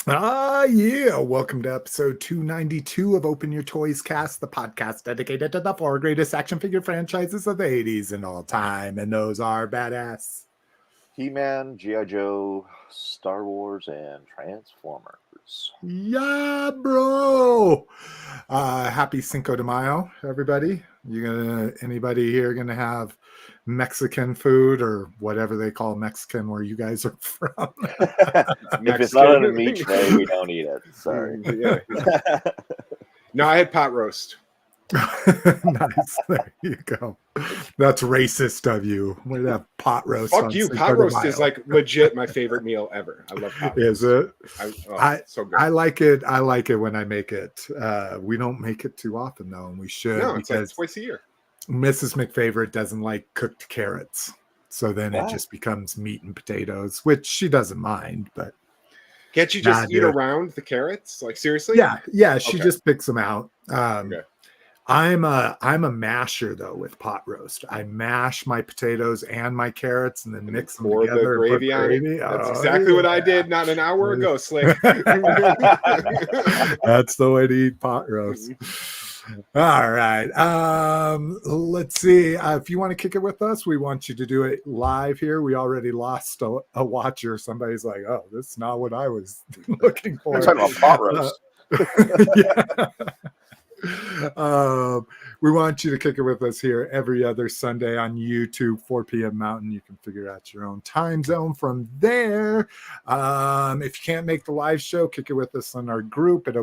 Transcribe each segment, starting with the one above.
Yeah. Welcome to episode 292 of Open Your Toys Cast, the podcast dedicated to the four greatest action figure franchises of the 80s and all time. And those are badass He-Man, G.I. Joe, Star Wars, and Transformers. Yeah, bro. Happy Cinco de Mayo, everybody. Anybody here gonna have Mexican food or whatever they call Mexican where you guys are from? If it's not on a meat tray, we don't eat it. Sorry. Yeah. No, I had pot roast. Nice. There you go. That's racist of you. We have pot roast. Fuck you. Pot roast is like legit my favorite meal ever. I love pot roast. Is it? So good. I like it. I like it when I make it. We don't make it too often though, and we should. No, it's like twice a year. Mrs. McFavorite doesn't like cooked carrots, so then it just becomes meat and potatoes, which she doesn't mind. But can't you just eat around the carrots? Like seriously? Yeah. She just picks them out. Okay. I'm a masher though with pot roast. I mash my potatoes and my carrots and then mix them together. The gravy on it. That's exactly what I did not an hour ago, Slick. That's the way to eat pot roast. All right. Let's see. If you want to kick it with us, we want you to do it live here. We already lost a watcher. Somebody's like, "Oh, this is not what I was looking for." I'm talking about pot roast. Yeah. We want you to kick it with us here every other Sunday on YouTube, 4 p.m. Mountain. You can figure out your own time zone from there. If you can't make the live show, kick it with us on our group at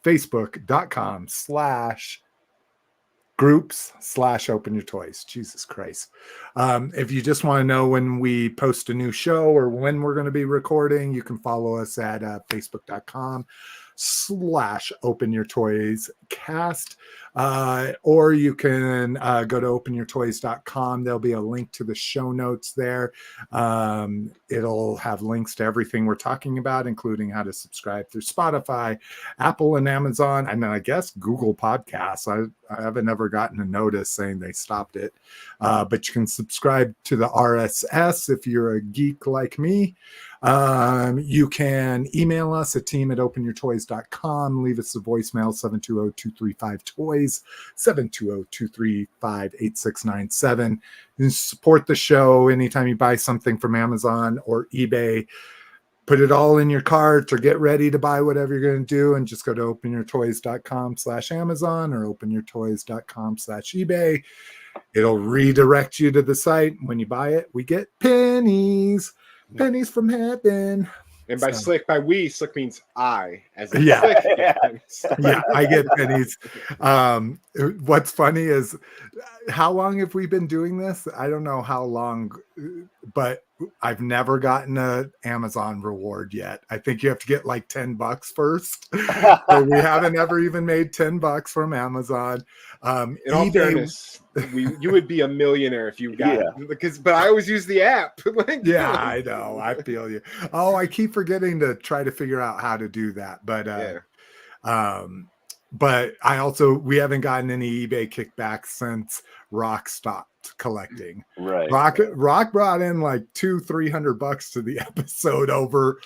facebook.com/groups/Open Your Toys. Jesus Christ. If you just want to know when we post a new show or when we're going to be recording, you can follow us at facebook.com/Open Your Toys Cast, or you can go to openyourtoys.com. There'll be a link to the show notes there. It'll have links to everything we're talking about, including how to subscribe through Spotify, Apple, and Amazon, and I guess Google Podcasts. I haven't ever gotten a notice saying they stopped it, but you can subscribe to the RSS if you're a geek like me. You can email us at team@openyourtoys.com. Leave us a voicemail, 720-235-TOYS, 720-235-8697. And support the show anytime you buy something from Amazon or eBay. Put it all in your cart or get ready to buy whatever you're going to do and just go to openyourtoys.com/Amazon or openyourtoys.com/eBay. It'll redirect you to the site. When you buy it, we get pennies from heaven. And by Slick means I, as in yeah. Slick. Yeah, I get pennies. What's funny is, how long have we been doing this? I don't know how long, but I've never gotten an Amazon reward yet. I think you have to get like $10 first. So we haven't ever even made $10 from Amazon. In all fairness, you would be a millionaire if you got it. But I always use the app. Yeah, I know. I feel you. Oh, I keep forgetting to try to figure out how to do that. But but we haven't gotten any eBay kickbacks since Rock stopped collecting. Right. Rock brought in like $200-300 to the episode over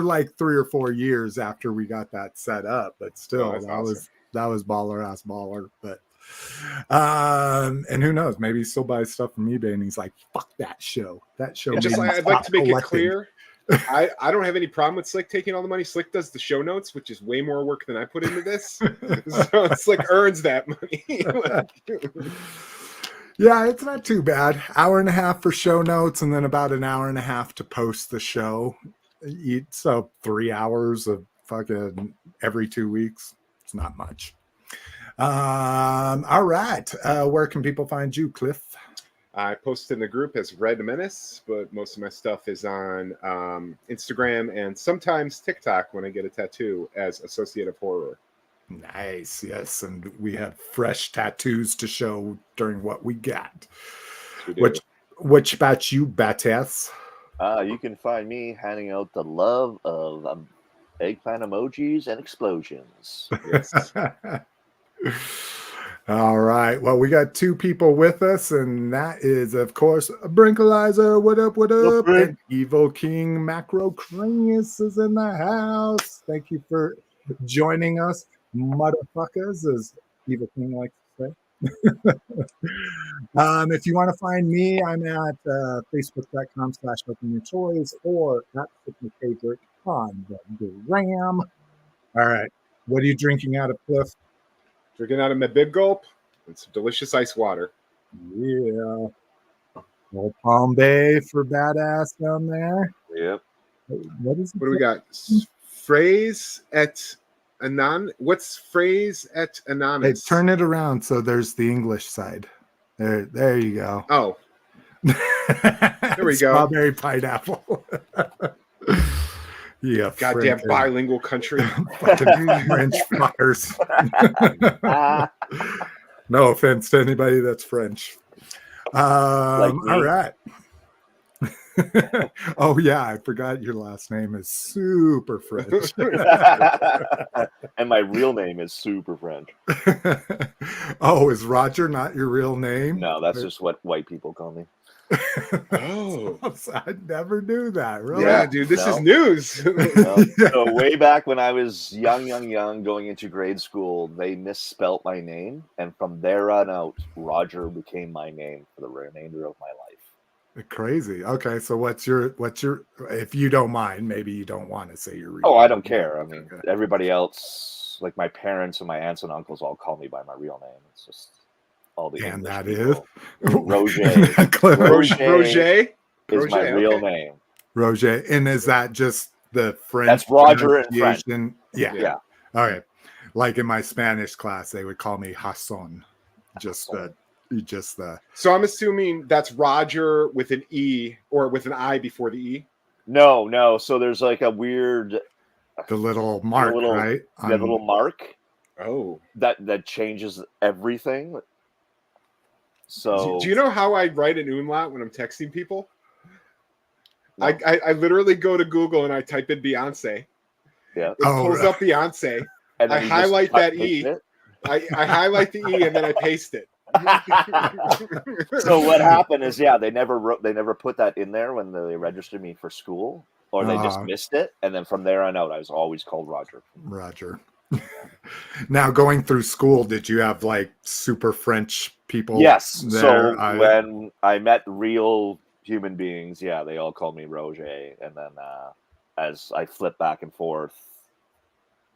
like 3 or 4 years after we got that set up. But still, that was baller ass baller. But and who knows, maybe he still buys stuff from eBay and he's like, fuck that show. I'd like to make it clear, I don't have any problem with Slick taking all the money. Slick does the show notes, which is way more work than I put into this. So Slick earns that money. Yeah, it's not too bad. Hour and a half for show notes and then about an hour and a half to post the show. So 3 hours of fucking every 2 weeks. It's not much. All right. Where can people find you, Cliff? I post in the group as Red Menace, but most of my stuff is on Instagram and sometimes TikTok when I get a tattoo as Associate of Horror. Nice. Yes. And we have fresh tattoos to show during what we got. Which about you, Batas? You can find me handing out the love of eggplant emojis and explosions. Yes. All right. Well, we got two people with us, and that is, of course, Brinkalizer. What up? What up? And Evil King Macro Cranius is in the house. Thank you for joining us, motherfuckers, as Evil King likes to say. If you want to find me, I'm at facebook.com/openyourtoys or at Favorite on the gram. All right. What are you drinking out of, Cliff? Drinking out of my big gulp and some delicious ice water. Yeah. Old Palm Bay for badass down there. Yep. What is it? What do we got? Phrase at Anon. What's phrase at anonymous? Hey, turn it around so there's the English side. There you go. Oh. There we go. Strawberry pineapple. Yeah. Goddamn bilingual country. Fucking French fuckers. No offense to anybody that's French. All right. Oh yeah, I forgot your last name is super French. And my real name is super French. Oh, is Roger not your real name? No, that's just what white people call me. Oh, I never knew that. Really? Yeah, dude, this is news. So way back when I was young, going into grade school, they misspelt my name, and from there on out, Roger became my name for the remainder of my life. Crazy. Okay, so what's your? If you don't mind, maybe you don't want to say your real. Oh, I don't care. I mean, everybody else, like my parents and my aunts and uncles, all call me by my real name. It's just. All the and English that people. is Roger is my real name. Roger, and is that just the French? That's Roger in French. Yeah. All right. Like in my Spanish class, they would call me Hasson. Just the. So I'm assuming that's Roger with an E or with an I before the E. No. So there's like a weird. The little mark, right? The little mark. Oh. That changes everything. So do you know how I write an umlaut when I'm texting people? No. I literally go to Google and I type in Beyonce. Yeah. It pulls up Beyonce. And I highlight that E. I highlight the E and then I paste it. So what happened is, they never put that in there when they registered me for school, or they just missed it. And then from there on out, I was always called Roger. Roger. Now, going through school, did you have like super French people? Yes. There? So when I met real human beings, they all called me Roger. And then as I flip back and forth,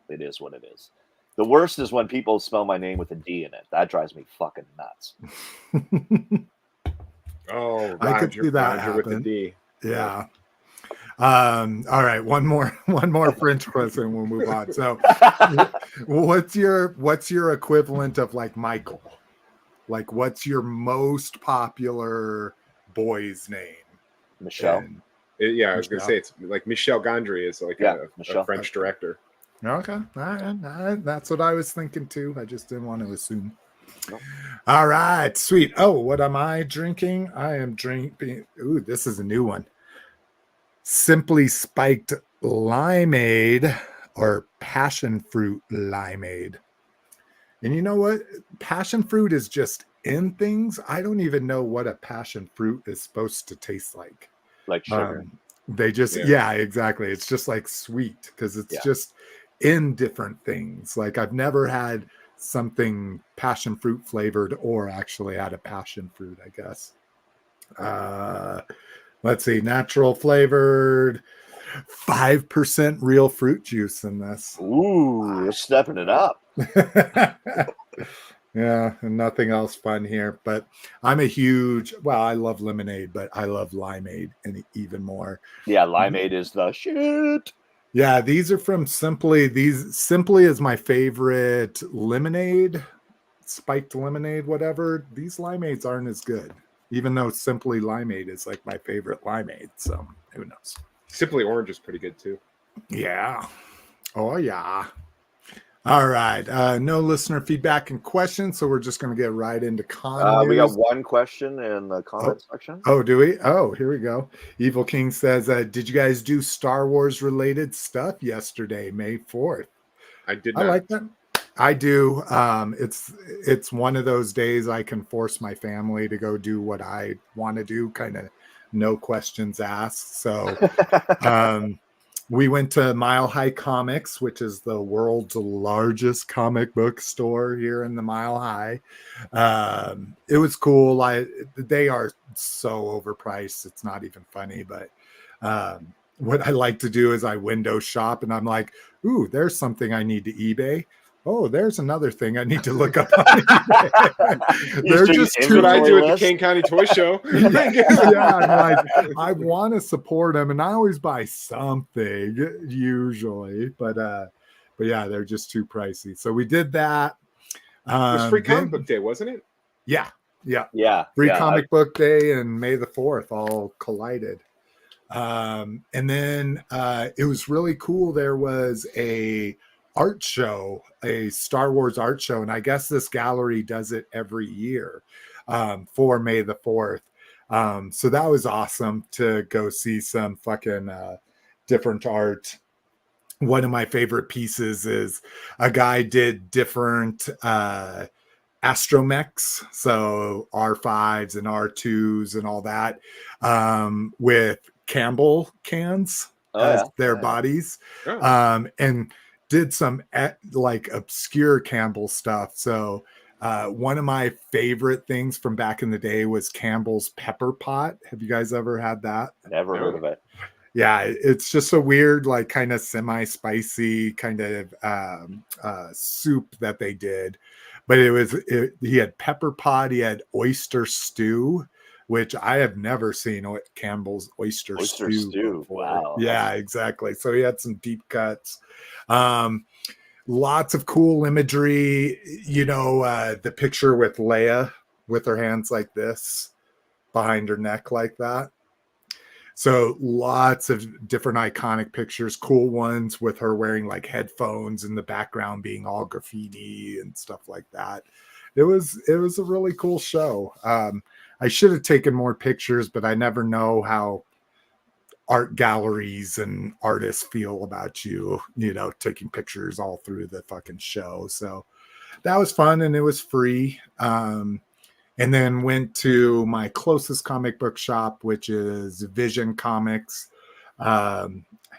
it is what it is. The worst is when people spell my name with a D in it. That drives me fucking nuts. Oh, Roger, I could see that Roger with the D. Yeah. All right, one more French question. We'll move on. So, what's your equivalent of like Michael? Like, what's your most popular boy's name? Michel. I was gonna say it's like Michel Gondry is like a French director. Okay, all right, that's what I was thinking too. I just didn't want to assume. Nope. All right, sweet. Oh, what am I drinking? I am drinking. Ooh, this is a new one. Simply Spiked Limeade or Passion Fruit Limeade. And you know what? Passion fruit is just in things. I don't even know what a passion fruit is supposed to taste like. Like sugar. They just, exactly. It's just like sweet because it's just in different things. Like I've never had something passion fruit flavored or actually had a passion fruit, I guess. Let's see, natural flavored, 5% real fruit juice in this. Ooh, you're stepping it up. Yeah, and nothing else fun here. But I'm I love lemonade, but I love limeade and even more. Yeah, limeade is the shit. Yeah, these are from Simply. Simply is my favorite lemonade, spiked lemonade, whatever. These limeades aren't as good, even though Simply Limeade is like my favorite limeade. So who knows? Simply Orange is pretty good too. Yeah. Oh yeah. All right. No listener feedback and questions, so we're just going to get right into con news. We got one question in the comment section. Oh, do we? Oh, here we go. Evil King says, did you guys do Star Wars related stuff yesterday, May 4th? I did not. I like that. I do. It's one of those days I can force my family to go do what I want to do, kind of no questions asked. So we went to Mile High Comics, which is the world's largest comic book store here in the Mile High. It was cool. They are so overpriced. It's not even funny, but what I like to do is I window shop and I'm like, ooh, there's something I need to eBay. Oh, there's another thing I need to look up on eBay. They're just That's what I do at the Kane County Toy Show. Yeah, I'm like, I want to support them, and I always buy something usually, but yeah, they're just too pricey. So we did that. It was Free Comic Book Day, wasn't it? Yeah. Free Comic Book Day and May the 4th all collided. And then it was really cool. There was a art show, a Star Wars art show, and I guess this gallery does it every year for May the 4th. So that was awesome to go see some fucking different art. One of my favorite pieces is a guy did different astromechs, so R5s and R2s and all that, with Campbell cans as their bodies, and did some like obscure Campbell stuff. So one of my favorite things from back in the day was Campbell's pepper pot. Have you guys ever had that? Never heard of it. Yeah, it's just a weird, like, kind of semi-spicy kind of soup that they did. But he had pepper pot, he had oyster stew, which I have never seen Campbell's oyster stew before. Wow. Yeah, exactly. So he had some deep cuts. Lots of cool imagery. The picture with Leia with her hands like this behind her neck like that. So lots of different iconic pictures, cool ones with her wearing like headphones in the background being all graffiti and stuff like that. It was a really cool show. I should have taken more pictures, but I never know how art galleries and artists feel about you, taking pictures all through the fucking show. So that was fun, and it was free. And then went to my closest comic book shop, which is Vision Comics. I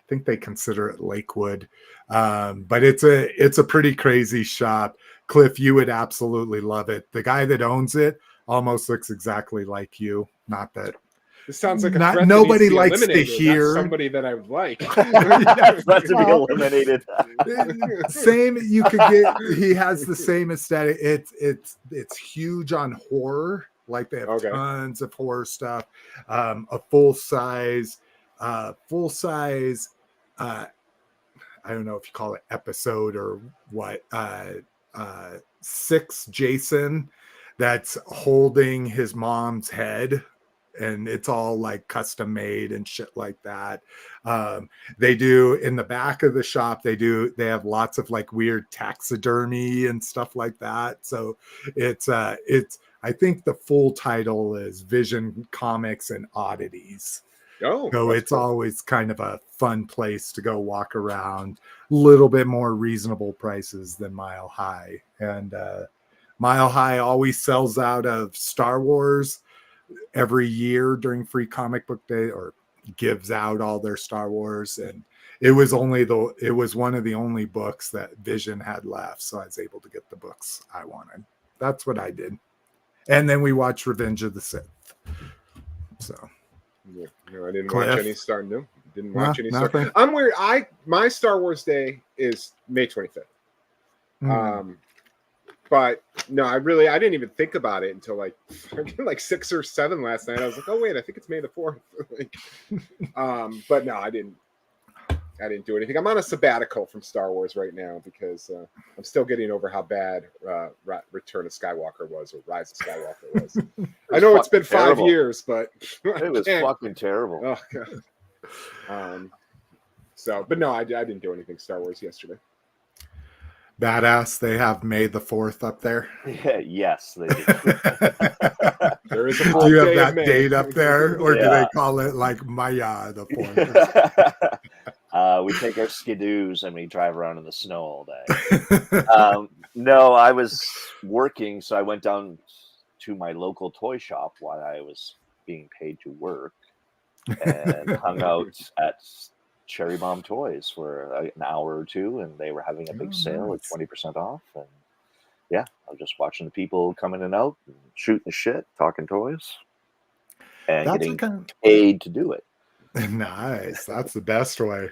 think they consider it Lakewood, but it's a pretty crazy shop. Cliff, you would absolutely love it. The guy that owns it almost looks exactly like you. Not that this sounds like a nobody likes to hear. That's somebody that I would like. That's to be eliminated. Same. You could get. He has the same aesthetic. It's huge on horror. Like they have tons of horror stuff. A full size. I don't know if you call it episode or what. 6 Jason that's holding his mom's head, and it's all like custom made and shit like that. They do in the back of the shop, they have lots of like weird taxidermy and stuff like that. So it's I think the full title is Vision Comics and Oddities. So it's always kind of a fun place to go walk around. A little bit more reasonable prices than Mile High. And Mile High always sells out of Star Wars every year during Free Comic Book Day, or gives out all their Star Wars. And it was one of the only books that Vision had left. So I was able to get the books I wanted. That's what I did. And then we watched Revenge of the Sith. So. Yeah, no, I didn't watch any Star. No, didn't watch any Star. I'm weird. My Star Wars Day is May 25th. But no, I didn't even think about it until like 6 or 7 last night. I was like, oh wait, I think it's May the 4th. But no, I didn't do anything. I'm on a sabbatical from Star Wars right now because I'm still getting over how bad Return of Skywalker was, or Rise of Skywalker was. I know it's been 5 years, but it was fucking terrible. Oh god. But no, I didn't do anything Star Wars yesterday. Badass. They have May the 4th up there. Yeah, yes, they do. There is do you have that date up there, or do they call it like Maya the 4th? We take our skidoos and we drive around in the snow all day. No, I was working, so I went down to my local toy shop while I was being paid to work and hung out at Cherry Bomb Toys for an hour or two, and they were having a big sale at 20% off. And yeah, I was just watching the people come in and out, and shooting the shit, talking toys, and getting paid to do it. Nice. That's the best way.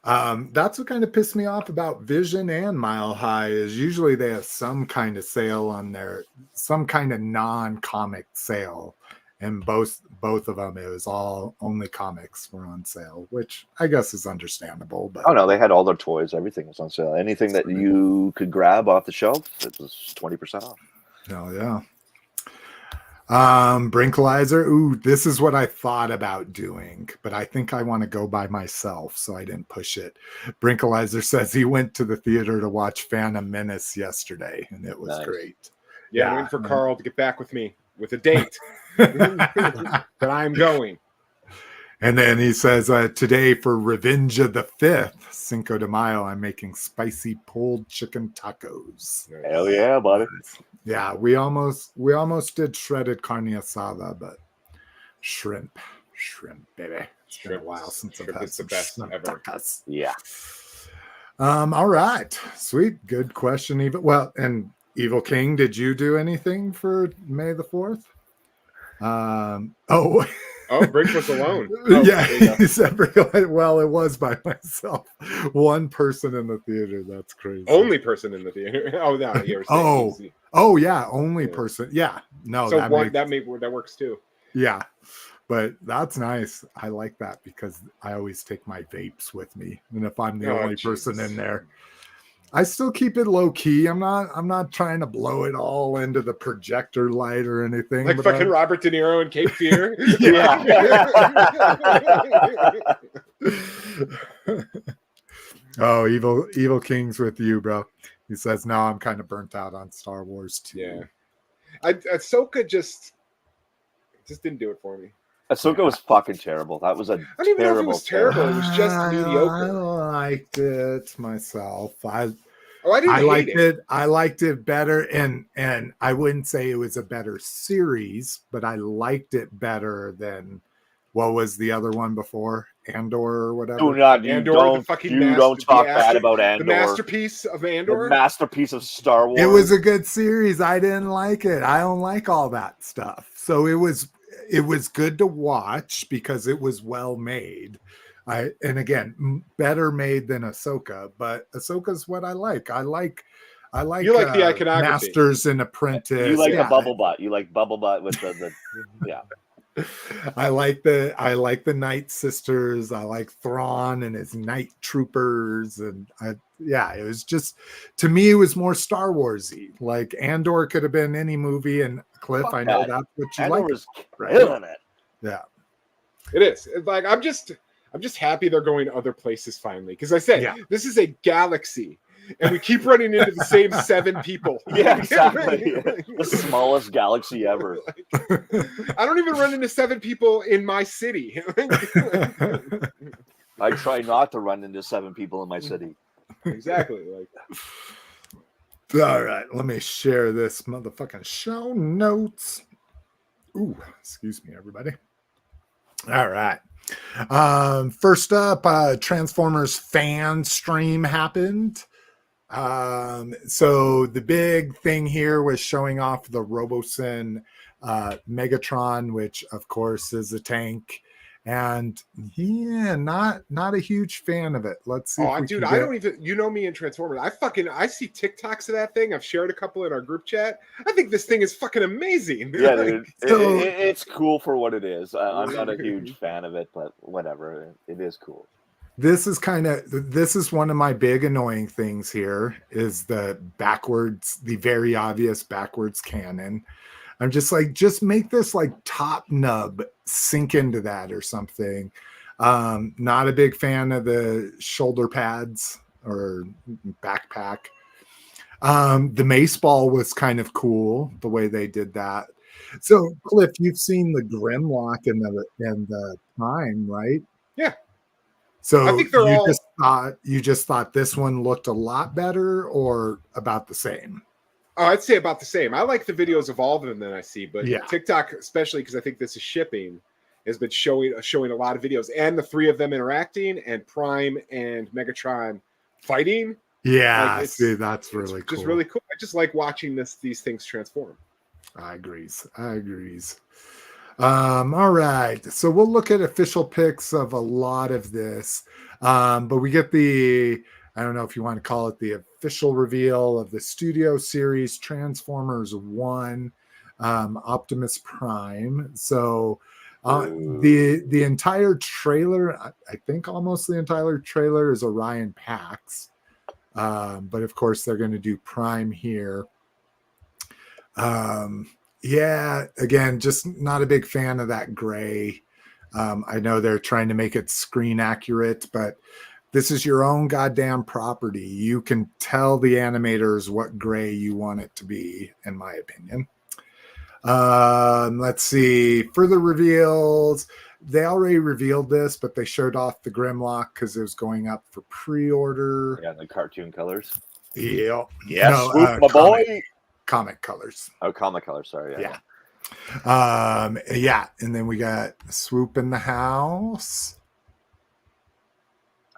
That's what kind of pissed me off about Vision and Mile High is usually they have some kind of sale on there, some kind of non-comic sale. And both of them, it was all only comics were on sale, which I guess is understandable. But oh no, they had all their toys. Everything was on sale. Anything that you could grab off the shelf, it was 20% off. Oh yeah. Brinkalizer. Ooh, this is what I thought about doing, but I think I want to go by myself, so I didn't push it. Brinkalizer says he went to the theater to watch Phantom Menace yesterday, and it was great. Yeah, I'm waiting for Carl to get back with me with a date that I'm going. And then he says, today for Revenge of the 5th, Cinco de Mayo, I'm making spicy pulled chicken tacos. Hell yeah, buddy. Yeah, we almost did shredded carne asada, but shrimp, baby. It's been a while since I've had some shrimp tacos. Yeah. All right. Sweet. Good question, Evil. Well, and Evil King, did you do anything for May the 4th? Oh, Brink was alone. Yeah, he said, well, it was by myself. One person in the theater. That's crazy. Only person in the theater. Oh, no. Yeah, only person. Yeah, no. So that works too. Yeah, but that's nice. I like that because I always take my vapes with me, and if I'm the only person in there, I still keep it low key. I'm not trying to blow it all into the projector light or anything. Like fucking Robert De Niro in Cape Fear. Oh, Evil King's with you, bro. He says, no, I'm kind of burnt out on Star Wars too. Yeah. Ahsoka just didn't do it for me. Ahsoka was fucking terrible. That was a I don't even know if it was terrible. It was just mediocre. I liked it myself. I liked it better, and I wouldn't say it was a better series, but I liked it better than what was the other one before, Andor or whatever. Don't talk bad about Andor. The masterpiece of Andor. The masterpiece of Star Wars. It was a good series. I didn't like it. I don't like all that stuff. So it was good to watch because it was well made. And again, better made than Ahsoka, but Ahsoka's what I like. I like you like the iconography. Masters and Apprentice. You like the bubble butt. You like bubble butt with the yeah. I like the Night Sisters. I like Thrawn and his Night Troopers, and it was just, to me, it was more Star Warsy. Like Andor could have been any movie, and Cliff, I know that's what you like. Andor killing it. Yeah, it is. It's like I'm just happy they're going other places finally, because I said this is a galaxy. And we keep running into the same 7 people. Yeah, exactly. The smallest galaxy ever. I don't even run into 7 people in my city. I try not to run into 7 people in my city. Exactly. All right, let me share this motherfucking show notes. Ooh, excuse me, everybody. All right. First up, Transformers Fanstream happened. So the big thing here was showing off the Robosen Megatron, which of course is a tank, and not a huge fan of it. Let's see. Oh, dude, I don't even, you know me in Transformers. I see TikToks of that thing. I've shared a couple in our group chat. I think this thing is fucking amazing. Yeah, dude, it's cool for what it is. I'm not a huge fan of it, but whatever. It is cool. This is one of my big annoying things here is the very obvious backwards cannon. I'm just like, just make this like top nub sink into that or something. Not a big fan of the shoulder pads or backpack. The mace ball was kind of cool the way they did that. So Cliff, you've seen the Grimlock and the Prime, right? Yeah. So I think they're you just thought this one looked a lot better or about the same? Oh, I'd say about the same. I like the videos of all of them that I see, but yeah. TikTok, especially because I think this is shipping, has been showing a lot of videos, and the three of them interacting, and Prime and Megatron fighting. Yeah, see, that's really cool. Just really cool. I just like watching these things transform. I agrees. All right, so we'll look at official pics of a lot of this, but we get I don't know if you want to call it the official reveal of the Studio Series Transformers 1 Optimus Prime. So the entire trailer, I think almost the entire trailer is Orion Pax, but of course they're going to do Prime here. Yeah, again, just not a big fan of that gray. I know they're trying to make it screen accurate, but this is your own goddamn property. You can tell the animators what gray you want it to be, in my opinion. Let's see. Further reveals. They already revealed this, but they showed off the Grimlock because it was going up for pre-order. Yeah, the cartoon colors. Yeah. Yes, no, Swoop, my boy. Comic colors. Oh, comic colors. Sorry. Yeah. Yeah. And then we got Swoop in the house.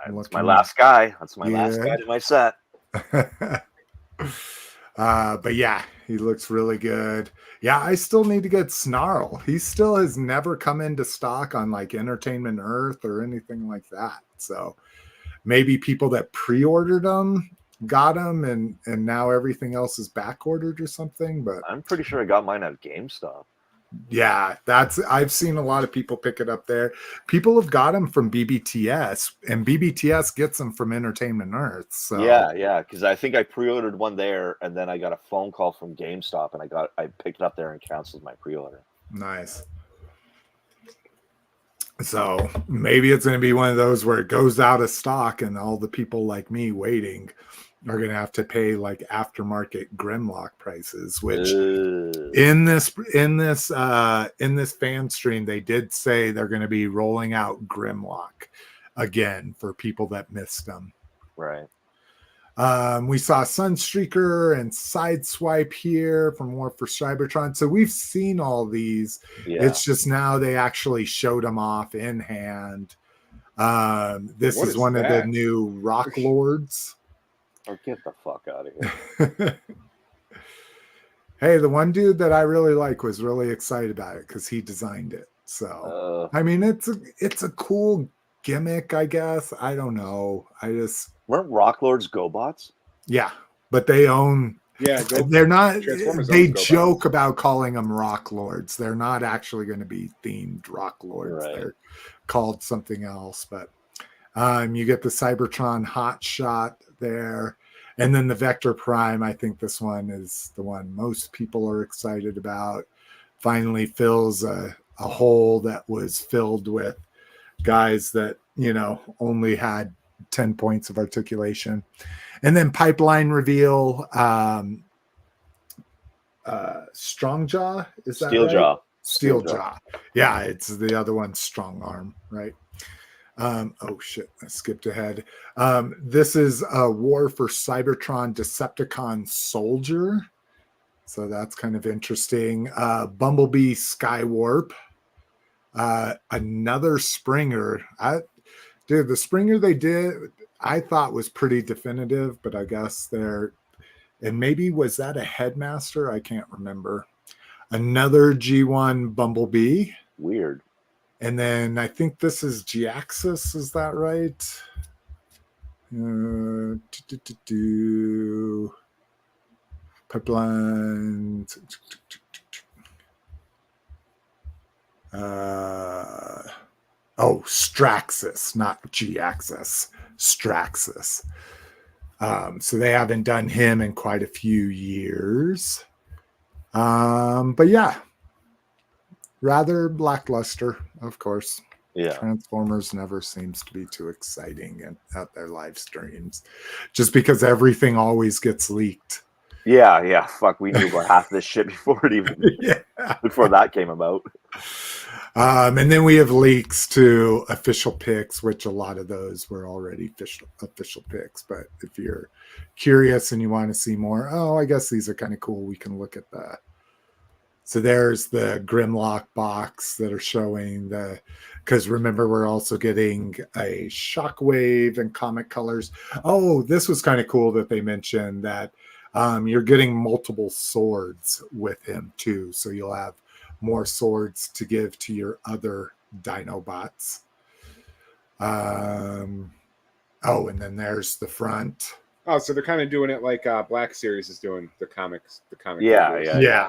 That's my last guy. That's my last guy to my set. But yeah, he looks really good. Yeah, I still need to get Snarl. He still has never come into stock on like Entertainment Earth or anything like that. So maybe people that pre-ordered them got them, and now everything else is back ordered or something. But I'm pretty sure I got mine at GameStop. Yeah, I've seen a lot of people pick it up there. People have got them from BBTS, and BBTS gets them from Entertainment Earth. So yeah, because I think I pre-ordered one there, and then I got a phone call from GameStop, and I picked it up there and canceled my pre-order. Nice. So maybe it's going to be one of those where it goes out of stock, and all the people like me waiting are going to have to pay like aftermarket Grimlock prices, which in this fan stream, they did say they're going to be rolling out Grimlock again for people that missed them. Right. We saw Sunstreaker and Sideswipe here for more for Cybertron. So we've seen all these. Yeah. It's just now they actually showed them off in hand. This is one of the new Rock Lords. Oh, get the fuck out of here. Hey, the one dude that I really like was really excited about it because he designed it. So I mean, it's a cool gimmick, I guess. I don't know. Weren't Rock Lords GoBots? Yeah, but they own. Yeah, they're not. They joke about calling them Rock Lords. They're not actually going to be themed Rock Lords. Right. They're called something else. But you get the Cybertron Hot Shot there, and then the Vector Prime. I think this one is the one most people are excited about. Finally fills a hole that was filled with guys that only had 10 points of articulation. And then pipeline reveal, Strong Jaw, is that Steel right? Jaw. Steel Jaw. Yeah, it's the other one, Strong Arm, right? Oh shit, I skipped ahead. This is a War for Cybertron Decepticon Soldier. So that's kind of interesting. Bumblebee Skywarp. Another Springer. Dude, the Springer they did, I thought was pretty definitive, but I guess and maybe was that a Headmaster? I can't remember. Another G1 Bumblebee. Weird. And then I think this is G-Axis, is that right? Pipeline. Straxis, not G-Axis. Straxis. So they haven't done him in quite a few years. But yeah, rather lackluster, of course. Yeah. Transformers never seems to be too exciting at their live streams, just because everything always gets leaked. Yeah. Fuck, we knew about half this shit before it even before that came about. And then we have leaks to official pics, which a lot of those were already official pics. But if you're curious and you want to see more, I guess these are kind of cool. We can look at that. So there's the Grimlock box that are showing because remember, we're also getting a Shockwave and Comic Colors. Oh, this was kind of cool that they mentioned that you're getting multiple swords with him too. So you'll have more swords to give to your other Dinobots. And then there's the front. Oh, so they're kind of doing it like Black Series is doing the comics. Yeah.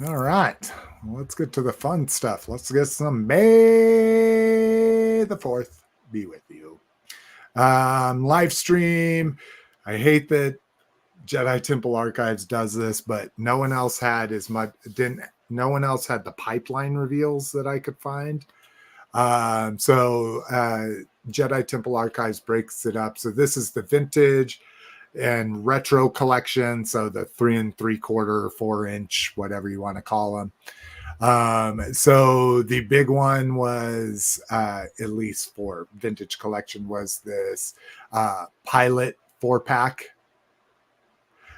All right, let's get to the fun stuff. Let's get some May the 4th be with you. Livestream. I hate that Jedi Temple Archives does this, but no one else had no one else had the pipeline reveals that I could find. So Jedi Temple Archives breaks it up. So this is the vintage and retro collection. So the 3 3/4, 4-inch, whatever you want to call them. So the big one was, at least for vintage collection, was this Pilot 4-pack.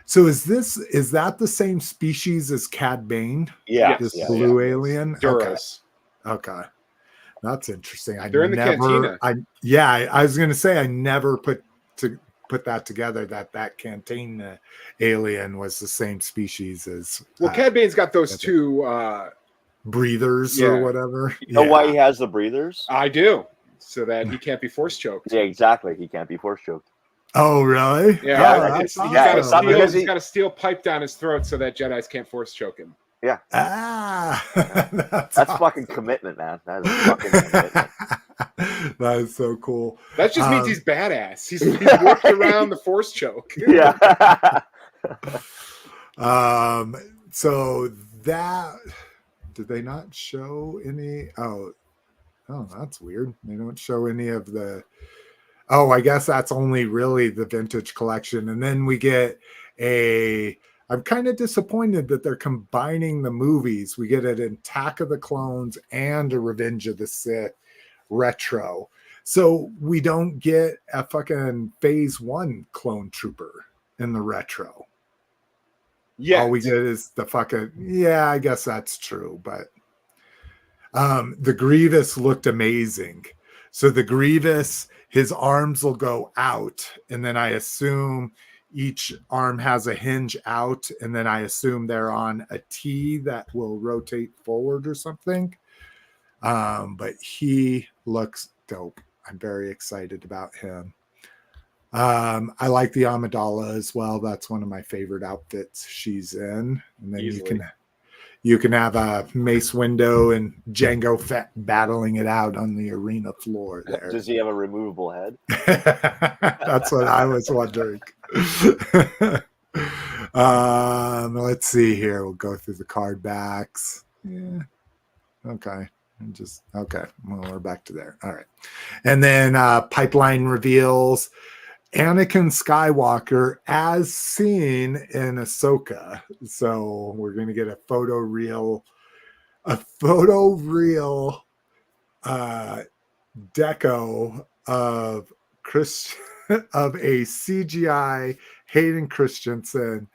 So is that the same species as Cad Bane? Yeah. This blue alien? Duras. Okay. That's interesting. They're in the cantina. I was going to say I never put that together, that cantina alien was the same species as Cad Bane's got those two breathers or whatever. You know why he has the breathers? I do. So that he can't be force choked. Yeah, exactly. He can't be force choked. Oh, really? Yeah. He's got a steel pipe down his throat so that Jedis can't force choke him. Yeah. That's awesome. Fucking commitment, man. That is fucking commitment. That is so cool. That just means he's badass. He's worked around the force choke. Yeah. So that, did they not show any? Oh, that's weird. They don't show any of the. Oh, I guess that's only really the vintage collection, and then we get I'm kind of disappointed that they're combining the movies. We get an Attack of the Clones and a Revenge of the Sith retro. So we don't get a fucking Phase 1 clone trooper in the retro. Yeah. All we get is the fucking, I guess that's true. But the Grievous looked amazing. So the Grievous, his arms will go out, and then I assume each arm has a hinge out, and then I assume they're on a T that will rotate forward or something. But he looks dope. I'm very excited about him. I like the Amidala as well. That's one of my favorite outfits she's in. And then you can have a Mace Windu and Jango Fett battling it out on the arena floor there. Does he have a removable head? That's what I was wondering. Let's see here. We'll go through the card backs. Yeah. Okay. Okay. Well, we're back to there. All right. And then pipeline reveals Anakin Skywalker as seen in Ahsoka. So we're going to get a photo reel deco of a CGI Hayden Christensen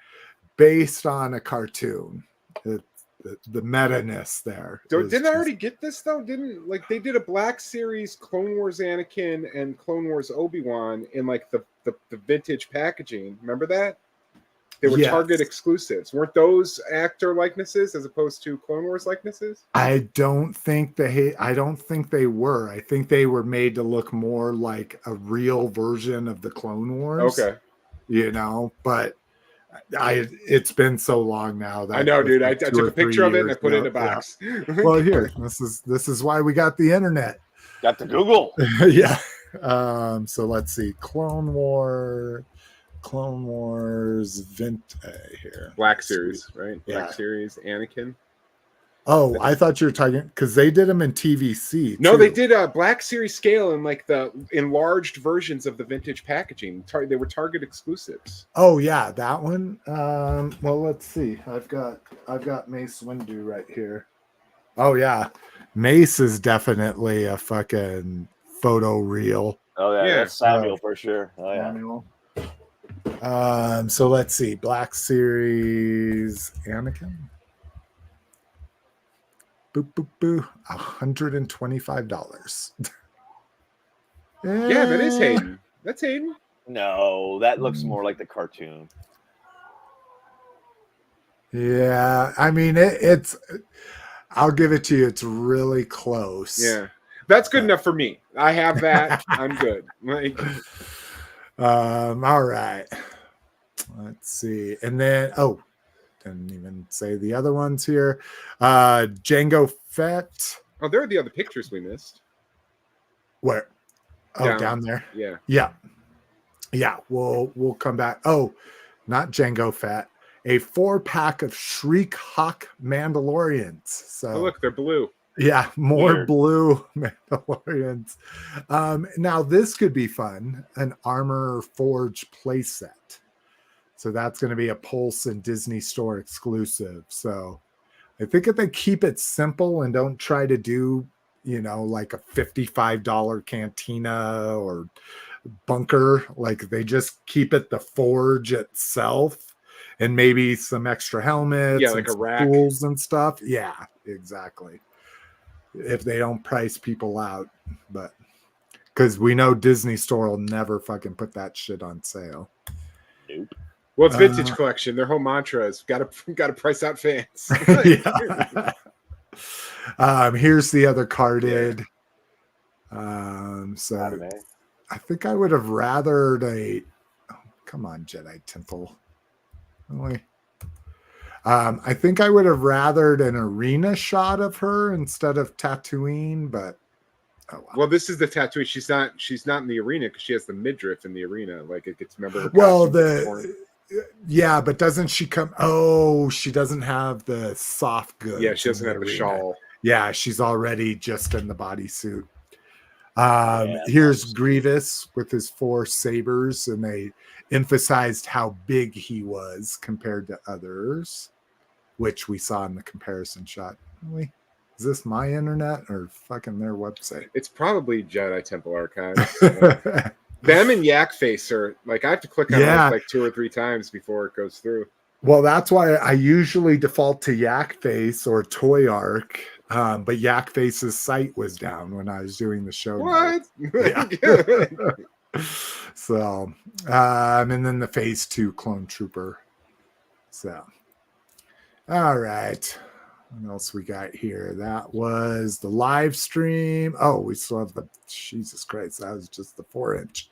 based on a cartoon. The meta-ness there. Didn't I already get this though? They did a Black Series Clone Wars Anakin and Clone Wars Obi-Wan in like the vintage packaging. Remember that? They were Target exclusives. Weren't those actor likenesses as opposed to Clone Wars likenesses? I don't think they were. I think they were made to look more like a real version of the Clone Wars. Okay. But it's been so long now that I know, dude. I took a picture of it and I put it in a box. Yeah. Well, here, this is why we got the internet. Got the Google. Yeah. So let's see. Clone Wars here. Black Series, right? Yeah. Black Series Anakin. Oh, I thought you were talking because they did them in TVC. No, they did a Black Series scale in like the enlarged versions of the vintage packaging. They were Target exclusives. Oh yeah, that one. Well, let's see. I've got Mace Windu right here. Oh yeah, Mace is definitely a fucking photo reel. Oh yeah, Yeah. that's Samuel for sure. Oh yeah. Samuel. So let's see, Black Series Anakin. Boop boop boo, $125. Yeah, that is Hayden. That's Hayden. No, that looks more like the cartoon. Yeah, I mean it's. I'll give it to you. It's really close. Yeah, that's good enough for me. I have that. I'm good. Like, all right. Let's see, and then didn't even say the other ones here. Jango Fett. oh, there are the other pictures we missed. Where? Oh, down there. Yeah. Yeah. We'll come back. Oh, not Jango Fett. A 4-pack of Shriek Hawk Mandalorians. So look, they're blue. Yeah, more Weird. blue Mandalorians. Now this could be fun. An Armor Forge playset. So that's going to be a Pulse and Disney Store exclusive. So I think if they keep it simple and don't try to do, like a $55 cantina or bunker, like they just keep it the forge itself and maybe some extra helmets, like a rack, tools and stuff. Yeah, exactly. If they don't price people out, but because we know Disney Store will never fucking put that shit on sale. Nope. Well, it's vintage collection. Their whole mantra is got to price out fans. Yeah. Here's the other carded. So I think I would have rathered come on, Jedi Temple. Really? I think I would have rathered an arena shot of her instead of Tatooine, but well, this is the Tatooine. She's not in the arena because she has the midriff in the arena. Like it gets remember. Yeah, but doesn't she come? Oh, she doesn't have the soft goods. Yeah, she doesn't have the shawl. Yeah, she's already just in the bodysuit. Here's Grievous with his 4 sabers, and they emphasized how big he was compared to others, which we saw in the comparison shot. Really? Is this my internet or fucking their website? It's probably Jedi Temple Archives. Them and Yak Face are like I have to click on those like 2 or 3 times before it goes through. Well, that's why I usually default to Yak Face or Toy Arc. But Yak Face's site was down when I was doing the show. What? Yeah. So, and then the Phase 2 Clone Trooper. So, all right. What else we got here? That was the live stream. Oh, we still have the Jesus Christ. That was just the 4-inch.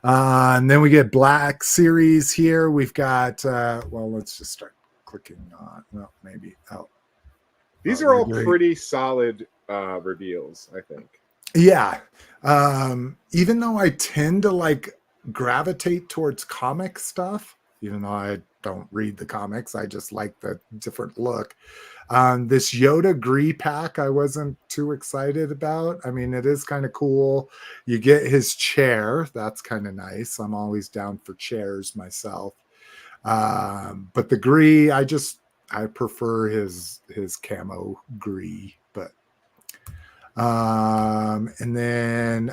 And then we get Black Series here. We've got, let's just start clicking on. Well, maybe. These are all pretty solid reveals, I think. Yeah. Even though I tend to gravitate towards comic stuff, even though I don't read the comics, I just like the different look. This Yoda Gree pack I wasn't too excited about. I mean, it is kind of cool. You get his chair. That's kind of nice. I'm always down for chairs myself. But the Gree, I prefer his camo Gree, but and then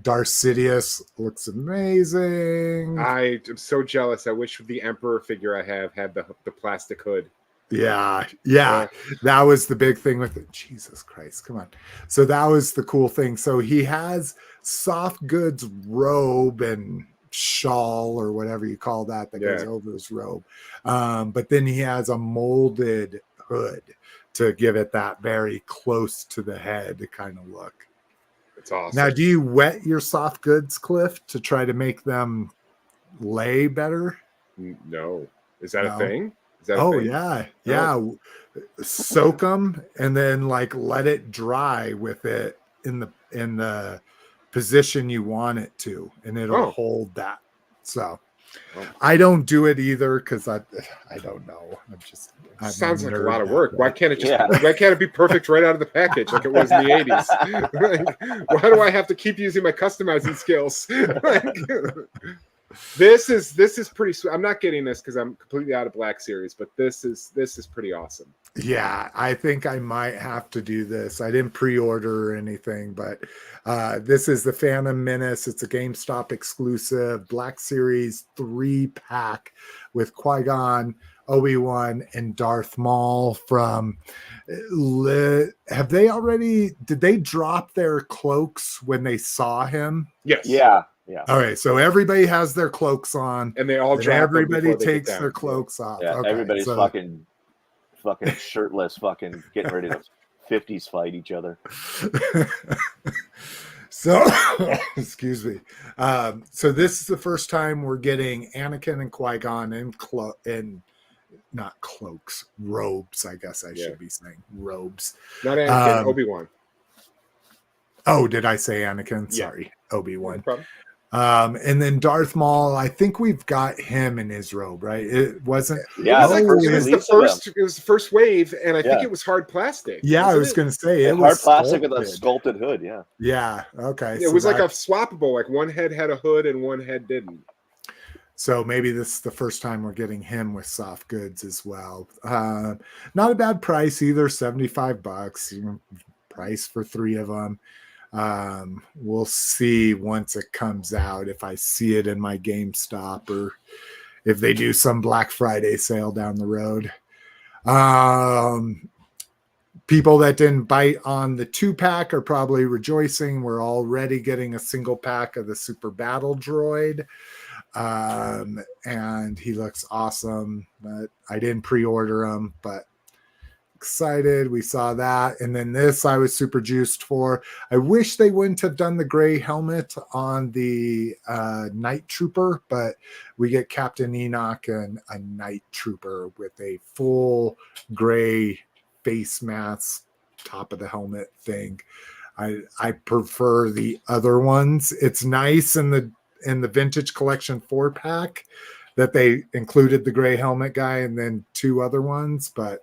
Darth Sidious looks amazing. I am so jealous. I wish the Emperor figure I have had the plastic hood. Yeah. That was the big thing with it. Jesus Christ, come on. So that was the cool thing. So he has soft goods robe and shawl or whatever you call that goes over his robe, but then he has a molded hood to give it that very close to the head kind of look. It's awesome. Now, do you wet your soft goods, Cliff, to try to make them lay better? No. Is that a thing? Is that a thing? Yeah. Soak them and then let it dry with it in the position you want it to, and it'll hold that. So I don't do it either because I don't know. Sounds like a lot of work. Why can't it why can't it be perfect right out of the package like it was in the 80s? Why do I have to keep using my customizing skills? This is pretty sweet. I'm not getting this because I'm completely out of Black Series, but this is pretty awesome. Yeah, I think I might have to do this. I didn't pre-order or anything, but this is the Phantom Menace. It's a GameStop exclusive Black Series 3-pack with Qui-Gon, Obi-Wan, and Darth Maul from have they already, did they drop their cloaks when they saw him? Yes. Yeah. All right, so everybody has their cloaks on, and they all drop. Everybody takes their cloaks off. Yeah, okay, everybody's fucking shirtless, fucking getting ready to 50s fight each other. So, excuse me. So this is the first time we're getting Anakin and Qui-Gon in not cloaks, robes. I guess I should be saying robes. Not Anakin, Obi-Wan. Oh, did I say Anakin? Yeah. Sorry, Obi-Wan. No problem. And then Darth Maul, I think we've got him in his robe, right? It wasn't. Yeah, it was the first wave, and I think it was hard plastic. Yeah, I was going to say it hard was plastic with a sculpted hood. Yeah. Yeah. Okay. It was like a swappable. Like one head had a hood and one head didn't. So maybe this is the first time we're getting him with soft goods as well. Not a bad price either. $75. Price for 3 of them. We'll see once it comes out if I see it in my GameStop or if they do some Black Friday sale down the road. People that didn't bite on the 2-pack are probably rejoicing. We're already getting a single pack of the Super Battle Droid. And he looks awesome, but I didn't pre-order him, but excited we saw that. And then this I was super juiced for. I wish they wouldn't have done the gray helmet on the Night Trooper, but we get Captain Enoch and a Night Trooper with a full gray face mask, top of the helmet thing. I prefer the other ones. It's nice in the Vintage Collection 4-pack that they included the gray helmet guy and then 2 other ones, but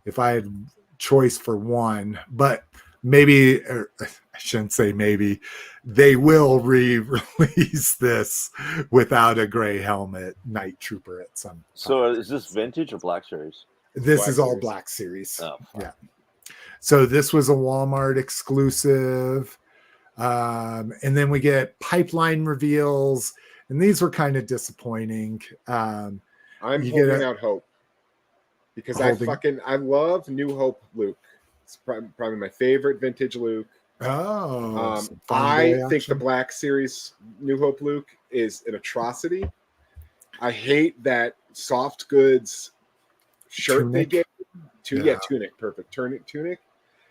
if I had choice for one, but maybe, or I shouldn't say maybe, they will re-release this without a gray helmet Night Trooper at some time. So is this vintage or Black Series? This Black is all Series. Black Series. Oh, yeah. So this was a Walmart exclusive. And then we get pipeline reveals, and these were kind of disappointing. I'm holding out hope because I love New Hope Luke. It's probably my favorite vintage Luke. Oh, I think the Black Series New Hope Luke is an atrocity. I hate that soft goods shirt Tunic. they get. Tunic, perfect. Tunic.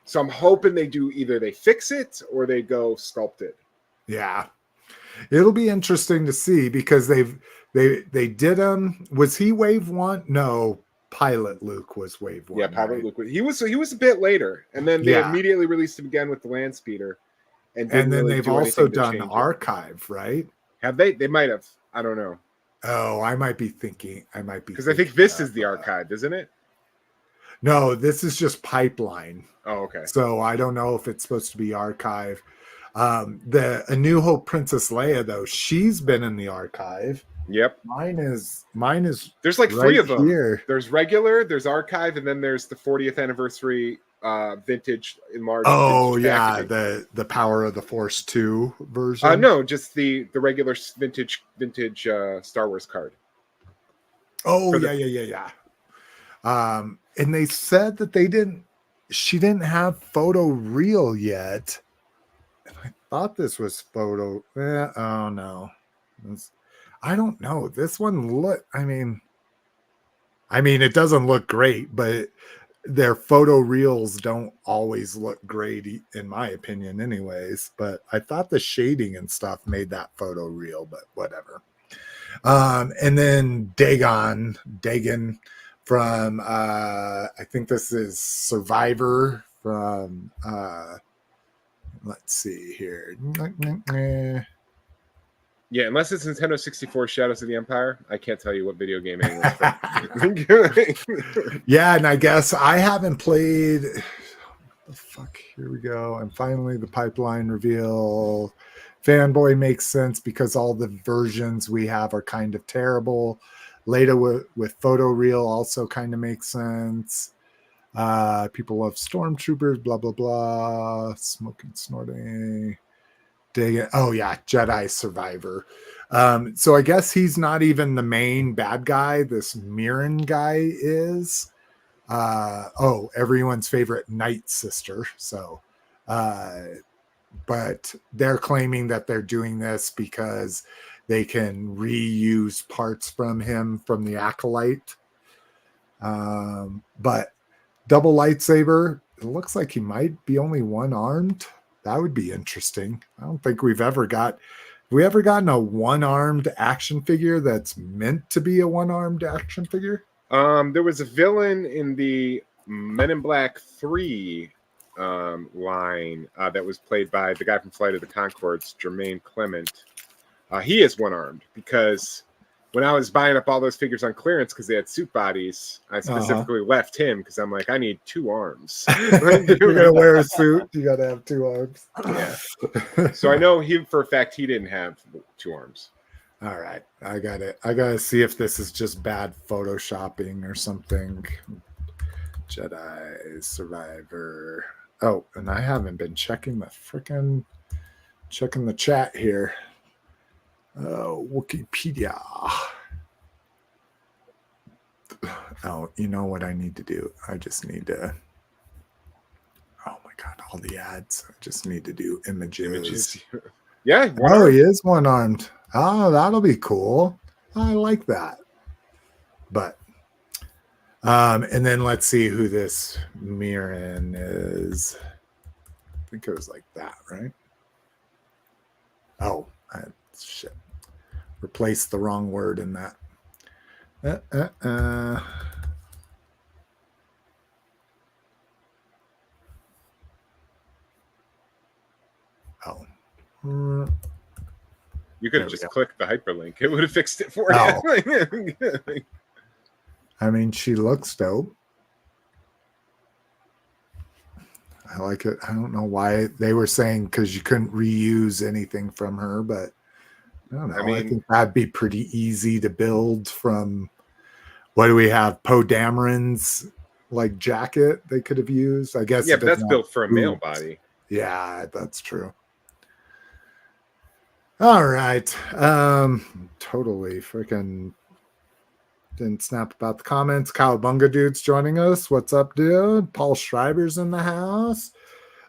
So I'm hoping they fix it or they go sculpted. Yeah, it'll be interesting to see because they did him. Was he wave 1? No, Pilot Luke was wave 1. Yeah, Pilot right? Luke. He was a bit later, and then they immediately released him again with the land speeder. And then they've also done Archive, right? Have they? They might have. I don't know. Oh, I might be because I think this is the Archive, isn't it? No, this is just Pipeline. Oh, okay. So I don't know if it's supposed to be Archive. A New Hope Princess Leia, though, she's been in the Archive. Yep. Mine is. There's like 3 of them. Here. There's regular, there's Archive, and then there's the 40th anniversary vintage enlarged. Oh vintage yeah, packaging. the Power of the Force 2 version. No, just the regular vintage Star Wars card. Oh yeah. And they said that she didn't have photo real yet. And I thought this was photo. Oh no. I don't know. This one I mean, it doesn't look great, but their photo reels don't always look great in my opinion anyways. But I thought the shading and stuff made that photo real, but whatever. And then Dagon from I think this is Survivor from let's see here. Yeah, unless it's Nintendo 64 Shadows of the Empire, I can't tell you what video game it is. Yeah, and I guess I haven't played. What the fuck? Here we go. And finally, the pipeline reveal. Fanboy makes sense because all the versions we have are kind of terrible. Later with Photoreal also kind of makes sense. People love Stormtroopers, blah, blah, blah. Smoking, snorting. Dig it. Oh, yeah. Jedi Survivor. So I guess he's not even the main bad guy. This Mirren guy is. Everyone's favorite Night Sister. So, but they're claiming that they're doing this because they can reuse parts from him from the Acolyte. But double lightsaber, it looks like he might be only one-armed. That would be interesting. I don't think we've ever gotten a one-armed action figure that's meant to be a one-armed action figure. There was a villain in the Men in Black 3 line that was played by the guy from Flight of the Conchords, Jermaine Clement. He is one-armed because when I was buying up all those figures on clearance because they had suit bodies, I specifically left him because I'm like, I need 2 arms. You're gonna wear a suit, you gotta have 2 arms. Yeah. So I know him for a fact he didn't have 2 arms. All right, I got it. I gotta see if this is just bad photoshopping or something. Jedi Survivor. Oh, and I haven't been checking the chat here. Wikipedia. Oh, you know what I need to do? I just need to. Oh my God, all the ads. I just need to do images. Yeah. Oh, he is one-armed. Oh, that'll be cool. I like that. But, and then let's see who this Mirren is. I think it was like that, right? Oh, shit. Replaced the wrong word in that. Oh. You could have just clicked the hyperlink. It would have fixed it for you. I mean, she looks dope. I like it. I don't know why they were saying because you couldn't reuse anything from her, but I don't know. I think that'd be pretty easy to build from. What do we have? Poe Dameron's like jacket they could have used. I guess. Yeah, but that's built for a male body. Yeah, that's true. All right. Totally freaking didn't snap about the comments. Cowabunga dude's joining us. What's up, dude? Paul Schreiber's in the house.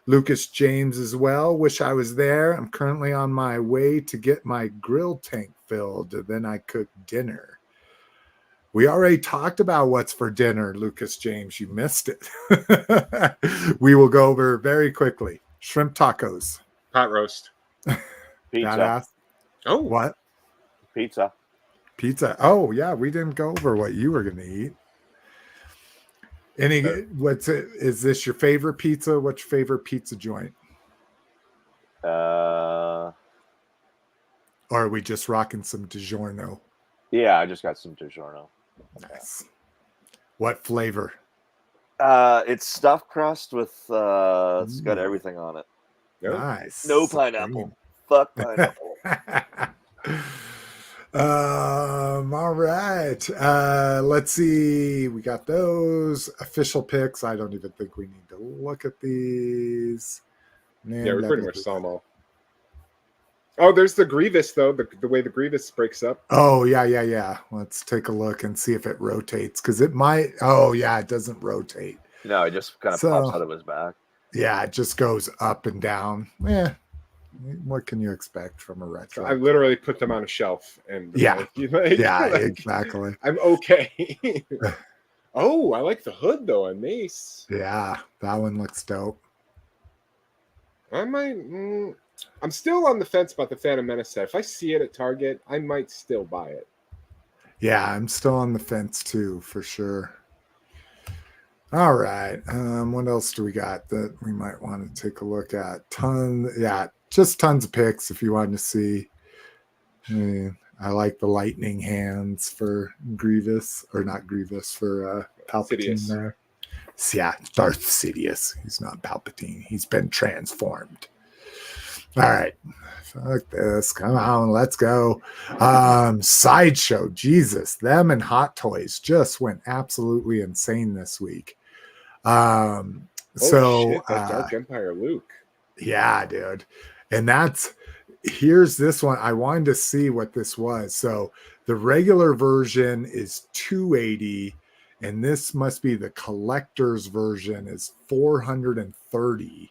Lucas James as well. Wish I was there. I'm currently on my way to get my grill tank filled. Then I cook dinner. We already talked about what's for dinner, Lucas James. You missed it. We will go over very quickly. Shrimp tacos. Pot roast. Pizza. Badass. Oh, what? Pizza. Oh, yeah. We didn't go over what you were going to eat. Is this your favorite pizza? What's your favorite pizza joint? Or are we just rocking some DiGiorno? Yeah, I just got some DiGiorno. Nice. What flavor? It's stuffed crust with it's got everything on it. Nice. No pineapple. Fuck pineapple. All right. Let's see. We got those official picks. I don't even think we need to look at these. Man, yeah, we pretty much saw them all. Oh, there's the Grievous though. The way the Grievous breaks up. Oh yeah. Let's take a look and see if it rotates because it might. Oh yeah, it doesn't rotate. No, it just kind of pops out of his back. Yeah, it just goes up and down. Yeah. What can you expect from a retro? I literally put them on a shelf and yeah, exactly. I'm okay. Oh, I like the hood though on Mace. Yeah, that one looks dope. I might. I'm still on the fence about the Phantom Menace set. If I see it at Target, I might still buy it. Yeah, I'm still on the fence too, for sure. All right. What else do we got that we might want to take a look at? Just tons of picks if you want to see. I like the lightning hands for Grievous, or not Grievous, for Palpatine Sidious. there. Yeah, Darth Sidious. He's not Palpatine. He's been transformed. All right. Fuck this. Come on, let's go. Sideshow. Jesus. Them and Hot Toys just went absolutely insane this week. Shit, that Dark Empire Luke. Yeah, dude. And here's this one. I wanted to see what this was. So the regular version is $280, and this must be the collector's version is $430.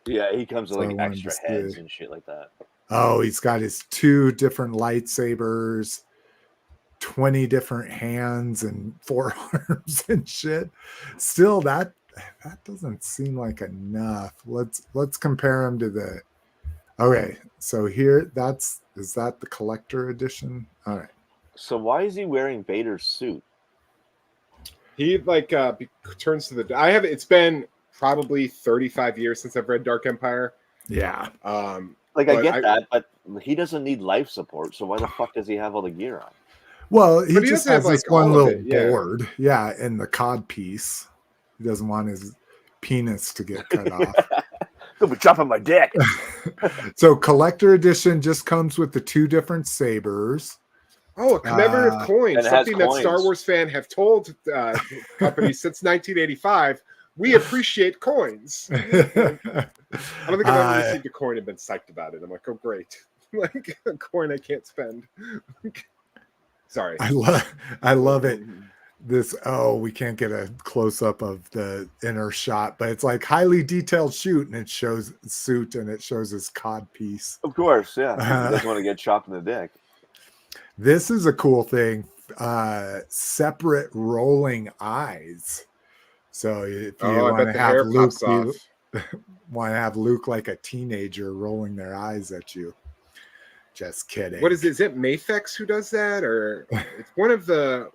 Yeah, he comes with like extra heads and shit like that. Oh, he's got his 2 different lightsabers, 20 different hands, and 4 arms and shit. Still, that doesn't seem like enough. Let's compare him to the. Okay, so here is that the collector edition? All right. So why is he wearing Vader's suit? He turns to the. I have. It's been probably 35 years since I've read Dark Empire. Yeah. I get that, but he doesn't need life support. So why the fuck does he have all the gear on? Well, he just has this one little board. Yeah, in the cod piece. He doesn't want his penis to get cut off. He'll be chopping my dick. So collector edition just comes with the 2 different sabers. Oh, a commemorative coin. Something that coins. Star Wars fans have told companies since 1985. We appreciate coins. I don't think I've ever received a coin and been psyched about it. I'm like, oh, great. Like a coin I can't spend. Sorry. I love it. We can't get a close-up of the inner shot, but it's like highly detailed shoot, and it shows suit and it shows his cod piece. Of course, yeah. He doesn't want to get chopped in the dick. This is a cool thing. Separate rolling eyes. So if you want to have Luke like a teenager rolling their eyes at you. Just kidding. What is it? Is it Mayfex who does that, or it's one of the?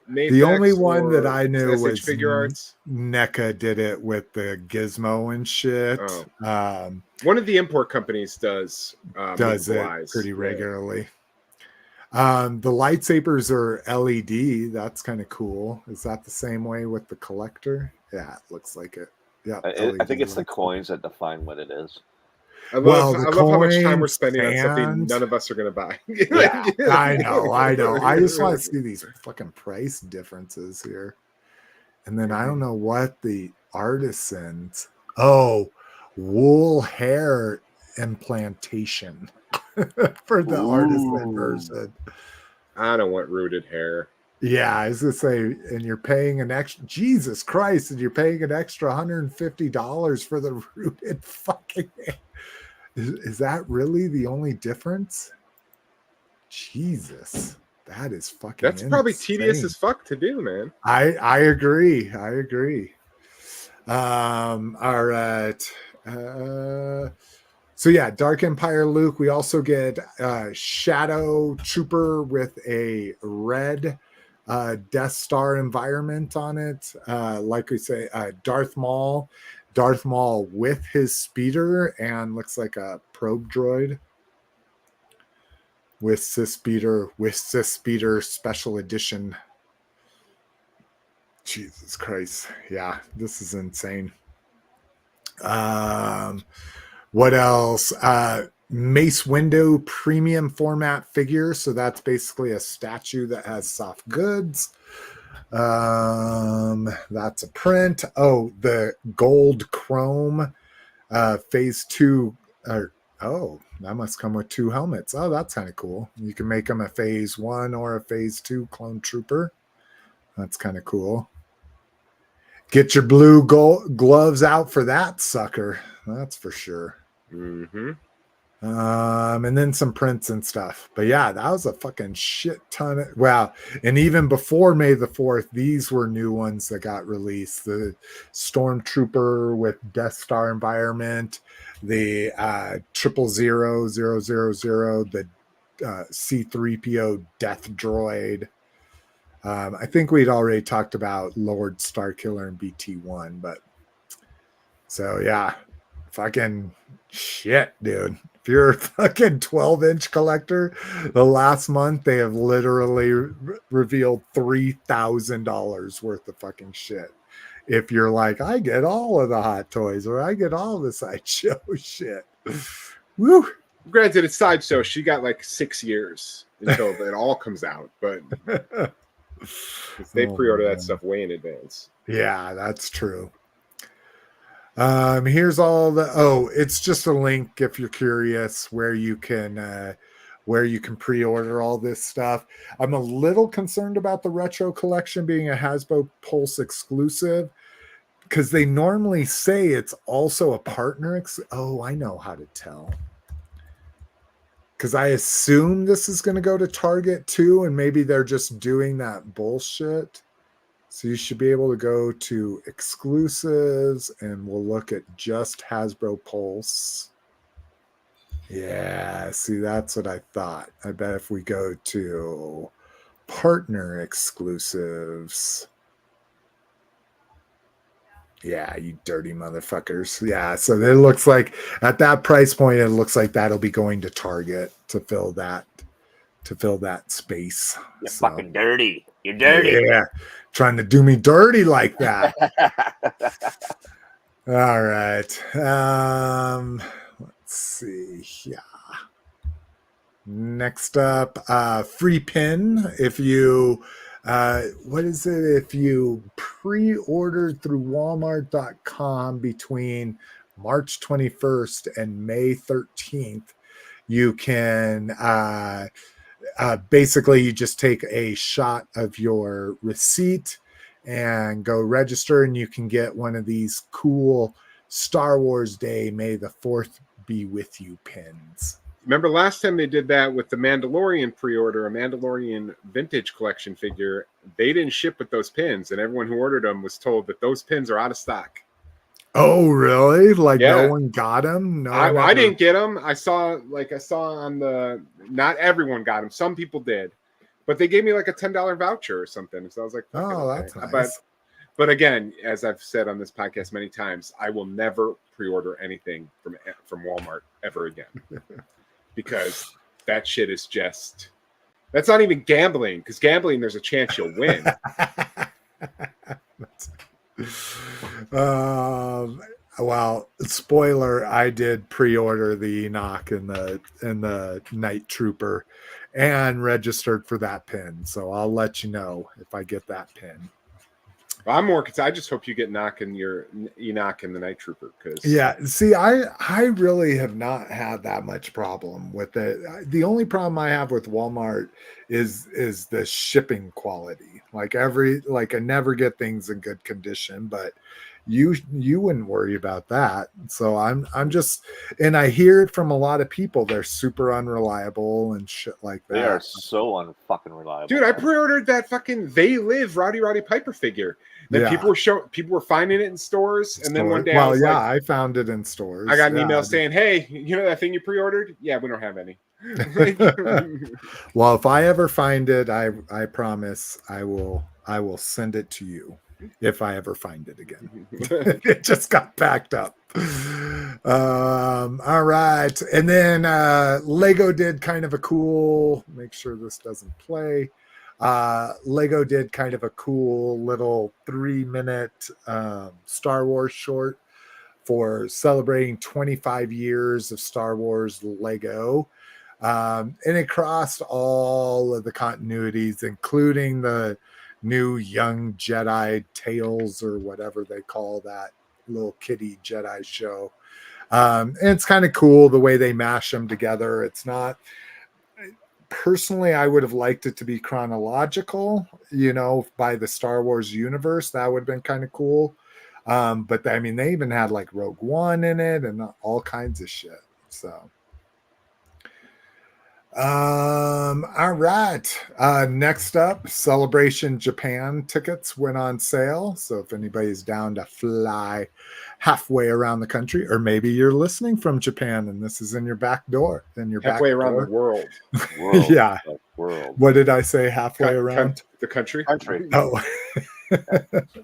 Mayfex, the only one that I knew was Figuarts. NECA did it with the gizmo and shit. Oh. One of the import companies does it pretty regularly. The lightsabers are LED. That's kind of cool. Is that the same way with the collector? Yeah, it looks like it. Yeah, I think it's the coins that define what it is. I love how much time we're spending on something none of us are going to buy. Yeah, I know. I just want to see these fucking price differences here. And then I don't know what the artisans. Oh, wool hair implantation for the artisan version. I don't want rooted hair. Yeah, I was gonna say, and you're paying an extra. Jesus Christ, and you're paying an extra $150 for the rooted fucking hair. Is that really the only difference? Jesus, that is fucking. That's insane. Probably tedious as fuck to do, man. I agree. All right. So yeah, Dark Empire Luke. We also get Shadow Trooper with a red Death Star environment on it. Like we say, Darth Maul with his speeder and looks like a probe droid with speeder special edition. Jesus Christ. Yeah, this is insane. What else? Mace Windu premium format figure. So that's basically a statue that has soft goods. That's a print. Oh, the gold chrome phase 2. That must come with 2 helmets. Oh, that's kind of cool. You can make them a phase 1 or a phase 2 clone trooper. That's kind of cool. Get your blue gloves out for that sucker. That's for sure. Mm-hmm. And then some prints and stuff. But yeah, that was a fucking shit ton of and even before May the 4th, these were new ones that got released. The Stormtrooper with Death Star environment, the 000, the C-3PO Death Droid. I think we'd already talked about Lord Starkiller and BT1, but so yeah, fucking shit, dude. If you're a fucking 12-inch collector, the last month they have literally revealed $3,000 worth of fucking shit. If you're like, I get all of the Hot Toys or I get all the Sideshow shit. Woo! Granted, it's Sideshow. She got like 6 years until it all comes out, but they pre-order that stuff way in advance. Yeah, that's true. Here's all the. It's just a link if you're curious where you can pre-order all this stuff. I'm a little concerned about the retro collection being a Hasbo Pulse exclusive, because they normally say it's also a partner. I know how to tell. Because I assume this is going to go to Target too, and maybe they're just doing that bullshit. So you should be able to go to exclusives, and we'll look at just Hasbro Pulse. Yeah, see, that's what I thought. I bet if we go to partner exclusives. Yeah, you dirty motherfuckers. Yeah, so it looks like at that price point, it looks like that'll be going to Target to fill that space. You're fucking dirty. You're dirty. Yeah, trying to do me dirty like that. All right. Let's see. Yeah. Next up, free pin. If you if you pre-ordered through Walmart.com between March 21st and May 13th, you can basically you just take a shot of your receipt and go register, and you can get one of these cool Star Wars Day May the 4th be with you pins. Remember last time they did that with the Mandalorian pre-order, a Mandalorian vintage collection figure, they didn't ship with those pins, and everyone who ordered them was told that those pins are out of stock. Oh, really? Like no one got them? No, I didn't get them. I saw on the, not everyone got them. Some people did, but they gave me like a $10 voucher or something. So I was like, that's nice. But again, as I've said on this podcast many times, I will never pre-order anything from Walmart ever again. Because that shit is just, that's not even gambling, because gambling, there's a chance you'll win. Well, spoiler, I did pre-order the Enoch and the Night Trooper and registered for that pin. So I'll let you know if I get that pin. Well, I'm more concerned. I just hope you get Enoch and the Night Trooper. Yeah, see, I really have not had that much problem with it. The only problem I have with Walmart is the shipping quality. Like I never get things in good condition, but you wouldn't worry about that. So I'm just, and I hear it from a lot of people. They're super unreliable and shit like that. They are so unfucking reliable. Dude, I pre-ordered that fucking They Live Roddy Piper figure. Then people were finding it in stores, and then one day I found it in stores. I got an email saying, "Hey, you know that thing you pre-ordered? Yeah, we don't have any." Well, if I ever find it, I promise I will send it to you if I ever find it again. It just got packed up. All right, and then Lego did kind of a cool. Make sure this doesn't play. Lego did kind of a cool little 3-minute Star Wars short for celebrating 25 years of Star Wars Lego. And it crossed all of the continuities, including the new Young Jedi Tales or whatever they call that little kiddie Jedi show. And it's kind of cool the way they mash them together. It's not... Personally, I would have liked it to be chronological, by the Star Wars universe. That would have been kind of cool. But I mean, they even had like Rogue One in it and all kinds of shit. So, all right. Next up, Celebration Japan tickets went on sale. So if anybody's down to fly halfway around the country, or maybe you're listening from Japan and this is in your back door, halfway around the world. Yeah. World. What did I say? Halfway around the country. Oh,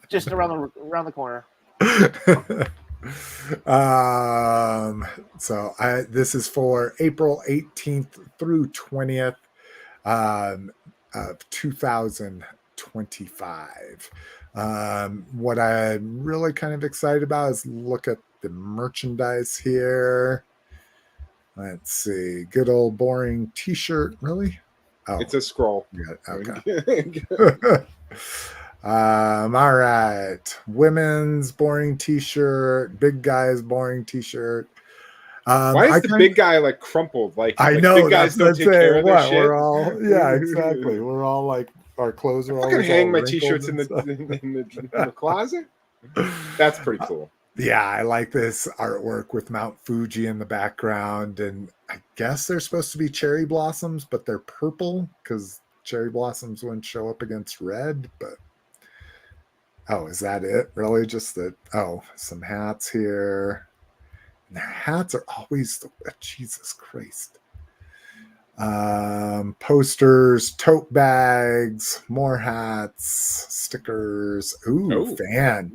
just around the corner. So this is for April 18th through 20th of 2025. What I'm really kind of excited about is look at the merchandise here. Let's see. Good old boring t-shirt. Really? Oh, it's a scroll. Okay. All right. Women's boring t-shirt. Big guys boring t-shirt. Why is the big guy like crumpled? I like know big guys don't take care of their shit. We're all exactly. We're all like our clothes are always hang my t-shirts in the closet. That's pretty cool. Yeah, I like this artwork with Mount Fuji in the background, and I guess they're supposed to be cherry blossoms, but they're purple because cherry blossoms wouldn't show up against red. But oh, is that it? Really? Just that? Oh, some hats here. And their hats are always Jesus Christ. Posters, tote bags, more hats, stickers. Ooh, fan.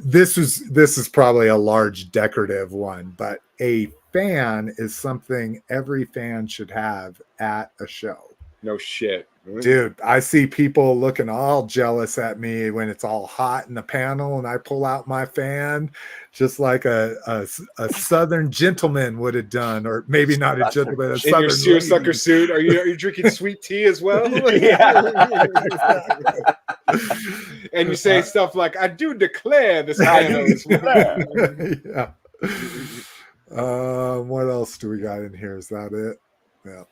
This is probably a large decorative one, but a fan is something every fan should have at a show. No shit. Dude, I see people looking all jealous at me when it's all hot in the panel and I pull out my fan just like a southern gentleman would have done, or maybe not a gentleman, a in southern your seersucker suit. Are you drinking sweet tea as well? Yeah. And you say stuff like, I do declare this panel is yeah. What else do we got in here? Is that it? Yeah.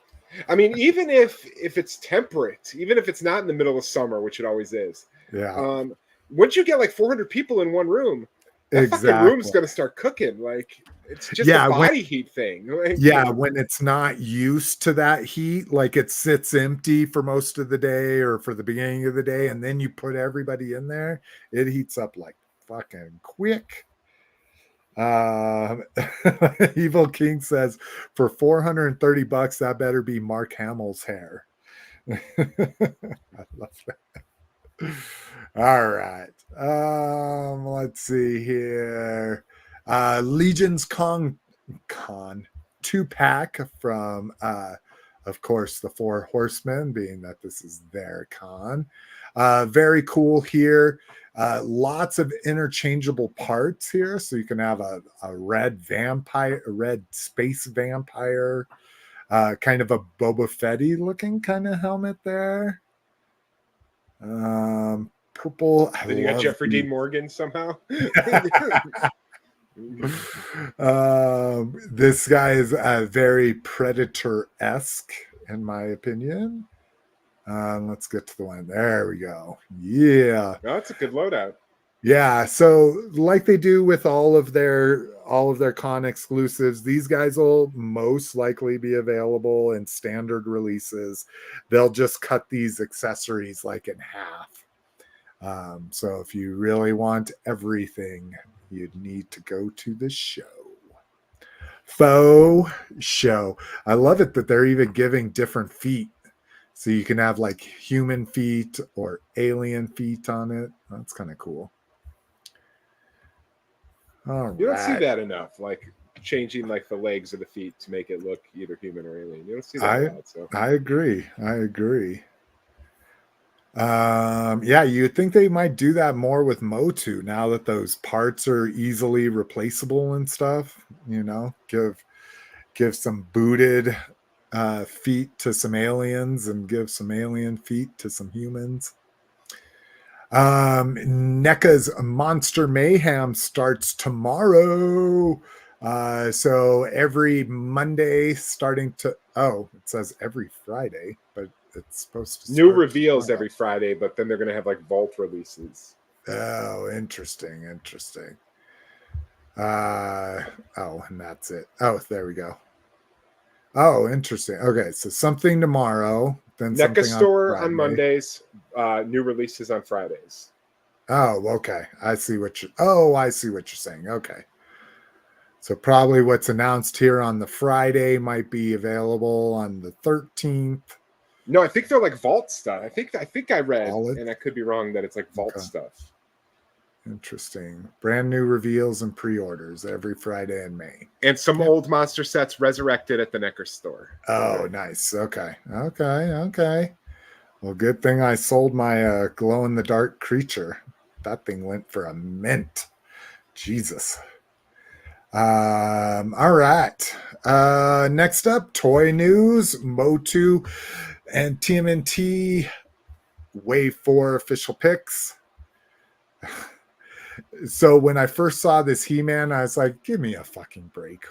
I mean, even if it's temperate, even if it's not in the middle of summer, which it always is. Yeah. Once you get like 400 people in one room, that fucking room's gonna start cooking. Like it's just a body heat thing. Like, when it's not used to that heat, like it sits empty for most of the day or for the beginning of the day, and then you put everybody in there, it heats up like fucking quick. Evil King says for $430 that better be Mark Hamill's hair. I love that. All right. Let's see here. Legion's Con 2-pack from of course the Four Horsemen, being that this is their con. Very cool here. Lots of interchangeable parts here, so you can have a red vampire, a red space vampire, kind of a Boba Fett-y looking kind of helmet there. Purple. Then you got Jeffrey Dean Morgan somehow. This guy is very Predator-esque, in my opinion. Let's get to the one. There we go. Yeah. Oh, that's a good loadout. Yeah. So like they do with all of their con exclusives, these guys will most likely be available in standard releases. They'll just cut these accessories like in half. So if you really want everything, you'd need to go to the show. Faux show. I love it that they're even giving different feet. So you can have like human feet or alien feet on it. That's kind of cool. All you don't see that enough, like changing like the legs or the feet to make it look either human or alien. You don't see that a lot. So I agree. Yeah, you'd think they might do that more with MOTU now that those parts are easily replaceable and stuff. You know, give some booted feet to some aliens and give some alien feet to some humans. NECA's Monster Mayhem starts tomorrow. So every Monday starting to it says every Friday, but it's supposed to new reveals tomorrow. Every Friday, but then they're gonna have like vault releases. Oh, interesting. And that's it. Oh, there we go. Oh, interesting. Okay, so something tomorrow, then NECA store on Mondays, new releases on Fridays. Oh, okay. I see what you're saying. Okay. So probably what's announced here on the Friday might be available on the 13th. No, I think they're like vault stuff. I think I read, and I could be wrong, that it's like vault stuff. Interesting. Brand new reveals and pre-orders every Friday in May. And some old monster sets resurrected at the NECA store. Oh, nice. Okay. Well, good thing I sold my glow-in-the-dark creature. That thing went for a mint. Jesus. All right. Next up, toy news. MOTU and TMNT Wave 4 official pics. So when I first saw this He-Man, I was like, give me a fucking break.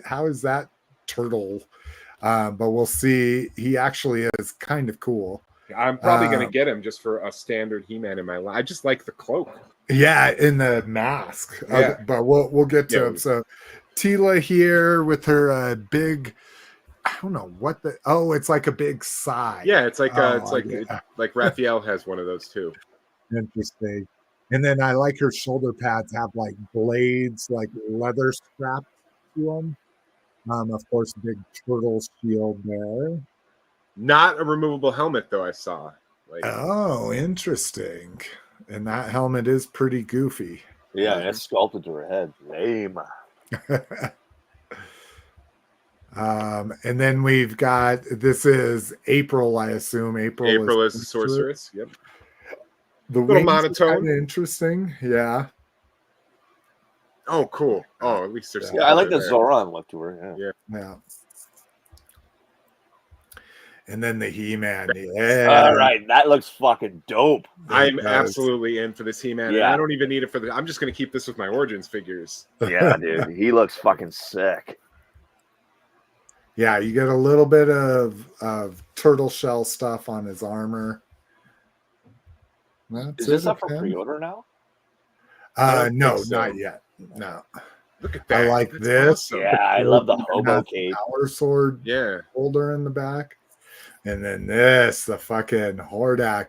How is that turtle? But we'll see. He actually is kind of cool. I'm probably going to get him just for a standard He-Man in my life. I just like the cloak. Yeah, in the mask. Yeah. But we'll get to him. So Tila here with her big, I don't know what it's like a big sigh. Yeah, it's like like Raphael has one of those too. Interesting. And then I like her shoulder pads have like blades, like leather straps to them. Of course, big turtle shield there. Not a removable helmet, though. I saw. Oh, interesting. And that helmet is pretty goofy. Yeah, and it's sculpted to her head. Lame. And then we've got, this is April, I assume. April is the sorceress. Yep. The little monotone. Interesting. Yeah. Oh, cool. Oh, at least there's. Yeah, I like the Zoran look to her. Yeah. And then the He-Man. Yeah. All right, that looks fucking dope. I'm absolutely in for this He-Man. Yeah. I don't even need it for the. I'm just gonna keep this with my Origins figures. Yeah, dude, he looks fucking sick. Yeah, you get a little bit of turtle shell stuff on his armor. Is this up for pre-order now? No, not yet. No. Look at that. I like this. Awesome. Yeah, I love the hobo cape. Power sword holder in the back. And then this, the fucking Hordak.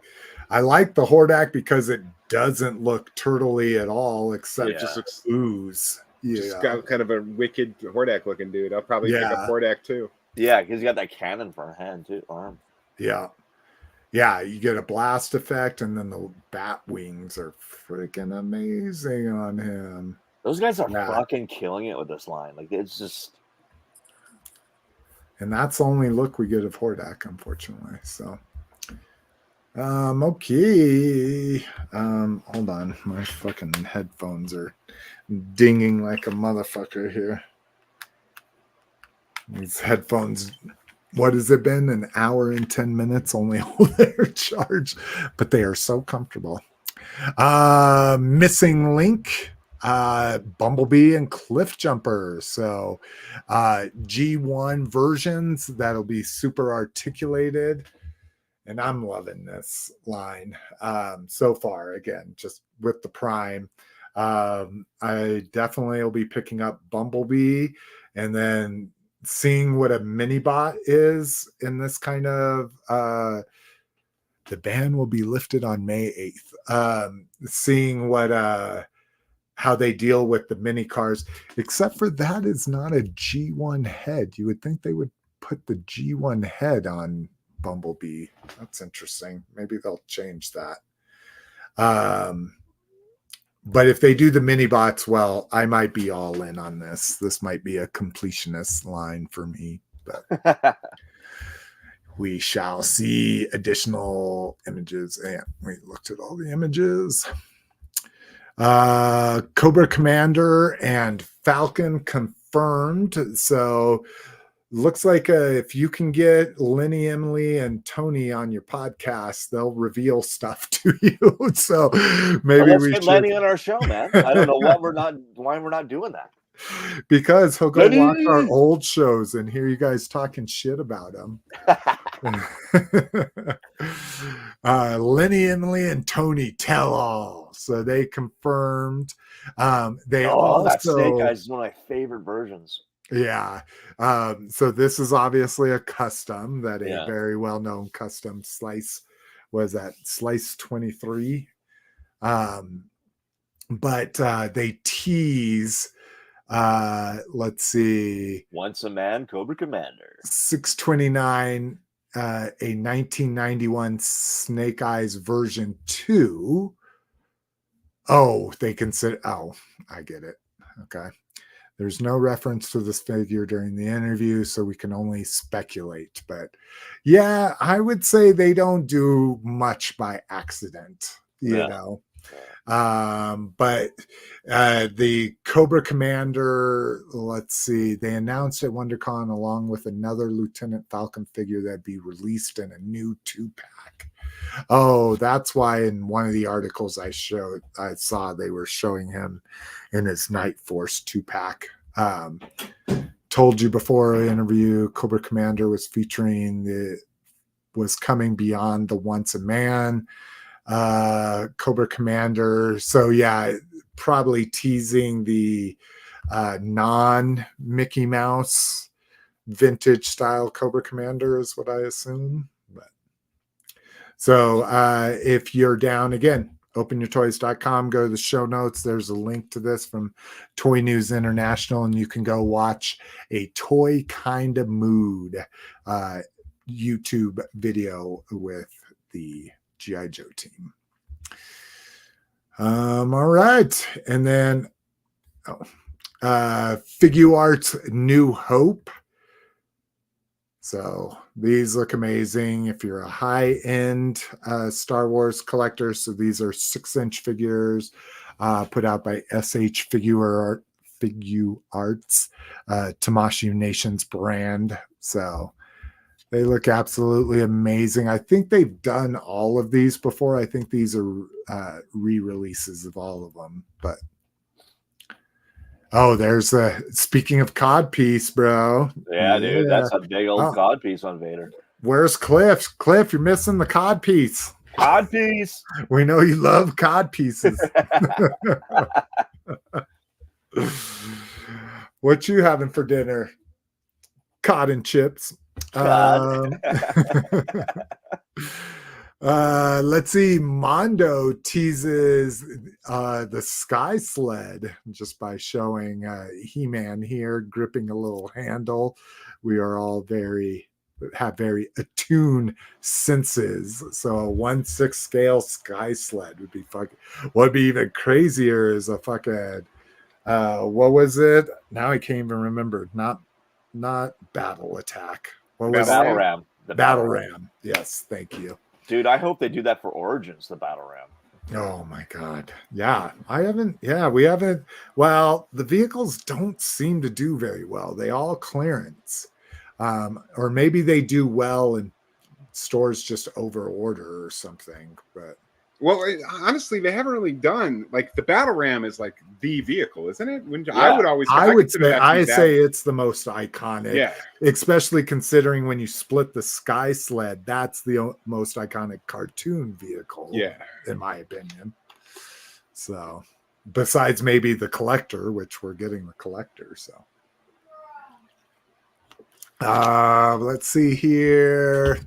I like the Hordak because it doesn't look turtley at all, except it just looks ooze. Yeah. Just got kind of a wicked Hordak looking dude. I'll probably pick up Hordak too. Yeah, because you got that cannon for a hand too, arm. Yeah. Yeah, you get a blast effect, and then the bat wings are freaking amazing on him. Those guys are fucking killing it with this line. Like, it's just... And that's the only look we get of Hordak, unfortunately. So, okay. Hold on. My fucking headphones are dinging like a motherfucker here. These headphones... What has it been? An hour and 10 minutes only hold their charge, but they are so comfortable. Missing link, Bumblebee and Cliffjumper. So G1 versions that'll be super articulated. And I'm loving this line so far. Again, just with the Prime. I definitely will be picking up Bumblebee and then seeing what a mini bot is in this kind of the ban will be lifted on May 8th. Seeing what how they deal with the mini cars, except for that is not a G1 head. You would think they would put the G1 head on Bumblebee. That's interesting. Maybe they'll change that. But if they do the mini bots well, I might be all in on this. This might be a completionist line for me, but we shall see. Additional images. And we looked at all the images. Cobra Commander and Falcon confirmed. So looks like if you can get Lenny, Emily, and Tony on your podcast, they'll reveal stuff to you. So maybe let's get Lenny on our show, man. I don't know why we're not doing that. Because he'll go watch our old shows and hear you guys talking shit about him. Lenny, Emily, and Tony tell all. So they confirmed. They also that Snake Eyes is one of my favorite versions. Yeah. So this is obviously a custom that a very well-known custom Slice was at Slice 23. But they tease let's see. Once a Man, Cobra Commander. 629, a 1991 Snake Eyes version 2. Oh, they consider. Oh, I get it. Okay. There's no reference to this figure during the interview, so we can only speculate. But yeah, I would say they don't do much by accident, you know. But the Cobra Commander, let's see, they announced at WonderCon along with another Lieutenant Falcon figure that'd be released in a new 2-pack. Oh, that's why in one of the articles I saw they were showing him in his Night Force 2-pack. Told you before the interview, Cobra Commander was coming beyond the Once a Man Cobra Commander. So yeah, probably teasing the non Mickey Mouse vintage style Cobra Commander is what I assume. But so if you're down, again, openyourtoys.com, go to the show notes. There's a link to this from Toy News International, and you can go watch a Toy Kinda Mood YouTube video with the G.I. Joe team. All right. And then Figuarts New Hope. So these look amazing if you're a high-end Star Wars collector. So these are 6-inch figures put out by SH Figuarts, Tamashii Nation's brand. So they look absolutely amazing. I think they've done all of these before. I think these are re-releases of all of them. But oh, there's speaking of codpiece, bro. Yeah, dude, that's a big old codpiece on Vader. Where's Cliff? Cliff, you're missing the codpiece. Codpiece. We know you love codpieces. What you having for dinner? Cod and chips. Let's see. Mondo teases the Sky Sled just by showing He-Man here gripping a little handle. We are all have very attuned senses. So a 1/6 scale Sky Sled would be fucking. What'd be even crazier is a fucking what was it? Now I can't even remember. Not Battle Attack. What was Battle Ram? The Battle Ram. Yes, thank you. Dude, I hope they do that for Origins, the Battle Ram. Oh my God. Yeah, we haven't. Well, the vehicles don't seem to do very well. They all clearance. Or maybe they do well and stores just over order or something. But honestly, they haven't really done like the Battle Ram is like the vehicle, isn't it? Yeah. I say it's the most iconic. Yeah, especially considering when you split the Sky Sled, that's the most iconic cartoon vehicle. Yeah, in my opinion. So, besides maybe the Collector, which we're getting the Collector. So, let's see here.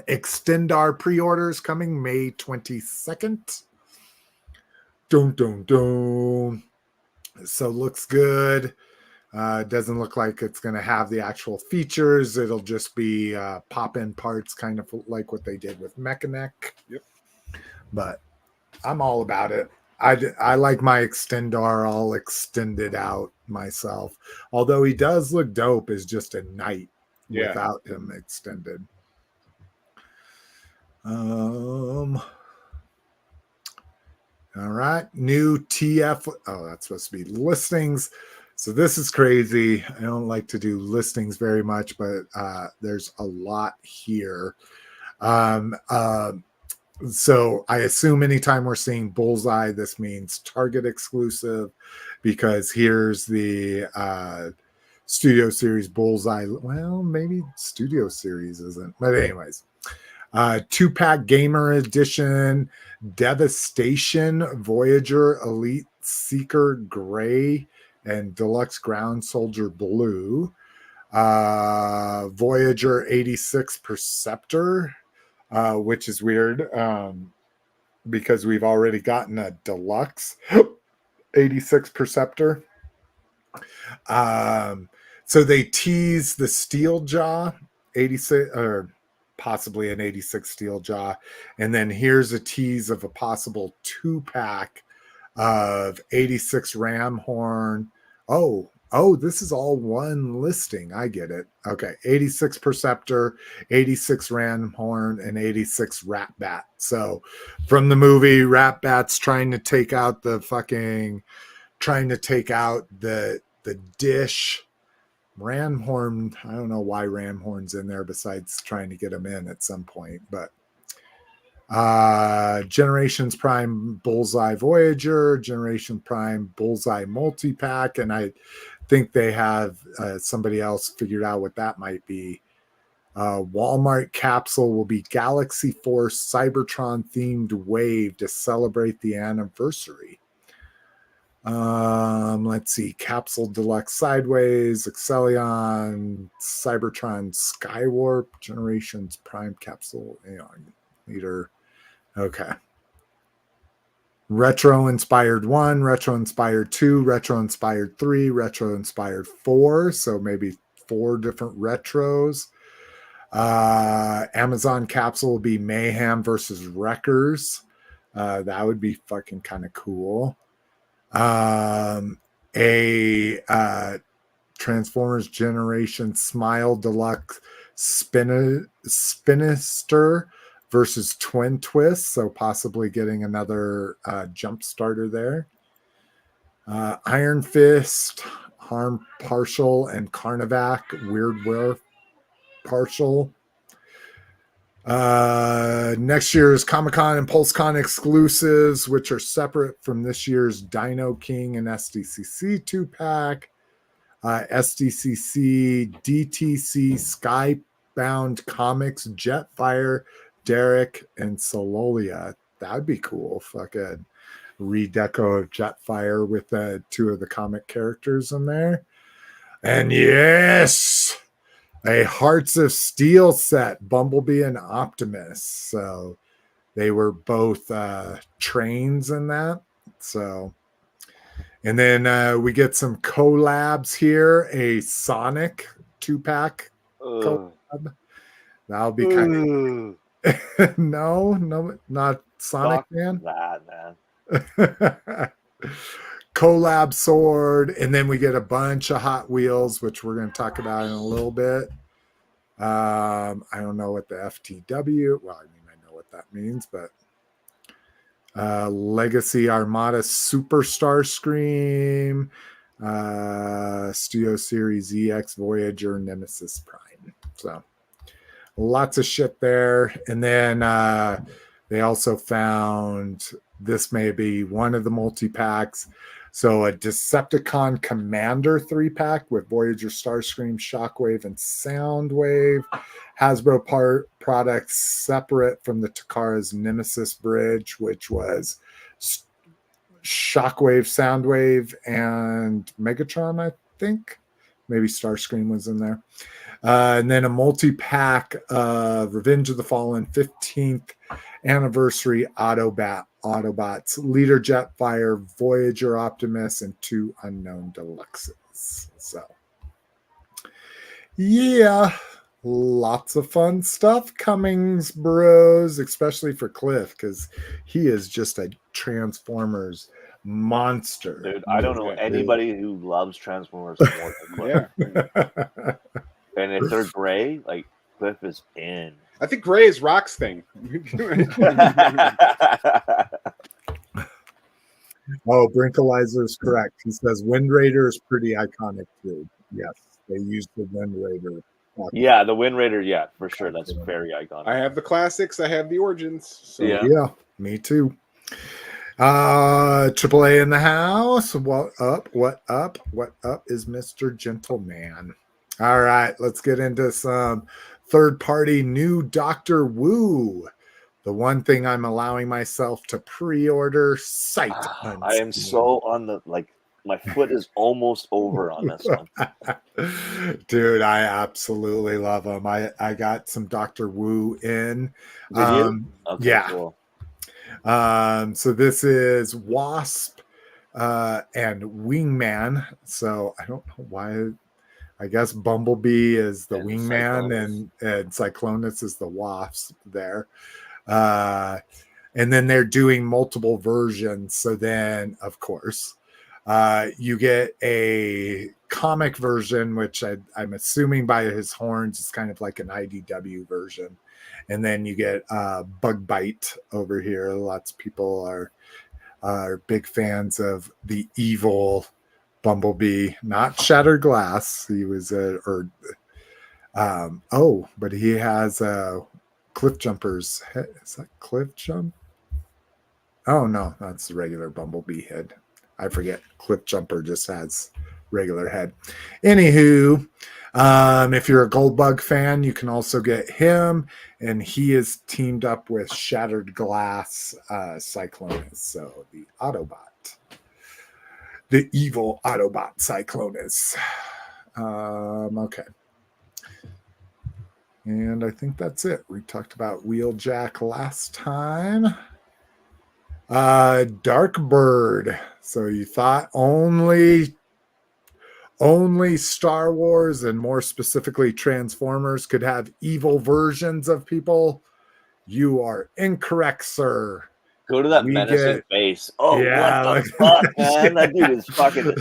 Extendar Pre-Orders coming May 22nd. Dun, dun, dun. So looks good. Doesn't look like it's going to have the actual features. It'll just be pop-in parts, kind of like what they did with Mechanic. Yep. But I'm all about it. I like my Extendar all extended out myself. Although he does look dope as just a knight without him extended. All right, new TF. Oh, that's supposed to be listings. So this is crazy. I don't like to do listings very much, but there's a lot here. So I assume anytime we're seeing Bullseye, this means Target exclusive, because here's the Studio Series Bullseye. Well, maybe Studio Series isn't, but anyways. 2-pack Gamer Edition, Devastation, Voyager, Elite Seeker Gray, and Deluxe Ground Soldier Blue. Voyager 86 Perceptor, which is weird because we've already gotten a Deluxe 86 Perceptor. So they tease the Steel Jaw 86 or possibly an 86 Steel Jaw, and then here's a tease of a possible 2-pack of 86 Ram Horn. Oh, this is all one listing. I get it. Okay. 86 Perceptor, 86 Ramhorn, and 86 Rat Bat. So from the movie, Rat Bat's trying to take out the dish. Ramhorn, I don't know why Ramhorn's in there besides trying to get him in at some point, but Generations Prime Bullseye Voyager, Generation Prime Bullseye Multi-Pack, and I think they have somebody else figured out what that might be. Walmart capsule will be Galaxy Force Cybertron themed wave to celebrate the anniversary. Let's see, Capsule Deluxe Sideways, Excellion, Cybertron Skywarp, Generations Prime Capsule, leader. Okay. Retro Inspired 1, Retro Inspired 2, Retro Inspired 3, Retro Inspired 4. So maybe 4 different retros. Amazon capsule will be Mayhem versus Wreckers. That would be fucking kind of cool. Transformers Generation Smile Deluxe Spinister versus Twin Twist, so possibly getting another jump starter there. Iron Fist, Harm Partial, and Carnivac Weird Wear Partial. Next year's Comic-Con and PulseCon exclusives, which are separate from this year's Dino King and SDCC 2-pack. SDCC, DTC, Skybound Comics, Jetfire, Derek, and Sololia. That'd be cool. Fucking redeco of Jetfire with 2 of the comic characters in there. And yes, a Hearts of Steel set, Bumblebee and Optimus. So they were both trains in that. So, and then we get some collabs here. A Sonic 2-pack collab. That'll be kind of no, not Sonic, man. That, man. Collab sword, and then we get a bunch of Hot Wheels, which we're going to talk about in a little bit. I don't know what the FTW, well, I mean, I know what that means, but Legacy Armada Superstar Scream, Studio Series EX Voyager Nemesis Prime. So lots of shit there. And then they also found, this may be one of the multi-packs, so a Decepticon Commander 3-pack with Voyager, Starscream, Shockwave, and Soundwave. Hasbro products separate from the Takara's Nemesis Bridge, which was Shockwave, Soundwave, and Megatron, I think. Maybe Starscream was in there. And then a multi-pack of Revenge of the Fallen 15th anniversary Autobots, Leader Jetfire, Voyager Optimus, and 2 unknown deluxes. So, yeah, lots of fun stuff coming, bros, especially for Cliff, because he is just a Transformers monster. Dude, I don't know anybody who loves Transformers more than Cliff. Yeah. And if they're gray, like, Cliff is in. I think gray is Rock's thing. Oh, Brinkalizer is correct. He says Wind Raider is pretty iconic too. Yes, they used the Wind Raider. Yeah, the Wind Raider, yeah, for sure. That's very iconic. I have the classics. I have the origins. So. Yeah, me too. AAA in the house. What up? What up? What up is Mr. Gentleman? All right, let's get into some third-party new Doctor Wu. The one thing I'm allowing myself to pre-order, sight unseen. I am so on the, like, my foot is almost over on this one. Dude, I absolutely love them. I got some Doctor Wu in. Did you? Okay, yeah. Cool. So this is Wasp and Wingman. So I don't know why. I guess Bumblebee is the Wingman and Cyclonus is the Wasp there. And then they're doing multiple versions. So then, of course, you get a comic version, which I'm assuming by his horns is kind of like an IDW version. And then you get Bug Bite over here. Lots of people are big fans of the evil Bumblebee, not Shattered Glass. He was but he has Cliffjumper's head. Is that Cliffjump? Oh no, that's the regular Bumblebee head. I forget. Cliffjumper just has regular head. Anywho, if you're a Goldbug fan, you can also get him, and he is teamed up with Shattered Glass Cyclonus. So the Autobot, the evil Autobot Cyclonus. Okay. And I think that's it. We talked about Wheeljack last time. Darkbird. So you thought only Star Wars and more specifically Transformers could have evil versions of people? You are incorrect, sir. Go to that menacing face. Oh, yeah, what the fuck, man? That dude is fucking.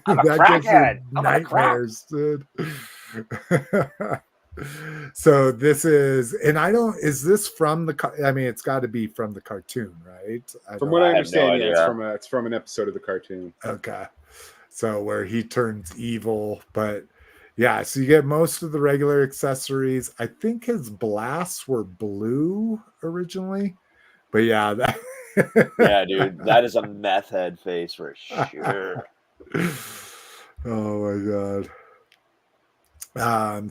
I'm a crackhead. Nightmares, dude. So this is, and is this from I mean, it's got to be from the cartoon, right? From what I understand, it's from an episode of the cartoon. Okay. So where he turns evil, but yeah, so you get most of the regular accessories. I think his blasts were blue originally, but yeah, yeah, dude, that is a meth head face for sure. Oh my god.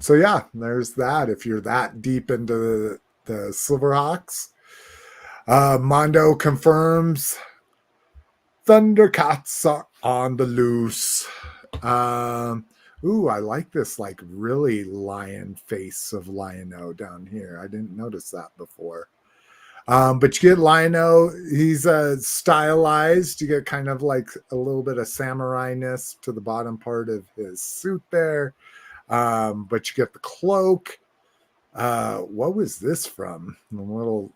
So yeah, there's that. If you're that deep into the Silverhawks, Mondo confirms Thundercats are on the loose. Ooh, I like this like really lion face of Lion-O down here. I didn't notice that before. But you get Lion-O. He's stylized. You get kind of like a little bit of samurai-ness to the bottom part of his suit there. But you get the cloak. What was this from? A little.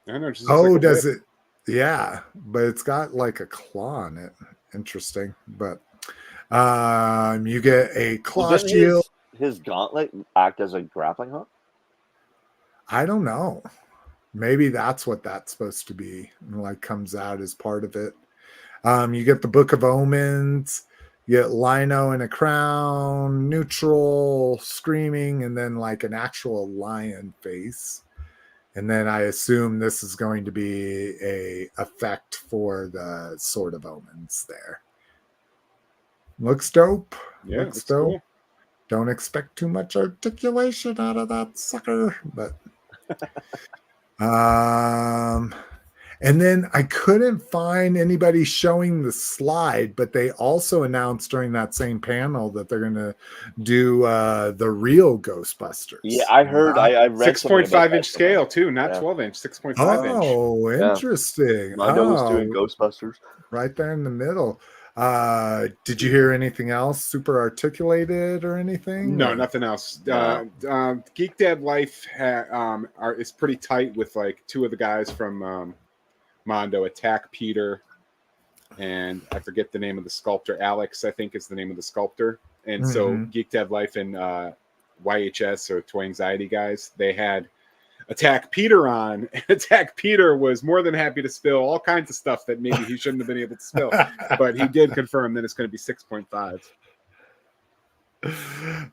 I don't know. Oh, like does it? Yeah, but it's got like a claw on it. Interesting. But you get a claw shield. His gauntlet act as a grappling hook? I don't know. Maybe that's what that's supposed to be. Like comes out as part of it. You get the Book of Omens. You get Lion-O in a crown, neutral, screaming, and then like an actual lion face. And then I assume this is going to be a effect for the Sword of Omens there. Looks dope. Yeah, looks dope. Cool. Don't expect too much articulation out of that sucker, but and then I couldn't find anybody showing the slide, but they also announced during that same panel that they're going to do the real Ghostbusters. Yeah, I heard. I read 6.5 inch scale too, not 12 inch, 6.5 inch. Oh, interesting. Mondo was doing Ghostbusters right there in the middle. Did you hear anything else super articulated or anything? No, nothing else. Geek Dad Life is pretty tight with like two of the guys from Mondo, Attack Peter, and I forget the name of the sculptor. Alex, I think, is the name of the sculptor. And so Geek Dad Life and YHS or Toy Anxiety guys, they had Attack Peter on. Attack Peter was more than happy to spill all kinds of stuff that maybe he shouldn't have been able to spill, but he did confirm that it's going to be 6.5.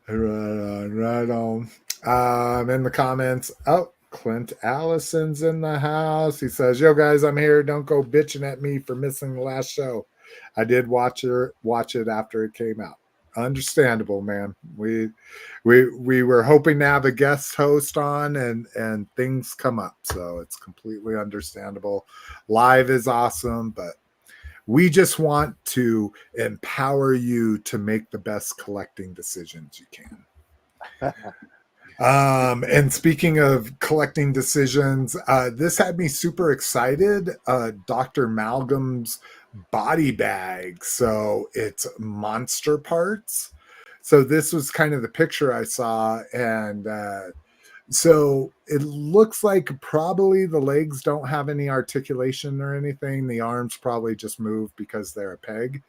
Right on. In the comments, Clint Allison's in the house. He says, "Yo guys, I'm here. Don't go bitching at me for missing the last show. I did watch it after it came out." Understandable, man. We were hoping to have a guest host on and things come up, so it's completely understandable. Live is awesome, but we just want to empower you to make the best collecting decisions you can. And speaking of collecting decisions, this had me super excited. Dr. Malcolm's body bag. So it's monster parts. So this was kind of the picture I saw. And so it looks like probably the legs don't have any articulation or anything. The arms probably just move because they're a peg.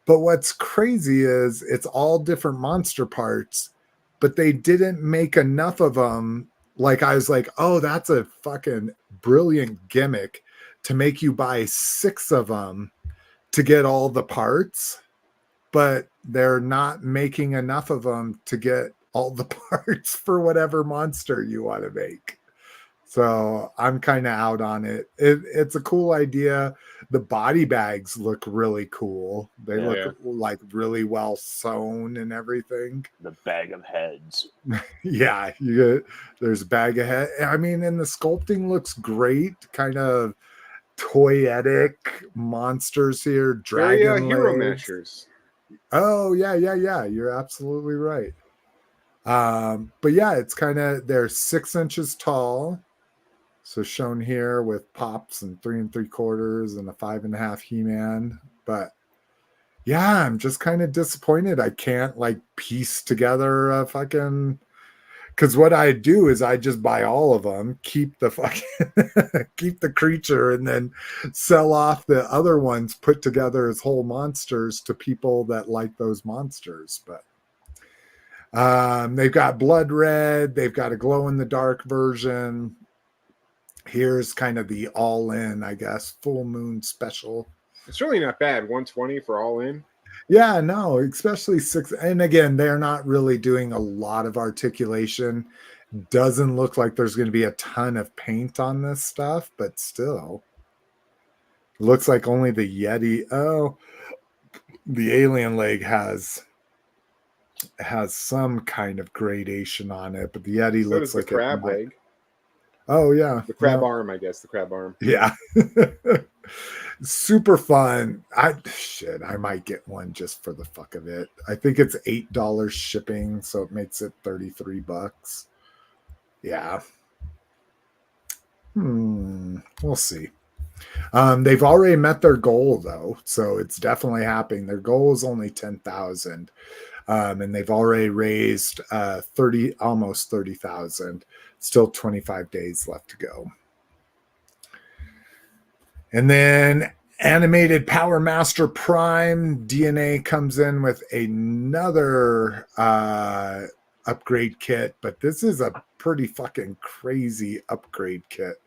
But what's crazy is it's all different monster parts, but they didn't make enough of them. Like I was like, oh, that's a fucking brilliant gimmick to make you buy 6 of them to get all the parts, but they're not making enough of them to get all the parts for whatever monster you want to make. So I'm kind of out on it. It's a cool idea. The body bags look really cool. They look like really well sewn and everything. The bag of heads. Yeah, there's a bag of head. I mean, and the sculpting looks great. Kind of toyetic monsters here. Dragon hero legs. mashers. Oh yeah. You're absolutely right. But yeah, it's kind of, they're 6 inches tall. So shown here with pops and 3 3/4 and a 5.5 He-Man. But yeah, I'm just kind of disappointed. I can't like piece together a fucking, because what I do is I just buy all of them, keep the fucking keep the creature, and then sell off the other ones put together as whole monsters to people that like those monsters. But they've got blood red, they've got a glow in the dark version. Here's kind of the all-in, I guess, full moon special. It's really not bad. 120 for all in. Yeah, no, especially 6. And again, they're not really doing a lot of articulation. Doesn't look like there's going to be a ton of paint on this stuff, but still. Looks like only the Yeti. Oh, the alien leg has some kind of gradation on it, but the Yeti So looks does like the crab leg. Oh yeah, the crab arm, I guess. The crab arm. Yeah, super fun. I might get one just for the fuck of it. I think it's $8 shipping, so it makes it $33. Yeah. We'll see. They've already met their goal though, so it's definitely happening. Their goal is only 10,000. And they've already raised almost 30,000. Still 25 days left to go. And then animated Powermaster Prime DNA comes in with another upgrade kit, but this is a pretty fucking crazy upgrade kit.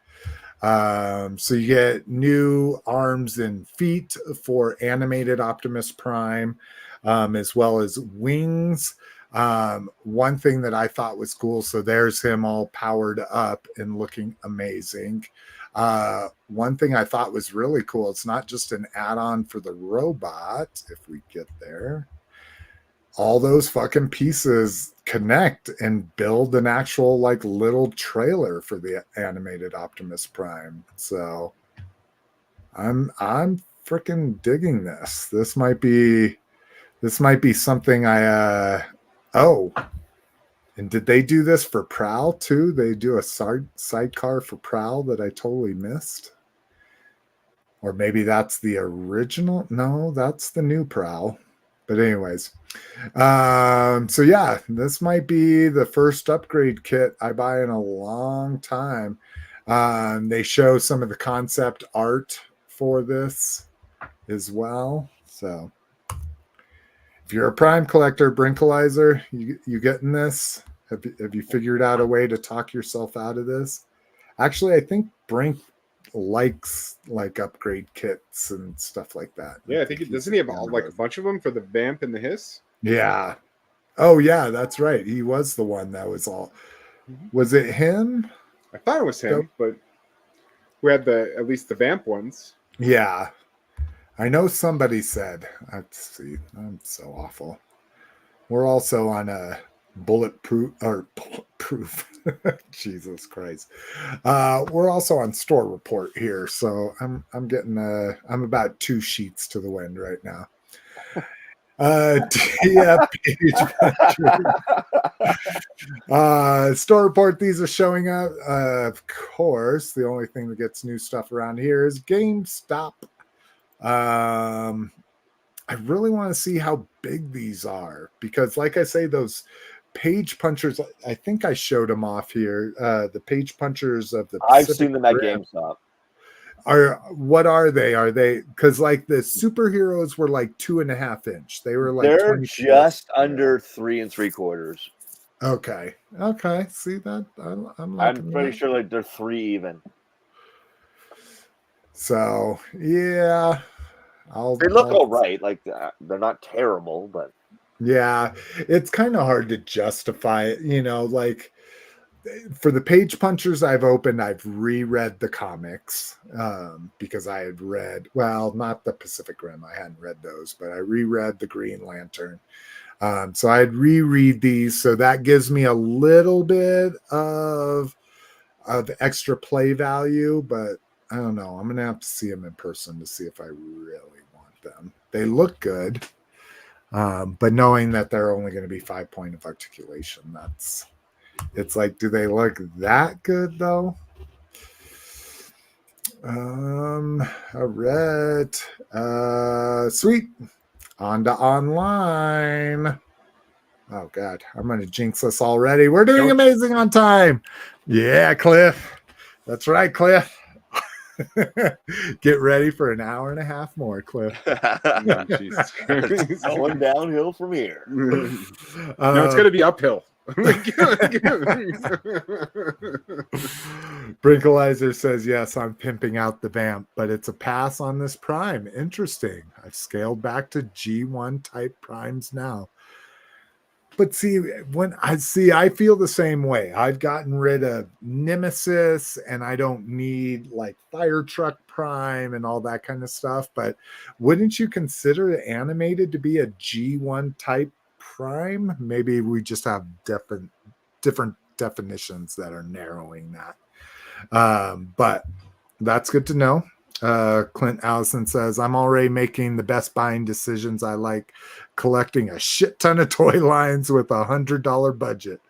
So you get new arms and feet for animated Optimus Prime, as well as wings. One thing that I thought was cool, so there's him all powered up and looking amazing. One thing I thought was really cool, it's not just an add-on for the robot, if we get there. All those fucking pieces connect and build an actual like little trailer for the animated Optimus Prime. So I'm freaking digging this. This might be something I oh, and did they do this for Prowl too? They do a sidecar for Prowl that I totally missed. Or maybe that's the original. No, that's the new Prowl. But anyways, so yeah, this might be the first upgrade kit I buy in a long time. They show some of the concept art for this as well. So if you're a Prime collector, Brinkalizer, you getting this? Have you figured out a way to talk yourself out of this? Actually, I think Brink likes like upgrade kits and stuff like that. Yeah, I think doesn't he have like a bunch of them for the Vamp and the Hiss? Yeah. Oh yeah, that's right. He was the one that was all. Was it him? I thought it was him, but we had at least the Vamp ones. Yeah. I know somebody said. Let's see. I'm so awful. We're also on a bulletproof. Jesus Christ. We're also on Store Report here, so I'm I'm about 2 sheets to the wind right now. Yeah, Store Report, these are showing up. Of course, the only thing that gets new stuff around here is GameStop. I really want to see how big these are because, like I say, those page punchers, I think I showed them off here. The page punchers of the I've seen them at GameStop. What are they? Are they, because like the superheroes were like 2.5 inch. They were like they're 24. just under 3 3/4. Okay. See that? I'm pretty sure like they're 3 even. So yeah, They look all right. Like they're not terrible, but yeah, it's kind of hard to justify it. Like for the page punchers I've opened, I've reread the comics because I had read, well, not the Pacific Rim. I hadn't read those, but I reread the Green Lantern. So I'd reread these. So that gives me a little bit of extra play value, but I don't know. I'm going to have to see them in person to see if I really want them. They look good. But knowing that they're only going to be 5 point of articulation, it's like, do they look that good though? All right. Sweet. On to online. Oh God, I'm going to jinx us already. We're doing amazing on time. Yeah, Cliff. That's right, Cliff. Get ready for an hour and a half more, Cliff. No, Jesus. It's going downhill from here. No, it's going to be uphill. Brinkalizer says, yes, I'm pimping out the vamp, but it's a pass on this prime. Interesting. I've scaled back to G1 type primes now. But see, I feel the same way. I've gotten rid of Nemesis and I don't need like Fire Truck Prime and all that kind of stuff. But wouldn't you consider the animated to be a G1 type prime? Maybe we just have different definitions that are narrowing that. But that's good to know. Clint Allison says, I'm already making the best buying decisions. I like collecting a shit ton of toy lines with $100 budget,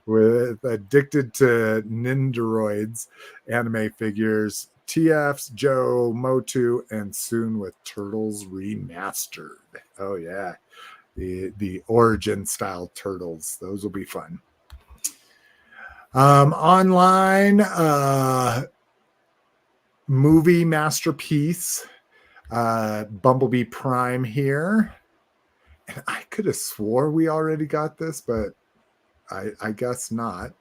with addicted to Nindoroids, anime figures, TFs, Joe, MOTU, and soon with Turtles Remastered. Oh yeah, the origin style Turtles. Those will be fun. Online, movie masterpiece, Bumblebee Prime here. And I could have swore we already got this, but I guess not.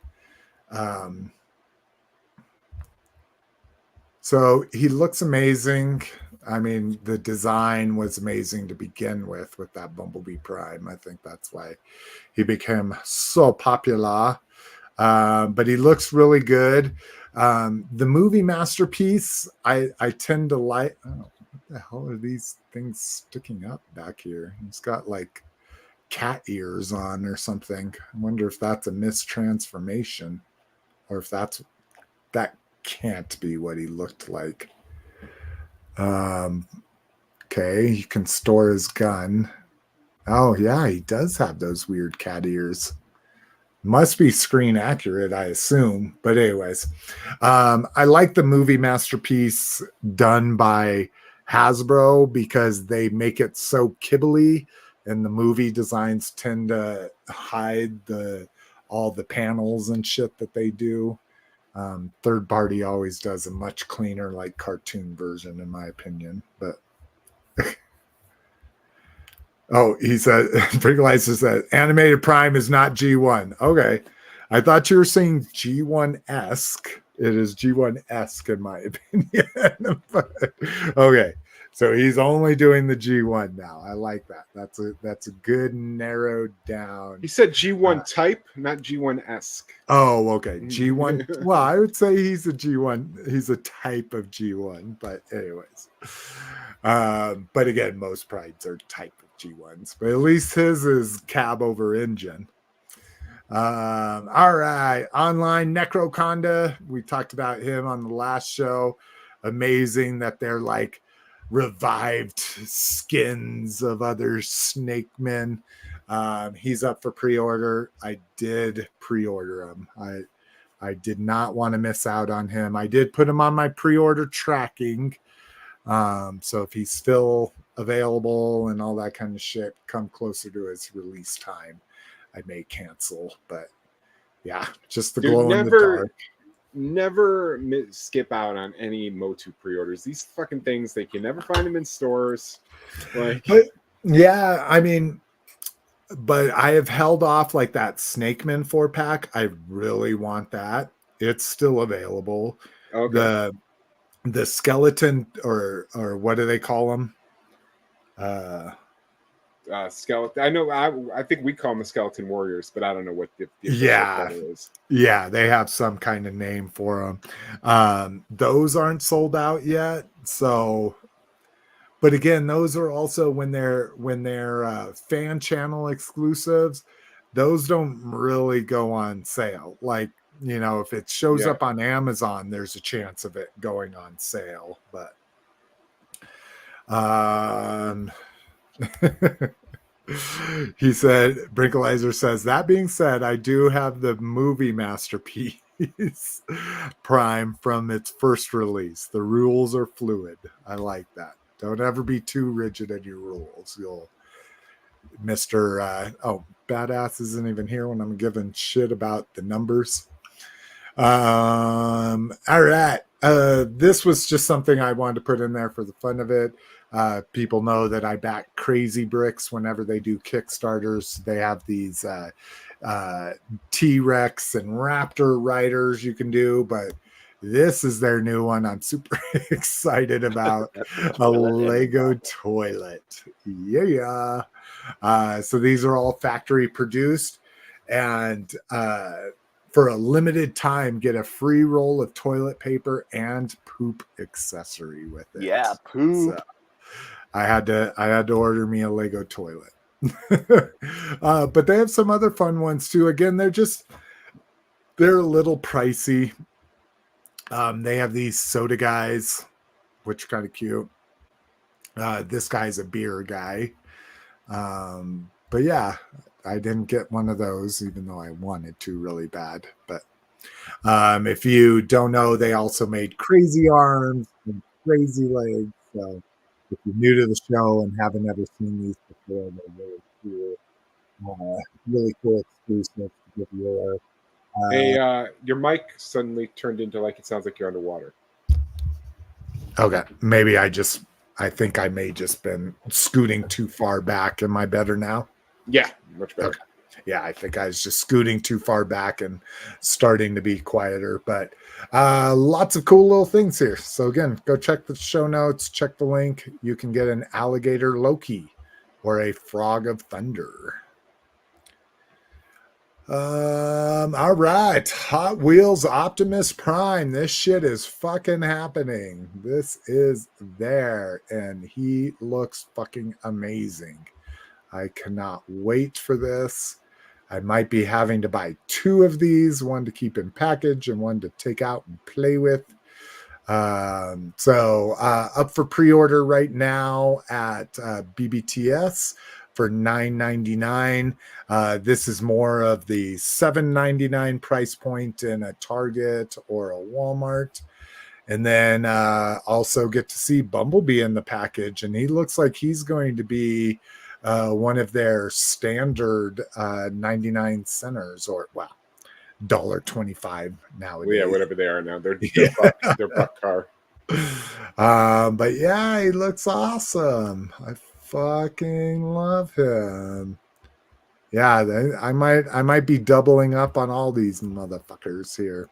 So he looks amazing. I mean, the design was amazing to begin with that Bumblebee Prime. I think that's why he became so popular. But he looks really good. The movie masterpiece, I tend to like. Oh, what the hell are these things sticking up back here? He's got like cat ears on or something. I wonder if that's a mistransformation, or if that can't be what he looked like. Okay, you can store his gun. Oh yeah, he does have those weird cat ears. Must be screen accurate, I assume. But anyways, I like the movie masterpiece done by Hasbro because they make it so kibbly, and the movie designs tend to hide all the panels and shit that they do. Third party always does a much cleaner, like cartoon version, in my opinion. But oh, he said, Brigalizer said, animated Prime is not G1. Okay. I thought you were saying G1-esque. It is G1-esque in my opinion. But, okay. So he's only doing the G1 now. I like that. That's a good narrowed down. He said G1 type, not G1-esque. Oh, okay. G1. Well, I would say he's a G1. He's a type of G1. But anyways. But again, most prides are type of G1s. But at least his is cab over engine. All right. Online Necro-Conda. We talked about him on the last show. Amazing that they're like revived skins of other snake men. He's up for pre-order. I did pre-order him. I did not want to miss out on him. I did put him on my pre-order tracking. So if he's still available and all that kind of shit, come closer to his release time, I may cancel. But yeah, just the glow in the dark. never skip out on any MOTU pre-orders. These fucking things, they can never find them in stores. Like, yeah, I mean, but I have held off like that Snakeman 4-pack. I really want that. It's still available. okay. The skeleton or what do they call them? Skeleton. I know. I think we call them the Skeleton Warriors, but I don't know what the yeah is. Yeah, they have some kind of name for them. Those aren't sold out yet. So, but again, those are also when they're fan channel exclusives. Those don't really go on sale. Like, you know, if it shows up on Amazon, there's a chance of it going on sale. But he said, Brinkalizer says, that being said, I do have the movie masterpiece Prime from its first release. The rules are fluid. I like that. Don't ever be too rigid in your rules. You'll Badass isn't even here when I'm giving shit about the numbers. All right. This was just something I wanted to put in there for the fun of it. People know that I back Crazy Bricks whenever they do Kickstarters. They have these T-Rex and Raptor riders you can do, but this is their new one. I'm super excited about a Lego toilet. Yeah. So these are all factory produced, and for a limited time, get a free roll of toilet paper and poop accessory with it. Yeah, poop. So I had to order me a Lego toilet. But they have some other fun ones too. Again, they're a little pricey. They have these soda guys, which are kind of cute. This guy's a beer guy. But yeah, I didn't get one of those, even though I wanted to really bad. But if you don't know, they also made crazy arms and crazy legs. So if you're new to the show and haven't ever seen these before, they're really cool exclusive to give your. Your mic suddenly turned into like it sounds like you're underwater. Okay, maybe I think I may just been scooting too far back. Am I better now? Yeah, much better. Okay. Yeah, I think I was just scooting too far back and starting to be quieter, but lots of cool little things here. So again, go check the show notes, check the link. You can get an alligator Loki or a frog of thunder. All right, Hot Wheels Optimus Prime. This shit is fucking happening. This is there, and he looks fucking amazing. I cannot wait for this. I might be having to buy 2 of these, one to keep in package and one to take out and play with. So up for pre-order right now at BBTS for $9.99. This is more of the $7.99 price point in a Target or a Walmart. And then also get to see Bumblebee in the package, and he looks like he's going to be one of their standard 99 centers, or $1.25 nowadays. Yeah, whatever they are now. They're buck car. But yeah, he looks awesome. I fucking love him. Yeah, I might be doubling up on all these motherfuckers here.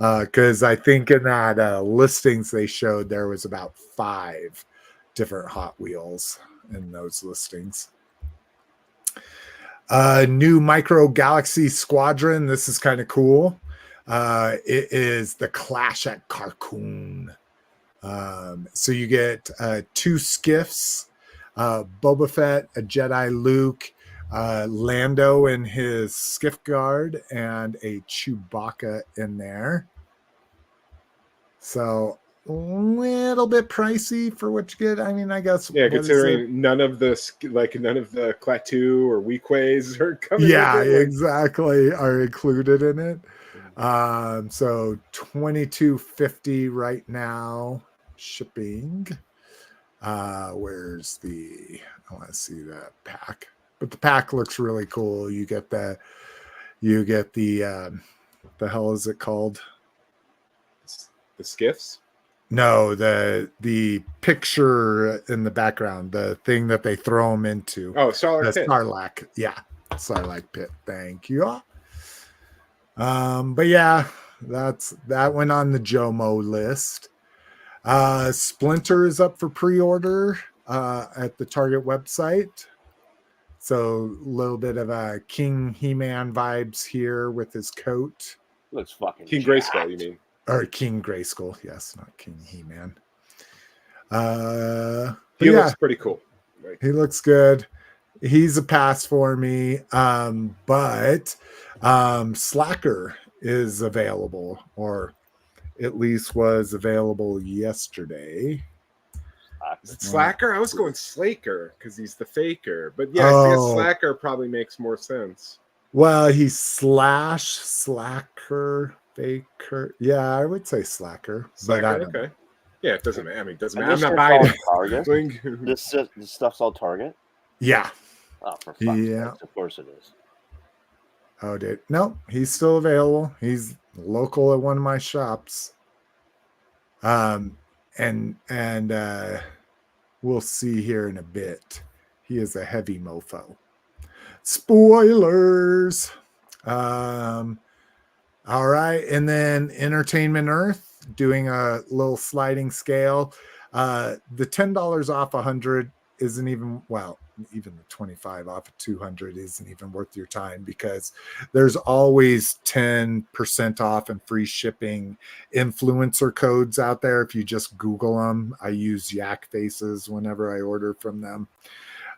Because I think in that listings they showed, there was about 5 different Hot Wheels in those listings. New Micro Galaxy Squadron. This is kind of cool. It is the Clash at Carcoon. So you get 2 skiffs, Boba Fett, a Jedi Luke, Lando in his skiff guard, and a Chewbacca in there. So a little bit pricey for what you get. I mean, I guess. Yeah, considering none of the Klaatu or Weequays are coming. Yeah, exactly, are included in it. So $22.50 right now shipping. Where's the? I want to see that pack. But the pack looks really cool. You get the the hell is it called? The skiffs? No, the picture in the background, the thing that they throw them into. Oh, Sarlacc pit. Sarlacc, yeah, Sarlacc pit. Thank you. But yeah, that went on the Jomo list. Splinter is up for pre-order at the Target website. So a little bit of a King He-Man vibes here with his coat. Looks fucking King jacked. Grayskull, you mean? Or King Grayskull, yes, not King He-Man. He looks pretty cool. Right. He looks good. He's a pass for me. But Slacker is available, or at least was available yesterday. Slacker? I was going Slaker because he's the faker. But yeah, I guess Slacker probably makes more sense. Well, he's Slacker, faker. Yeah, I would say Slacker. Slacker, but I don't okay. know. Yeah, it doesn't matter. I mean, it doesn't And matter. I'm this not stuff's all buying Target. it. This stuff's all Target. Yeah. Oh, for fuck's Yeah. sake, of course it is. Oh, dude. No, he's still available. He's local at one of my shops. And we'll see here in a bit. He is a heavy mofo. Spoilers. All right, and then Entertainment Earth doing a little sliding scale. The $10 off 100 isn't even, well, even the 25 off of 200 isn't even worth your time, because there's always 10% off and free shipping influencer codes out there. If you just Google them, I use Yak Faces whenever I order from them.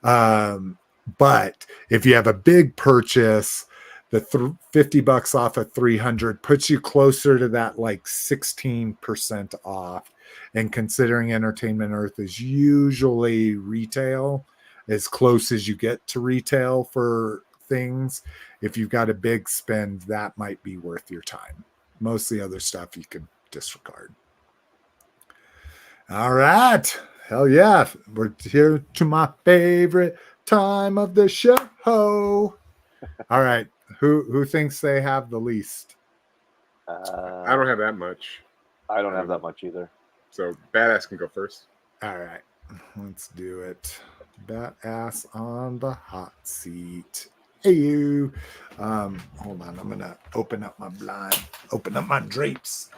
But if you have a big purchase, the $50 off of 300 puts you closer to that like 16% off. And considering Entertainment Earth is usually retail, as close as you get to retail for things, if you've got a big spend, that might be worth your time. Most of the other stuff you could disregard. All right. Hell yeah. We're here to my favorite time of the show. All right. Who thinks they have the least? I don't have that much. I don't have that much either. So Badass can go first. All right. Let's do it. Badass on the hot seat. Hey you. Hold on. I'm gonna open up my blind. Open up my drapes.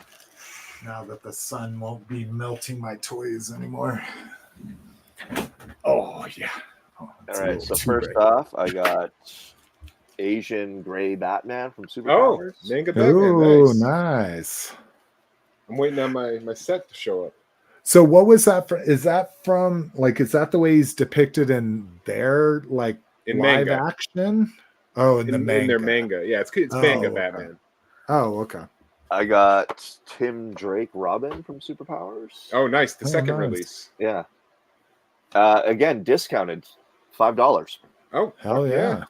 Now that the sun won't be melting my toys anymore. Oh yeah. Oh, all right. So first off, I got Asian Gray Batman from Super Powers. Manga Batman. Oh, nice. I'm waiting on my set to show up. So what was that from? Is that from, like, is that the way he's depicted in their, like, in live manga. Action? Oh, in the manga. In their manga. Yeah, it's manga Batman. Oh, okay. I got Tim Drake Robin from Super Powers. Oh, nice. The second release. Yeah. Again, discounted $5. Oh, hell yeah.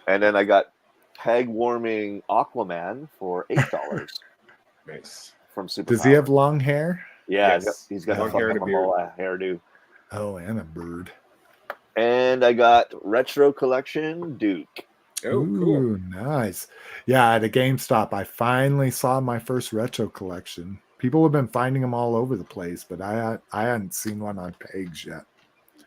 And then I got Peg Warming Aquaman for $8. Nice. From Super Does Powers. he have long hair? Yeah, yes. he's got long hair and a beard. Hairdo. Oh, and a bird. And I got Retro Collection Duke. Oh, Ooh, cool. Nice. Yeah, at a GameStop, I finally saw my first retro collection. People have been finding them all over the place, but I hadn't seen one on Pegs yet.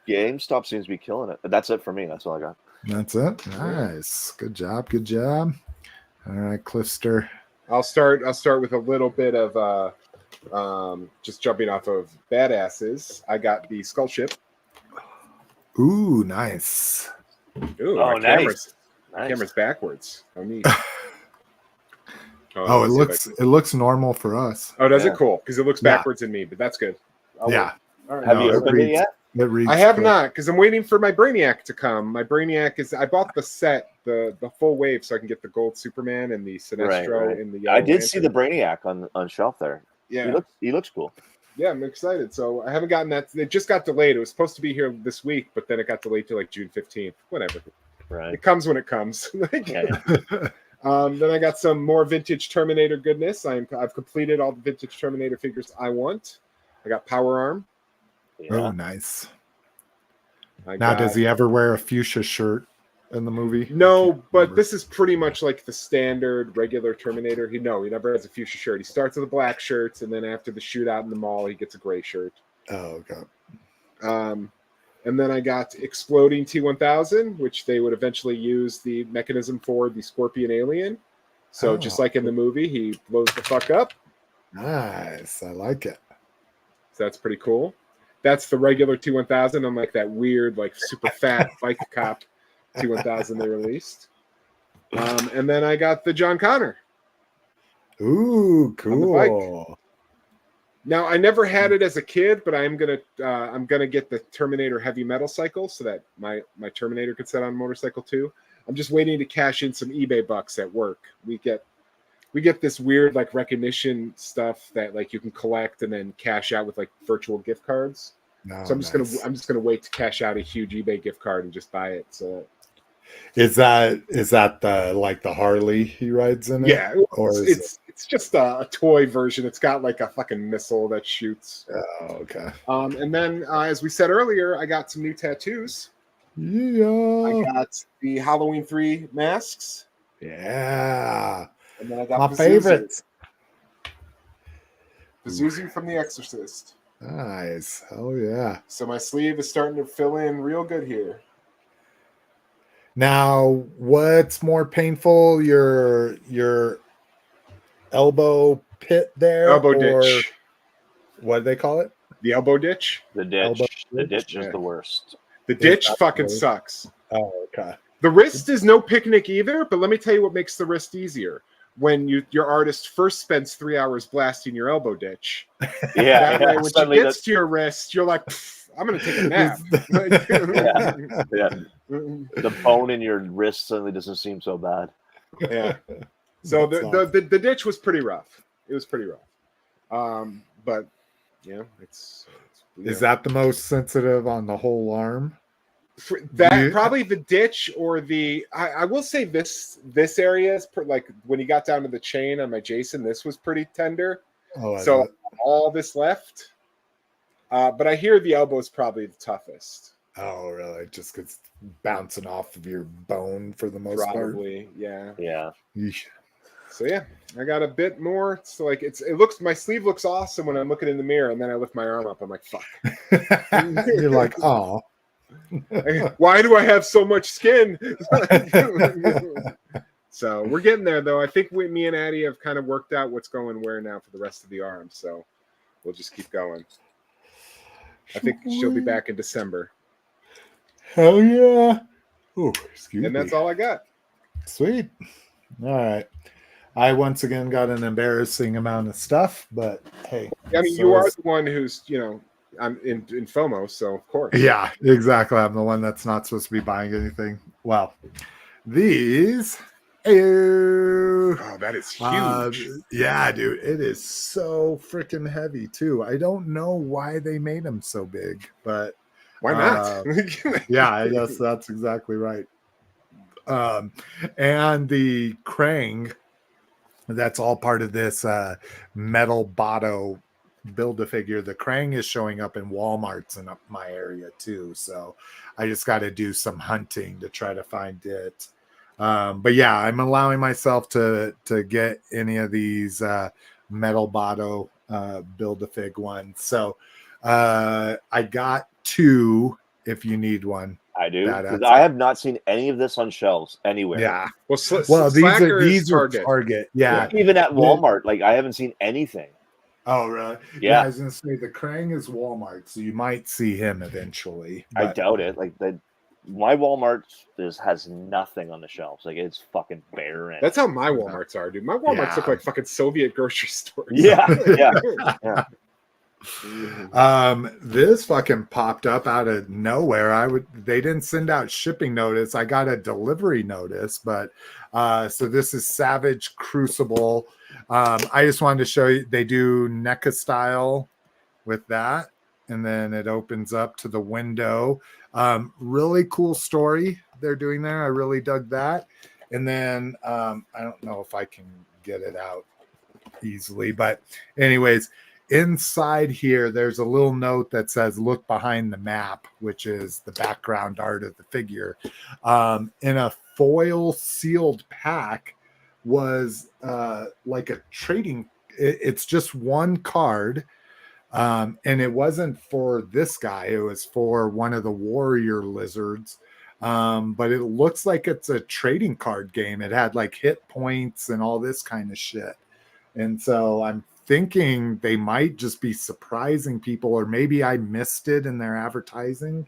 GameStop seems to be killing it. But that's it for me. That's all I got. That's it. Nice. Good job. Good job. All right, Cliffster. I'll start with a little bit of just jumping off of Badasses. I got the Skull Ship. Ooh, nice. Ooh, oh, nice. Camera's backwards. Oh, neat. It looks normal for us. Oh, does it? Cool, because it looks backwards in me, but that's good. All right. Have you opened it yet? I have not, because I'm waiting for my Brainiac to come. My Brainiac is, I bought the set, the full wave, so I can get the gold Superman and the Sinestro in the yellow I did Lantern. see the Brainiac on shelf there. Yeah. He looks cool. Yeah, I'm excited. So I haven't gotten that. It just got delayed. It was supposed to be here this week, but then it got delayed to like June 15th. Whatever. Right. It comes when it comes. Yeah. Then I got some more vintage Terminator goodness. I've completed all the vintage Terminator figures I want. I got Power Arm. Yeah. Oh, nice. Now, does he ever wear a fuchsia shirt? in the movie? No, but this is pretty much like the standard regular Terminator. He never has a fuchsia shirt. He starts with a black shirt, and then after the shootout in the mall, he gets a gray shirt. Oh, okay. And then I got Exploding T-1000, which they would eventually use the mechanism for the Scorpion alien. So just like in the movie, he blows the fuck up. Nice. I like it. So that's pretty cool. That's the regular T-1000, unlike that weird, like super fat bike cop T-1000 they released. And then I got the John Connor. Ooh, cool. Now I never had it as a kid, but I'm gonna get the Terminator heavy metal cycle so that my Terminator could set on a motorcycle too. I'm just waiting to cash in some eBay bucks at work. We get this weird like recognition stuff that like you can collect and then cash out with like virtual gift cards. So I'm just gonna wait to cash out a huge eBay gift card and just buy it. So is that the Harley he rides in it? Yeah, or it's just a toy version. It's got like a fucking missile that shoots. Oh, okay. And then as we said earlier, I got some new tattoos. Yeah. I got the Halloween 3 masks. Yeah. And then I got my favorites. Pazuzu from The Exorcist. Nice. Oh yeah. So my sleeve is starting to fill in real good here. Now, what's more painful, your elbow pit there? Elbow ditch. What do they call it? The elbow ditch? The ditch. The ditch is the worst. The ditch fucking sucks. Oh, okay. The wrist is no picnic either, but let me tell you what makes the wrist easier. When your artist first spends 3 hours blasting your elbow ditch. Yeah. That way, when she gets to your wrist, you're like, I'm going to take a nap. Yeah. The bone in your wrist suddenly doesn't seem so bad. Yeah. So the ditch was pretty rough. It was pretty rough. But yeah, it's Is that the most sensitive on the whole arm? Probably the ditch or the I will say this area is like when he got down to the chain on my Jason, this was pretty tender. So all this left. But I hear the elbow is probably the toughest. Oh, really? Just because bouncing off of your bone for the most part? Probably, yeah. Yeah. Yeesh. So yeah, I got a bit more. So like my sleeve looks awesome when I'm looking in the mirror, and then I lift my arm up. I'm like, fuck. You're like, oh. Why do I have so much skin? So we're getting there, though. I think me and Addie have kind of worked out what's going where now for the rest of the arm. So we'll just keep going. I think she'll be back in December. Hell yeah. Oh, excuse me. And that's all I got. Sweet. All right. I once again got an embarrassing amount of stuff, but hey. I mean, you are the one who's, I'm in FOMO, so of course. Yeah, exactly. I'm the one that's not supposed to be buying anything. Well, these. Oh, that is huge. Yeah, dude. It is so freaking heavy, too. I don't know why they made them so big, but. Why not? Yeah, I guess that's exactly right. And the Krang, that's all part of this metal Botto Build-A-Figure. The Krang is showing up in Walmarts in my area too, so I just got to do some hunting to try to find it. But yeah, I'm allowing myself to get any of these metal Botto Build-A-Fig ones. So I got 2 if you need one. I do. I have not seen any of this on shelves anywhere. Yeah. Well, these are Target. Yeah. Even at Walmart, like I haven't seen anything. Oh, really? Yeah. I was going to say the Krang is Walmart, so you might see him eventually. I doubt it. Like my Walmart has nothing on the shelves. Like it's fucking barren. That's how my Walmarts are, dude. My Walmarts look like fucking Soviet grocery stores. Yeah. This fucking popped up out of nowhere. They didn't send out shipping notice. I got a delivery notice, but so this is Savage Crucible. I just wanted to show you they do NECA style with that, and then it opens up to the window. Really cool story they're doing there. I really dug that. And then I don't know if I can get it out easily, but anyways, inside here, there's a little note that says, look behind the map, which is the background art of the figure. In a foil sealed pack was like a trading, it's just one card. And it wasn't for this guy, it was for one of the warrior lizards. But it looks like it's a trading card game. It had like hit points and all this kind of shit. And so I'm thinking they might just be surprising people, or maybe I missed it in their advertising.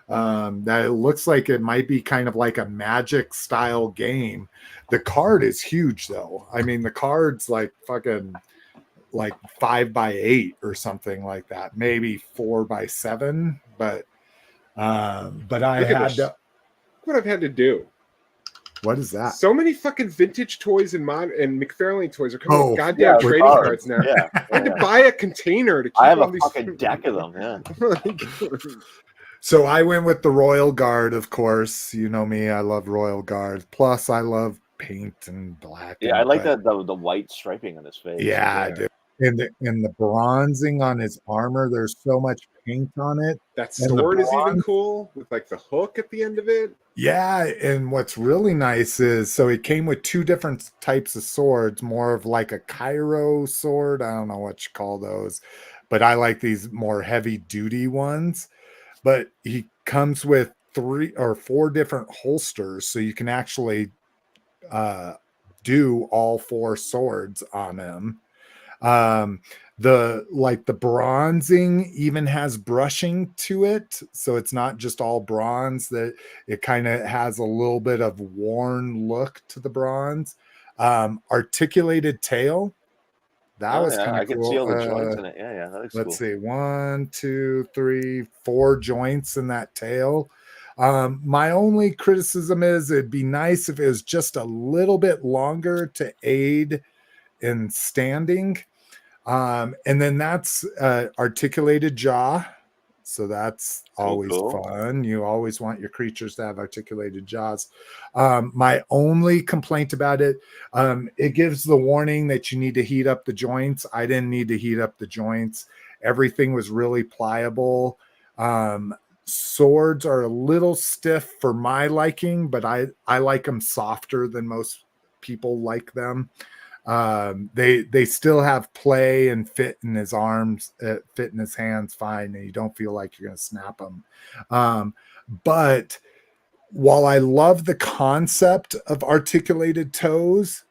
That it looks like it might be kind of like a Magic style game. The card is huge though. I mean, the card's like fucking like 5x8 or something like that, maybe 4x7. But I had to. What I've had to do. What is that? So many fucking vintage toys and McFarlane toys are coming with goddamn yeah, trading cards now. Yeah, I had to buy a container to keep I have all a these fucking deck of them. Yeah. So I went with the Royal Guard, of course. You know me, I love Royal Guard. Plus, I love paint and black. Yeah, I like the white striping on his face. Yeah, dude. And the bronzing on his armor, there's so much paint on it. That sword is even cool with like the hook at the end of it. Yeah, and what's really nice is, so it came with two different types of swords, more of like a Cairo sword. I don't know what you call those, but I like these more heavy duty ones. But he comes with 3 or 4 different holsters, so you can actually do all 4 swords on him. The bronzing even has brushing to it, so it's not just all bronze, that it kind of has a little bit of worn look to the bronze. Articulated tail, that was kind of cool. I can see all the joints in it. Yeah, that looks cool. Let's see, 1, 2, 3, 4 joints in that tail. My only criticism is it'd be nice if it was just a little bit longer to aid in standing. And then that's articulated jaw. So that's always fun. You always want your creatures to have articulated jaws. My only complaint about it, it gives the warning that you need to heat up the joints. I didn't need to heat up the joints. Everything was really pliable. Swords are a little stiff for my liking, but I like them softer than most people like them. They still have play and fit in his arms, fit in his hands fine, and you don't feel like you're going to snap them. But while I love the concept of articulated toes,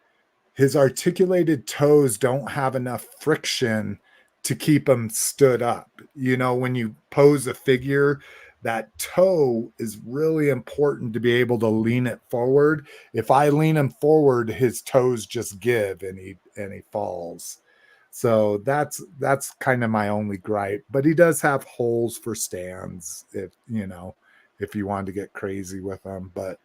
his articulated toes don't have enough friction to keep him stood up. You know, when you pose a figure, that toe is really important to be able to lean it forward. If I lean him forward, his toes just give and he falls. So that's kind of my only gripe. But he does have holes for stands if you wanted to get crazy with him. But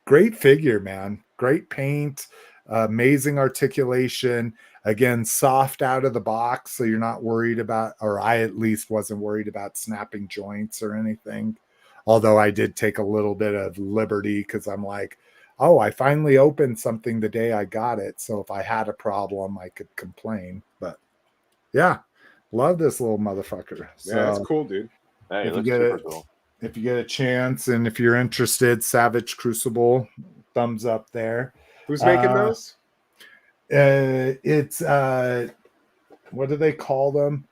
great figure, man. Great paint, amazing articulation. Again, soft out of the box, so you're not worried about, or I at least wasn't worried about snapping joints or anything. Although I did take a little bit of liberty because I'm like, oh, I finally opened something the day I got it. So if I had a problem, I could complain. But yeah, love this little motherfucker. So, yeah, that's cool, dude. Hey, if you get a chance and if you're interested, Savage Crucible, thumbs up there. Who's making those? It's what do they call them?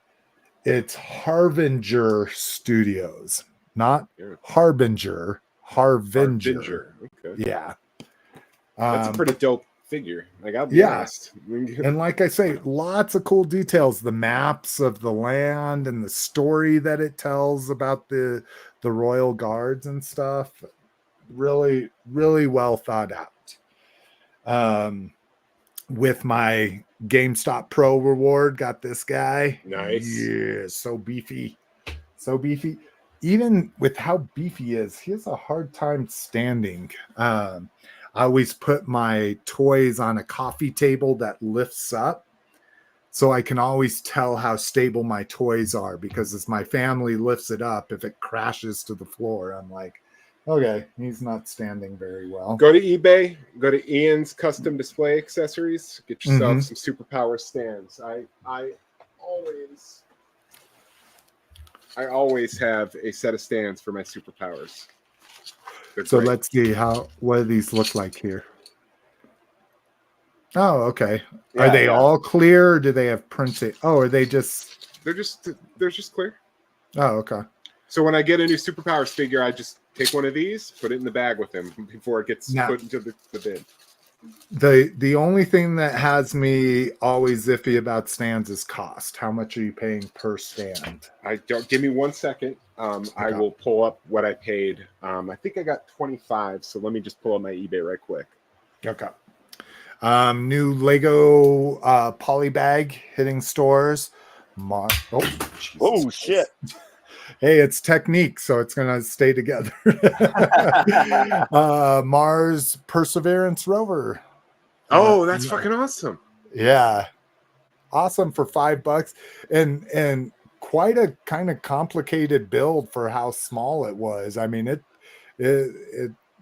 It's Harbinger Studios, not Harbinger. Harbinger. Okay. Yeah. That's a pretty dope figure. Like, I'll be honest. And like I say, lots of cool details. The maps of the land and the story that it tells about the royal guards and stuff. Really, really well thought out. With my GameStop Pro reward, got this guy. Nice. Yeah, so beefy. So beefy. Even with how beefy he is, he has a hard time standing. I always put my toys on a coffee table that lifts up, so I can always tell how stable my toys are, because as my family lifts it up, if it crashes to the floor, I'm like, okay, he's not standing very well. Go to eBay, go to Ian's Custom Display Accessories, get yourself some superpower stands. I always have a set of stands for my superpowers. So let's see what do these look like here. Oh, okay. Yeah, are they all clear? Or do they have printed? Oh, are they just? They're just clear. Oh, okay. So when I get a new superpowers figure, I just take one of these, put it in the bag with him before it gets put into the bin. The only thing that has me always iffy about stands is cost. How much are you paying per stand? Give me 1 second. Okay. I will pull up what I paid. I think I got 25. So let me just pull up my eBay right quick. Okay. New Lego polybag hitting stores. Oh shit. Hey, it's Technique, so it's gonna stay together. Mars Perseverance rover. Oh, that's fucking awesome. Yeah, awesome for $5, and quite a kind of complicated build for how small it was. I mean, it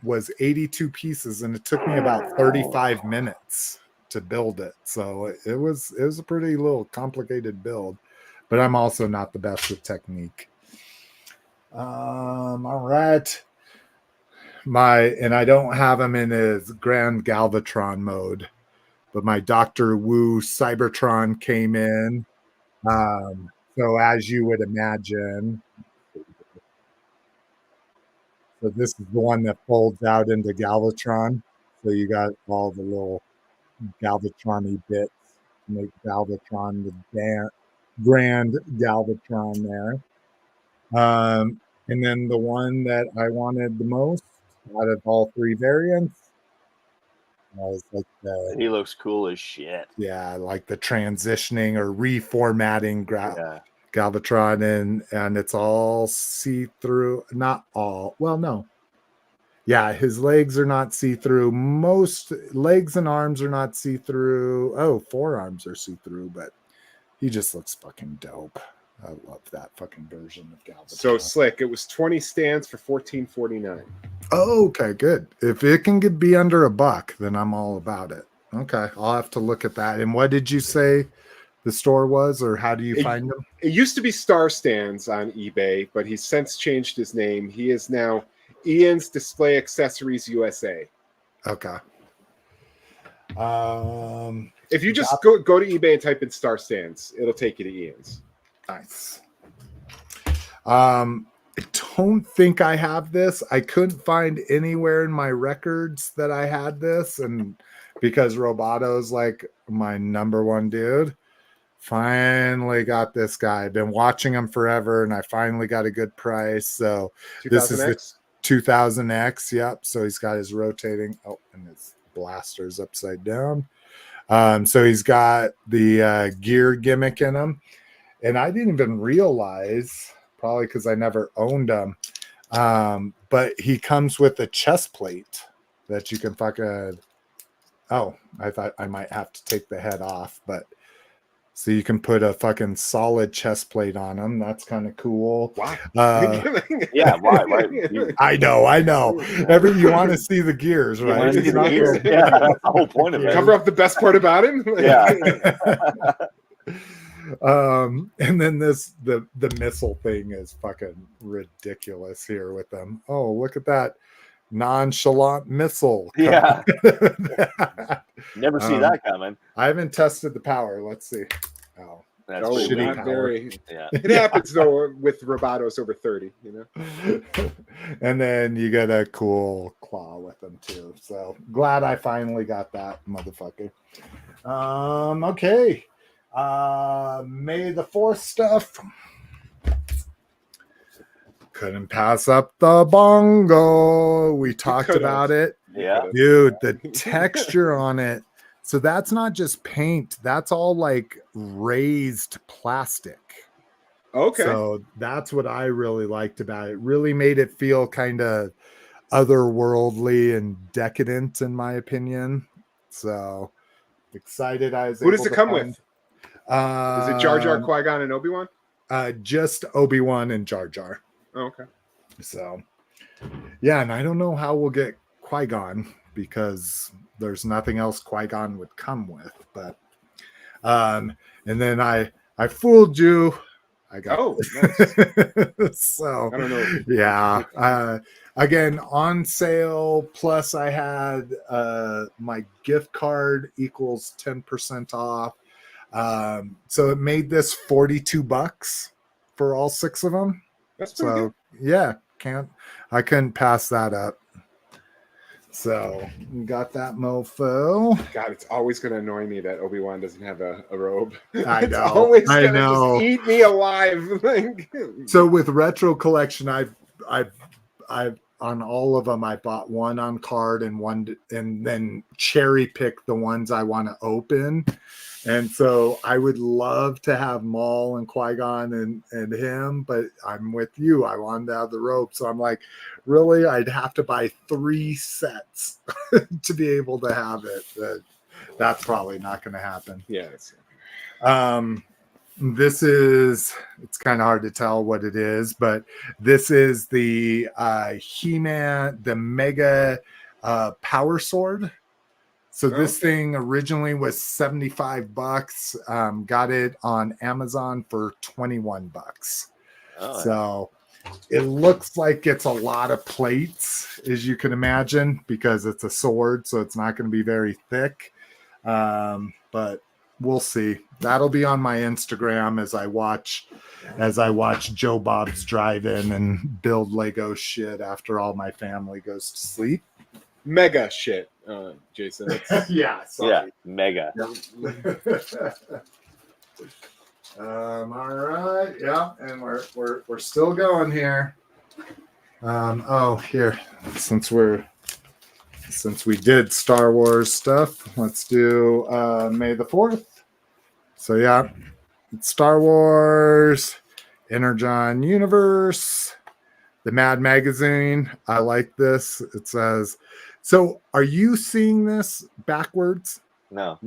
was 82 pieces, and it took me about 35 minutes to build it. So it was a pretty little complicated build, but I'm also not the best with Technique. All right. And I don't have him in his Grand Galvatron mode, but my Dr. Wu Cybertron came in. So as you would imagine, so this is the one that folds out into Galvatron. So you got all the little Galvatron-y bits to make Galvatron the Grand Galvatron there. And then the one that I wanted the most out of all three variants was like he looks cool as shit. Yeah, like the transitioning or reformatting Galvatron, and it's all see-through. Not all. Well, no. Yeah, his legs are not see-through. Most legs and arms are not see-through. Oh, forearms are see-through, but he just looks fucking dope. I love that fucking version of Galvatron. So slick. It was 20 stands for $14.49. Oh, okay, good. If it can be under $1, then I'm all about it. Okay, I'll have to look at that. And what did you say the store was, or how do you find them? It used to be Star Stands on eBay, but he's since changed his name. He is now Ian's Display Accessories USA. Okay. If you just go to eBay and type in Star Stands, it'll take you to Ian's. Nice. I don't think I have this. I couldn't find anywhere in my records that I had this, and because Robato's like my number one dude, finally got this guy. I've been watching him forever, and I finally got a good price. So this is the 2000X. Yep. So he's got his rotating. Oh, and his blaster's upside down. So he's got the gear gimmick in him. And I didn't even realize, probably because I never owned them, but he comes with a chest plate that you can fucking... Oh, I thought I might have to take the head off, but... So you can put a fucking solid chest plate on him. That's kind of cool. Why? Yeah, why? I know. You want to see the gears, right? Yeah, that's the whole point of it. Cover up the best part about him. Yeah. And then the missile thing is fucking ridiculous here with them. Oh, look at that nonchalant missile. Yeah. Never see that coming. I haven't tested the power. Let's see. Oh, that's shitty not very. Yeah. It happens though with Robotos over 30, you know. And then you get a cool claw with them too. So glad I finally got that motherfucker. Okay. May the 4th stuff. Couldn't pass up the bongo. We talked about it. Yeah. Dude, the texture on it. So that's not just paint. That's all like raised plastic. Okay. So that's what I really liked about it. It really made it feel kind of otherworldly and decadent, in my opinion. So excited I was Who able does it to come find... with? Is it Jar Jar, Qui-Gon, and Obi-Wan? Just Obi-Wan and Jar Jar. Oh, okay. So, yeah, and I don't know how we'll get Qui-Gon because there's nothing else Qui-Gon would come with. But, and then I I fooled you. I got nice. So I don't know. Yeah. Again, on sale. Plus, I had my gift card equals 10% off. So it made this $42 for all 6 of them. That's pretty good. Yeah, I couldn't pass that up. So got that mofo. God, it's always going to annoy me that Obi-Wan doesn't have a robe. I It's know. always going to just eat me alive. So with Retro Collection, I've on all of them, I bought one on card and one, and then cherry pick the ones I want to open. And so I would love to have Maul and Qui-Gon and him, but I'm with you. I wanted to have the rope. So I'm like, really? I'd have to buy 3 sets to be able to have it. That's probably not going to happen. Yeah. This is, it's kind of hard to tell what it is, but this is the He-Man, the Mega Power Sword. So this thing originally was $75. Got it on Amazon for $21. So it looks like it's a lot of plates, as you can imagine, because it's a sword, so it's not going to be very thick. But we'll see. That'll be on my Instagram as I watch Joe Bob's Drive-In and build Lego shit after all my family goes to sleep. Mega shit, Jason. Yeah, sorry. Yeah, mega. Yeah. All right, yeah, and we're still going here. Here, since we did Star Wars stuff, let's do May the 4th. So yeah, it's Star Wars, Energon Universe, the Mad Magazine. I like this. It says, so are you seeing this backwards? No.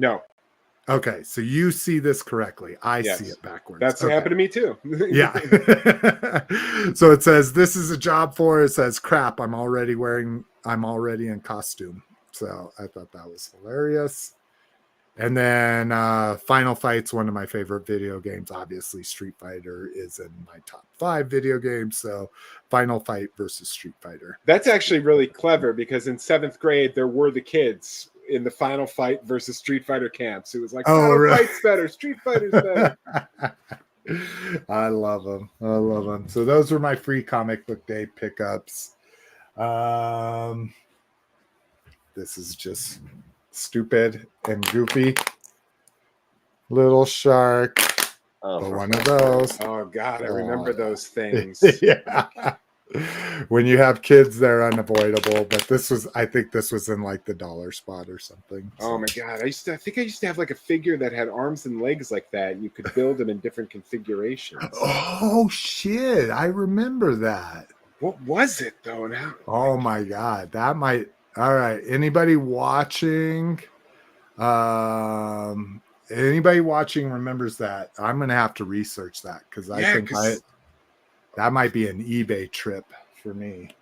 Okay, so you see this correctly. I see it backwards. That's what happened to me too. Yeah. So it says, this is a job for, it says, crap, I'm already in costume. So I thought that was hilarious. And then Final Fight's one of my favorite video games. Obviously, Street Fighter is in my top 5 video games. So Final Fight versus Street Fighter. That's actually really clever because in 7th grade, there were the kids in the Final Fight versus Street Fighter camps. It was like, Final Fight's better, Street Fighter's better. I love them. So those were my free comic book day pickups. This is just stupid and goofy. Little shark. One of those. Oh God, I remember those things. Yeah. When you have kids, they're unavoidable. But I think this was in like the dollar spot or something. Oh my God. I think I used to have like a figure that had arms and legs like that. And you could build them in different configurations. Oh shit. I remember that. What was it though? And how? Oh my God. That might. All right. Anybody watching remembers that? I'm going to have to research that because I think that might be an eBay trip for me.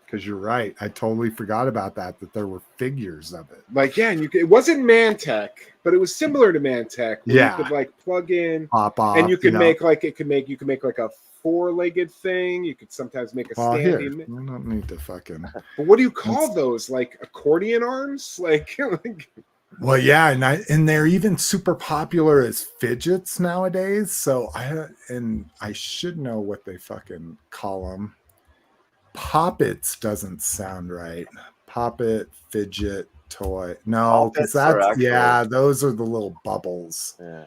Because you're right. I totally forgot about that there were figures of it. Like, yeah, and it wasn't Mantech, but it was similar to Mantech. Yeah. You could like plug in, pop off, and you could make like you can make like a 4-legged thing. You could sometimes make a standing. I don't need to fucking. But what do you call those? Like accordion arms? Like Well, yeah, and they're even super popular as fidgets nowadays. So I should know what they fucking call them. Poppets doesn't sound right. Poppet, fidget, toy. No, because those are the little bubbles. Yeah.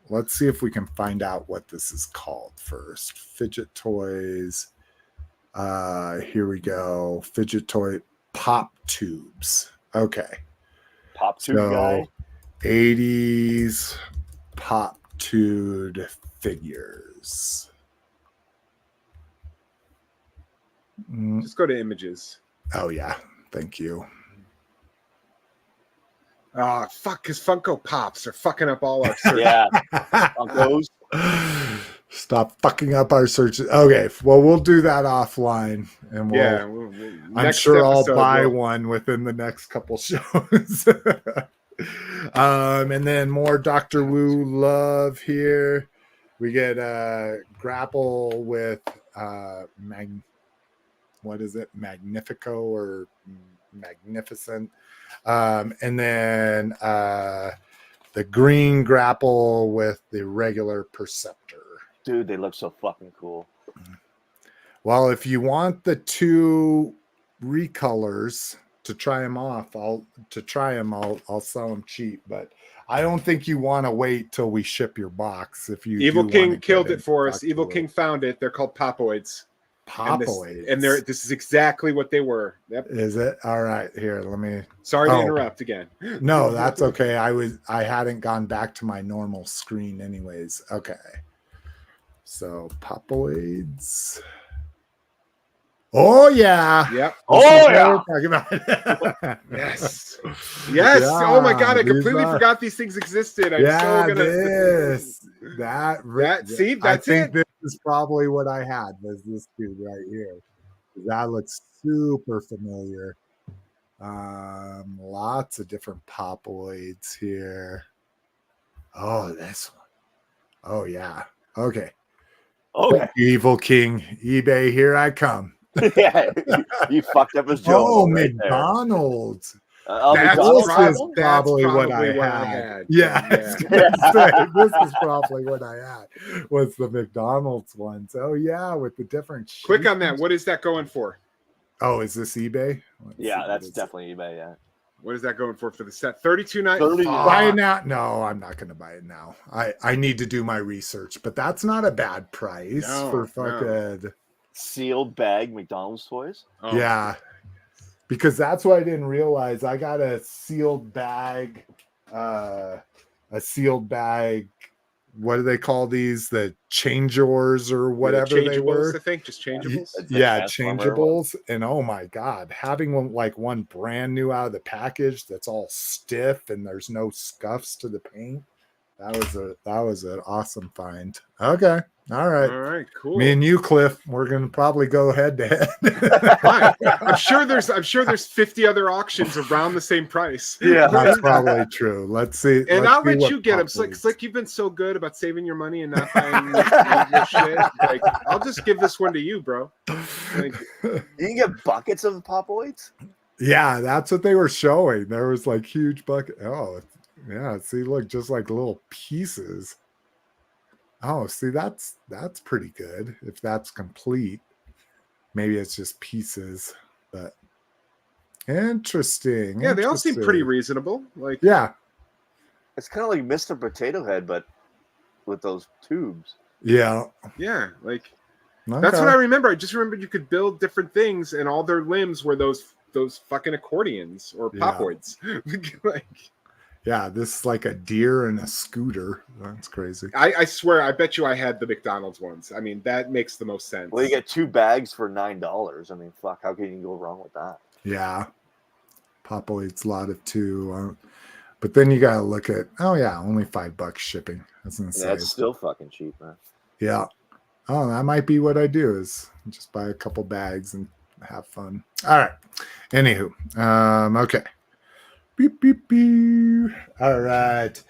Let's see if we can find out what this is called first. Fidget toys. Here we go. Fidget toy pop tubes. Okay. Pop tube guy. 80s pop tube figures. Just go to images. Oh yeah, thank you. Oh fuck, because Funko Pops are fucking up all our search. Yeah. Funkos. Stop fucking up our searches. Okay, well we'll do that offline, and we'll I'm sure I'll buy one within the next couple shows. And then more Dr. Wu love here. We get grapple with what is it? Magnifico or Magnificent. And then the green grapple with the regular Perceptor. Dude, they look so fucking cool. Well, if you want the two recolors to try them off, I'll sell them cheap, but I don't think you want to wait till we ship your box. If you Evil King killed it for us. Evil King found it. They're called Popoids. Popoids. And this is exactly what they were. Yep. Is it? All right. Here, let me. Sorry to interrupt again. No, that's okay. I hadn't gone back to my normal screen anyways. Okay. So Popoids. Oh yeah. Yep. Oh yeah. Yes. Yes. Yeah, oh my god, I completely forgot these things existed. I'm so gonna see, that's it. This is probably what I had. Was this dude right here. That looks super familiar. Lots of different Popoids here. Oh, this one. Oh yeah. Okay. Okay. Evil King, eBay, here I come. Yeah, you fucked up his joke. Oh, right McDonald's. That's probably what I had. Yeah, I was gonna say, this is probably what I had. Was the McDonald's ones? Oh yeah, with the different. Quick on that. What is that going for? Oh, is this eBay? Yeah, that's definitely eBay. Yeah. What is that going for the set? $32.99. Buy it now? No, I'm not going to buy it now. I need to do my research, but that's not a bad price for fucking sealed bag McDonald's toys. Oh. Yeah, because that's what I didn't realize. I got a sealed bag. What do they call these? The changers or whatever they were. I think just changeables. Yeah, changeables. And oh my god, having one brand new out of the package that's all stiff and there's no scuffs to the paint. That was an awesome find. Okay. All right, cool. Me and you, Cliff, we're gonna probably go head to head. Fine. I'm sure there's 50 other auctions around the same price. Yeah, that's probably true. Let's see. And I'll let you get them. Slick, you've been so good about saving your money and not buying your shit. Like, I'll just give this one to you, bro. You can get buckets of Popoids. Yeah, that's what they were showing. There was like huge bucket. Oh, yeah. See, look, just like little pieces. Oh, see, that's pretty good if that's complete. Maybe it's just pieces, but interesting. Yeah, they all seem pretty reasonable. Like, yeah, it's kind of like Mr. Potato Head, but with those tubes. Yeah, like that's what I remember. I just remembered you could build different things, and all their limbs were those fucking accordions or Popoids. Like. Yeah, this is like a deer and a scooter. That's crazy. I swear, I bet you I had the McDonald's ones. I mean, that makes the most sense. Well, you get 2 bags for $9. I mean, fuck, how can you go wrong with that? Yeah. Popoids lot of 2. But then you got to look at, only $5 shipping. That's insane. That's still fucking cheap, man. Yeah. Oh, that might be what I do is just buy a couple bags and have fun. All right. Anywho, okay. Beep, beep, beep. All right.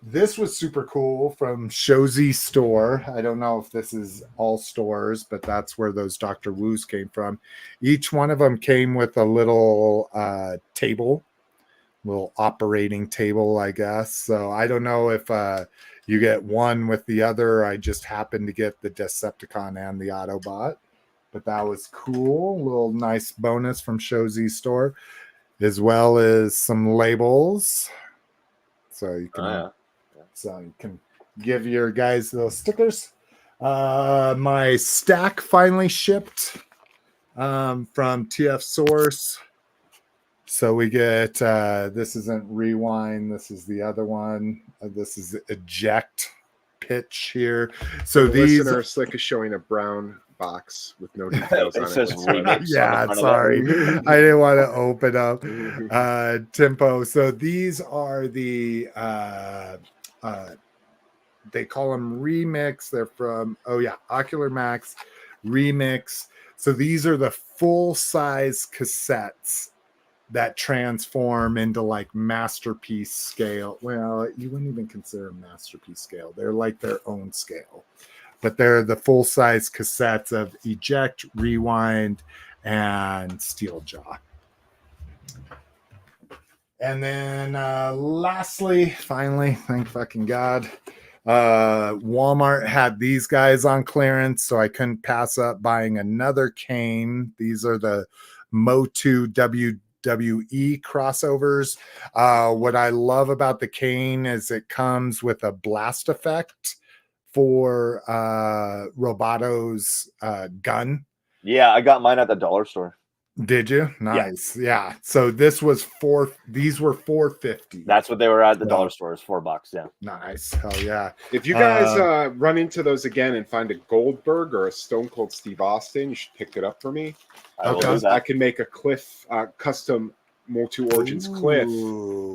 This was super cool from Shozy Store. I don't know if this is all stores, but that's where those Dr. Wu's came from. Each one of them came with a little table, little operating table, I guess. So I don't know if you get one with the other. I just happened to get the Decepticon and the Autobot, but that was cool. A little nice bonus from Shozy Store, as well as some labels. So you can give your guys those stickers. My stack finally shipped from TF Source. So we get this isn't Rewind, this is the other one. This is Eject Pitch here. So the these listener Slick is showing a brown box with no details on it. Yeah, sorry. I didn't want to open up Tempo. So these are the they call them Remix. They're from Ocular Max Remix. So these are the full size cassettes that transform into like masterpiece scale. Well, you wouldn't even consider them masterpiece scale. They're like their own scale, but they're the full size cassettes of Eject, Rewind, and Steeljaw. And then lastly, finally, thank fucking God, Walmart had these guys on clearance, so I couldn't pass up buying another cane. These are the MOTU WWE crossovers. What I love about the cane is it comes with a blast effect for Roboto's gun. Yeah, I got mine at the dollar store. Did you? Nice. Yeah. So these were $4.50. That's what they were at the dollar store, is $4. Yeah. Nice. Hell yeah. If you guys run into those again and find a Goldberg or a Stone Cold Steve Austin, you should pick it up for me. I can make a Cliff custom MOTU Origins Cliff.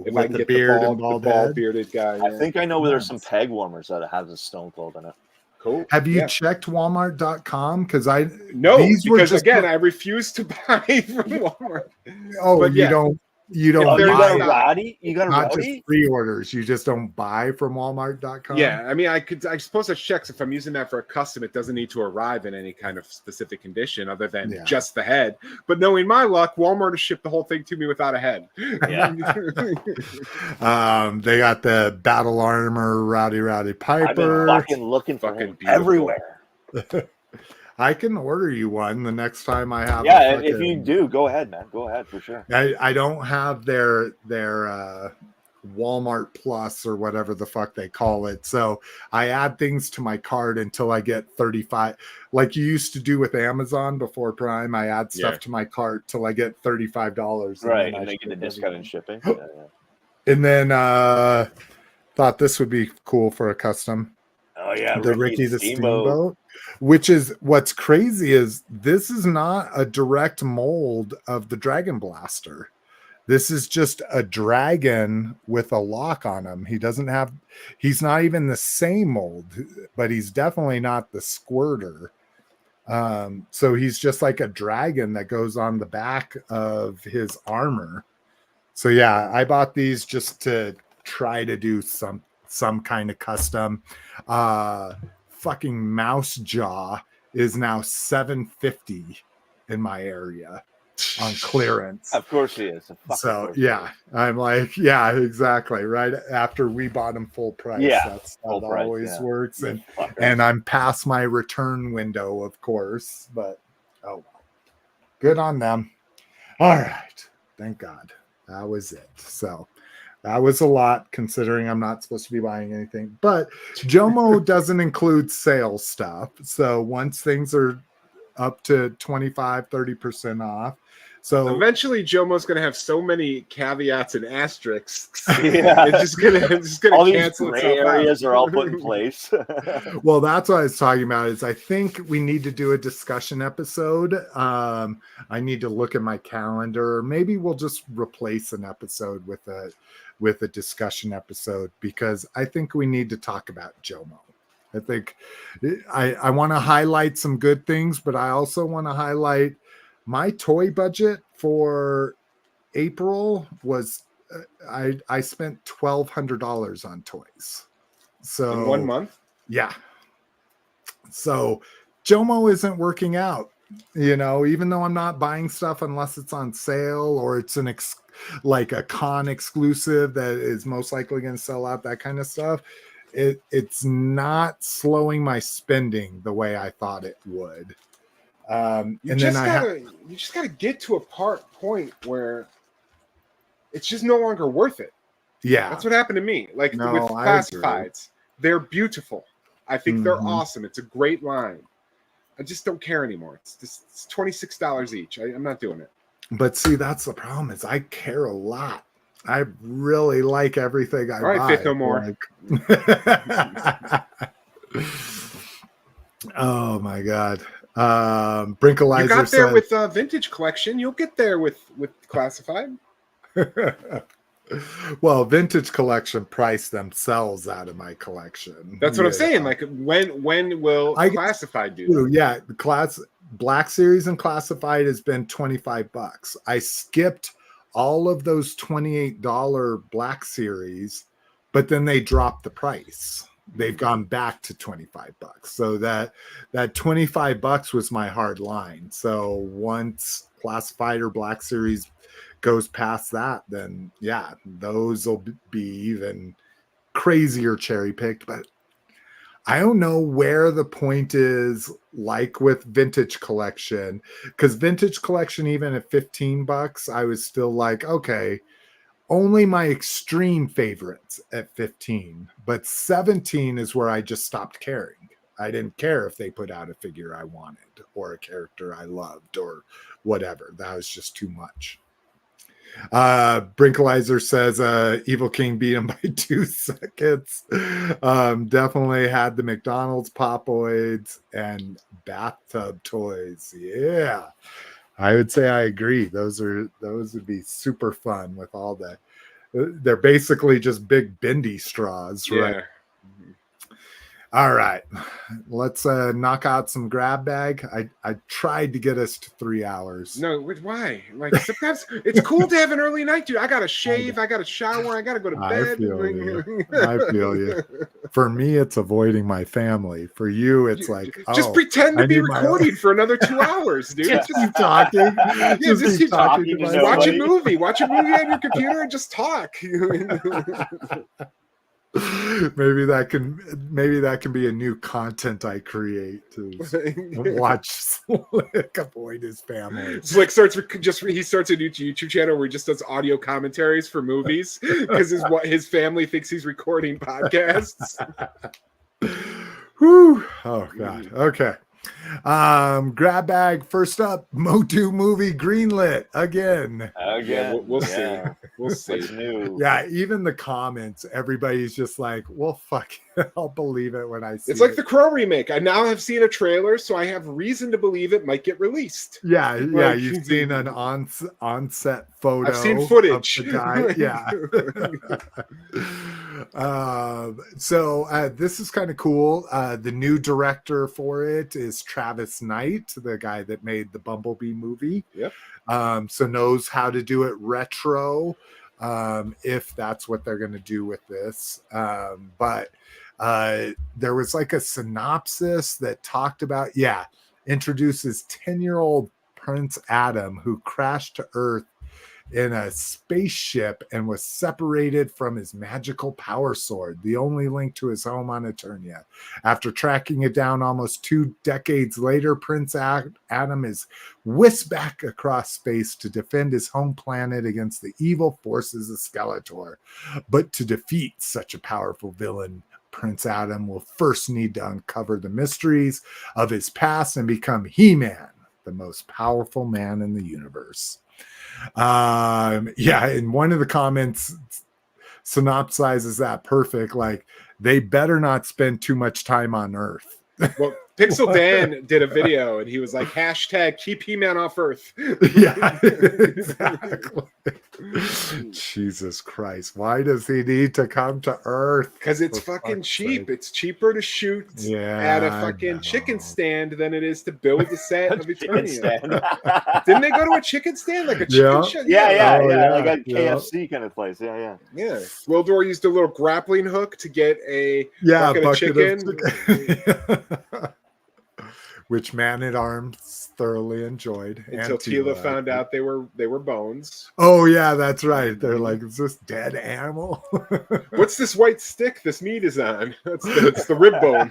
If I can get the bald bearded guy. I think I know there's some peg warmers that have a Stone Cold in it. Cool. Have you checked Walmart.com? Because I I refuse to buy from Walmart. Oh, but you don't you got a rowdy? You got a not rowdy? Just pre-orders. You just don't buy from Walmart.com. Yeah, I mean, I suppose that checks. If I'm using that for a custom, it doesn't need to arrive in any kind of specific condition other than just the head. But knowing my luck, Walmart has shipped the whole thing to me without a head. Yeah. They got the battle armor Rowdy Piper. I've been fucking looking for him everywhere. I can order you one the next time I have. Yeah, if you do, go ahead, man. Go ahead for sure. I don't have their Walmart Plus or whatever the fuck they call it. So I add things to my cart until I get 35. Like you used to do with Amazon before Prime. I add stuff to my cart till I get $35. Right, and they get a discount in shipping. And then thought this would be cool for a custom. Oh yeah, the Ricky the Steamboat. Which is what's crazy is this is not a direct mold of the Dragon Blaster. This is just a dragon with a lock on him. He's not even the same mold, but he's definitely not the Squirter. So he's just like a dragon that goes on the back of his armor. So yeah, I bought these just to try to do some kind of custom. Fucking Mouse Jaw is now $750 in my area on clearance. Of course he is. So yeah, I'm like, yeah, exactly. Right after we bought him full price. Yeah, that's how it always works. And I'm past my return window, of course. But oh, good on them. All right, thank God that was it. So. That was a lot considering I'm not supposed to be buying anything. But Jomo doesn't include sales stuff. So once things are up to 25, 30% off. So eventually Jomo's going to have so many caveats and asterisks. Yeah. It's just going to all cancel these gray areas are all put in place. Well, that's what I was talking about is I think we need to do a discussion episode. I need to look at my calendar. Maybe we'll just replace an episode with a discussion episode because I think we need to talk about Jomo. I think I want to highlight some good things, but I also want to highlight my toy budget for April was I spent $1,200 on toys. So in 1 month? Yeah. So Jomo isn't working out, even though I'm not buying stuff unless it's on sale or it's like a con exclusive that is most likely going to sell out, that kind of stuff. It's not slowing my spending the way I thought it would. You just gotta get to a point where it's just no longer worth it. Yeah, that's what happened to me. Like with classifieds, they're beautiful. I think they're awesome. It's a great line. I just don't care anymore. It's $26 each. I'm not doing it. But see, that's the problem. Is I care a lot. I really like everything I buy. All right, Fifth No More. Oh my God. Brinkalizer you got there with vintage collection. You'll get there with classified. Well, vintage collection price themselves out of my collection. That's what I'm saying. Like when will classified do that? Yeah, the Black Series and classified has been $25. I skipped all of those $28 Black Series, but then they dropped the price. They've gone back to $25. So that $25 was my hard line. So once Classified or Black Series goes past that, then yeah, those will be even crazier cherry picked. But I don't know where the point is, like with vintage collection, because vintage collection, even at $15, I was still like, okay, only my extreme favorites at 15, but 17 is where I just stopped caring. I didn't care if they put out a figure I wanted or a character I loved or whatever. That was just too much. Brinkalizer says Evil King beat him by 2 seconds. Definitely had the McDonald's Popoids and bathtub toys. Yeah, I would say I agree. Those would be super fun with all the. They're basically just big bendy straws, right? Yeah. All right, let's knock out some grab bag. I tried to get us to 3 hours. No, why? Like sometimes it's cool to have an early night, dude. I gotta shave, I gotta shower, I gotta go to bed. I feel you. I feel you. For me, it's avoiding my family. For you, it's like just pretend to be recording for another 2 hours, dude. Just keep talking. Yeah, just keep talking. Watch a movie on your computer and just talk. Maybe that can be a new content I create to watch Slick avoid his family. Slick starts a new YouTube channel where he just does audio commentaries for movies because his family thinks he's recording podcasts. Whew. Oh god. Okay. Grab bag first up. MOTU movie greenlit again. Yeah, we'll see. We'll see. New. Yeah, even the comments, everybody's just like, well, fuck it. I'll believe it when I see it. It's like the Crow remake. I now have seen a trailer, so I have reason to believe it might get released. Yeah, you've seen an on-set photo. I've seen footage. Of the guy. Yeah. So this is kind of cool. The new director for it is Travis Knight, the guy that made the Bumblebee movie. Yep. So knows how to do it retro, if that's what they're going to do with this. But there was like a synopsis that talked about, introduces 10-year-old Prince Adam, who crashed to Earth in a spaceship and was separated from his magical power sword, the only link to his home on Eternia. After tracking it down almost 2 decades later, Prince Adam is whisked back across space to defend his home planet against the evil forces of Skeletor. But to defeat such a powerful villain, Prince Adam will first need to uncover the mysteries of his past and become He-Man, the most powerful man in the universe. And one of the comments synopsizes that perfect. Like, they better not spend too much time on Earth. Well, Pixel Dan did a video and he was like, hashtag keep He-Man off Earth. Yeah, exactly. Jesus Christ. Why does he need to come to Earth? Because it's fucking cheap. Sake. It's cheaper to shoot at a fucking chicken stand than it is to build a set of Eternia. Didn't they go to a chicken stand? Like a chicken shop? Yeah. Like a KFC kind of place. Yeah. Wildor used a little grappling hook to get a bucket of chicken. Which Man at Arms thoroughly enjoyed. Until Tila found out they were bones. Oh yeah, that's right. They're like, is this dead animal? What's this white stick this meat is on? It's the rib bone.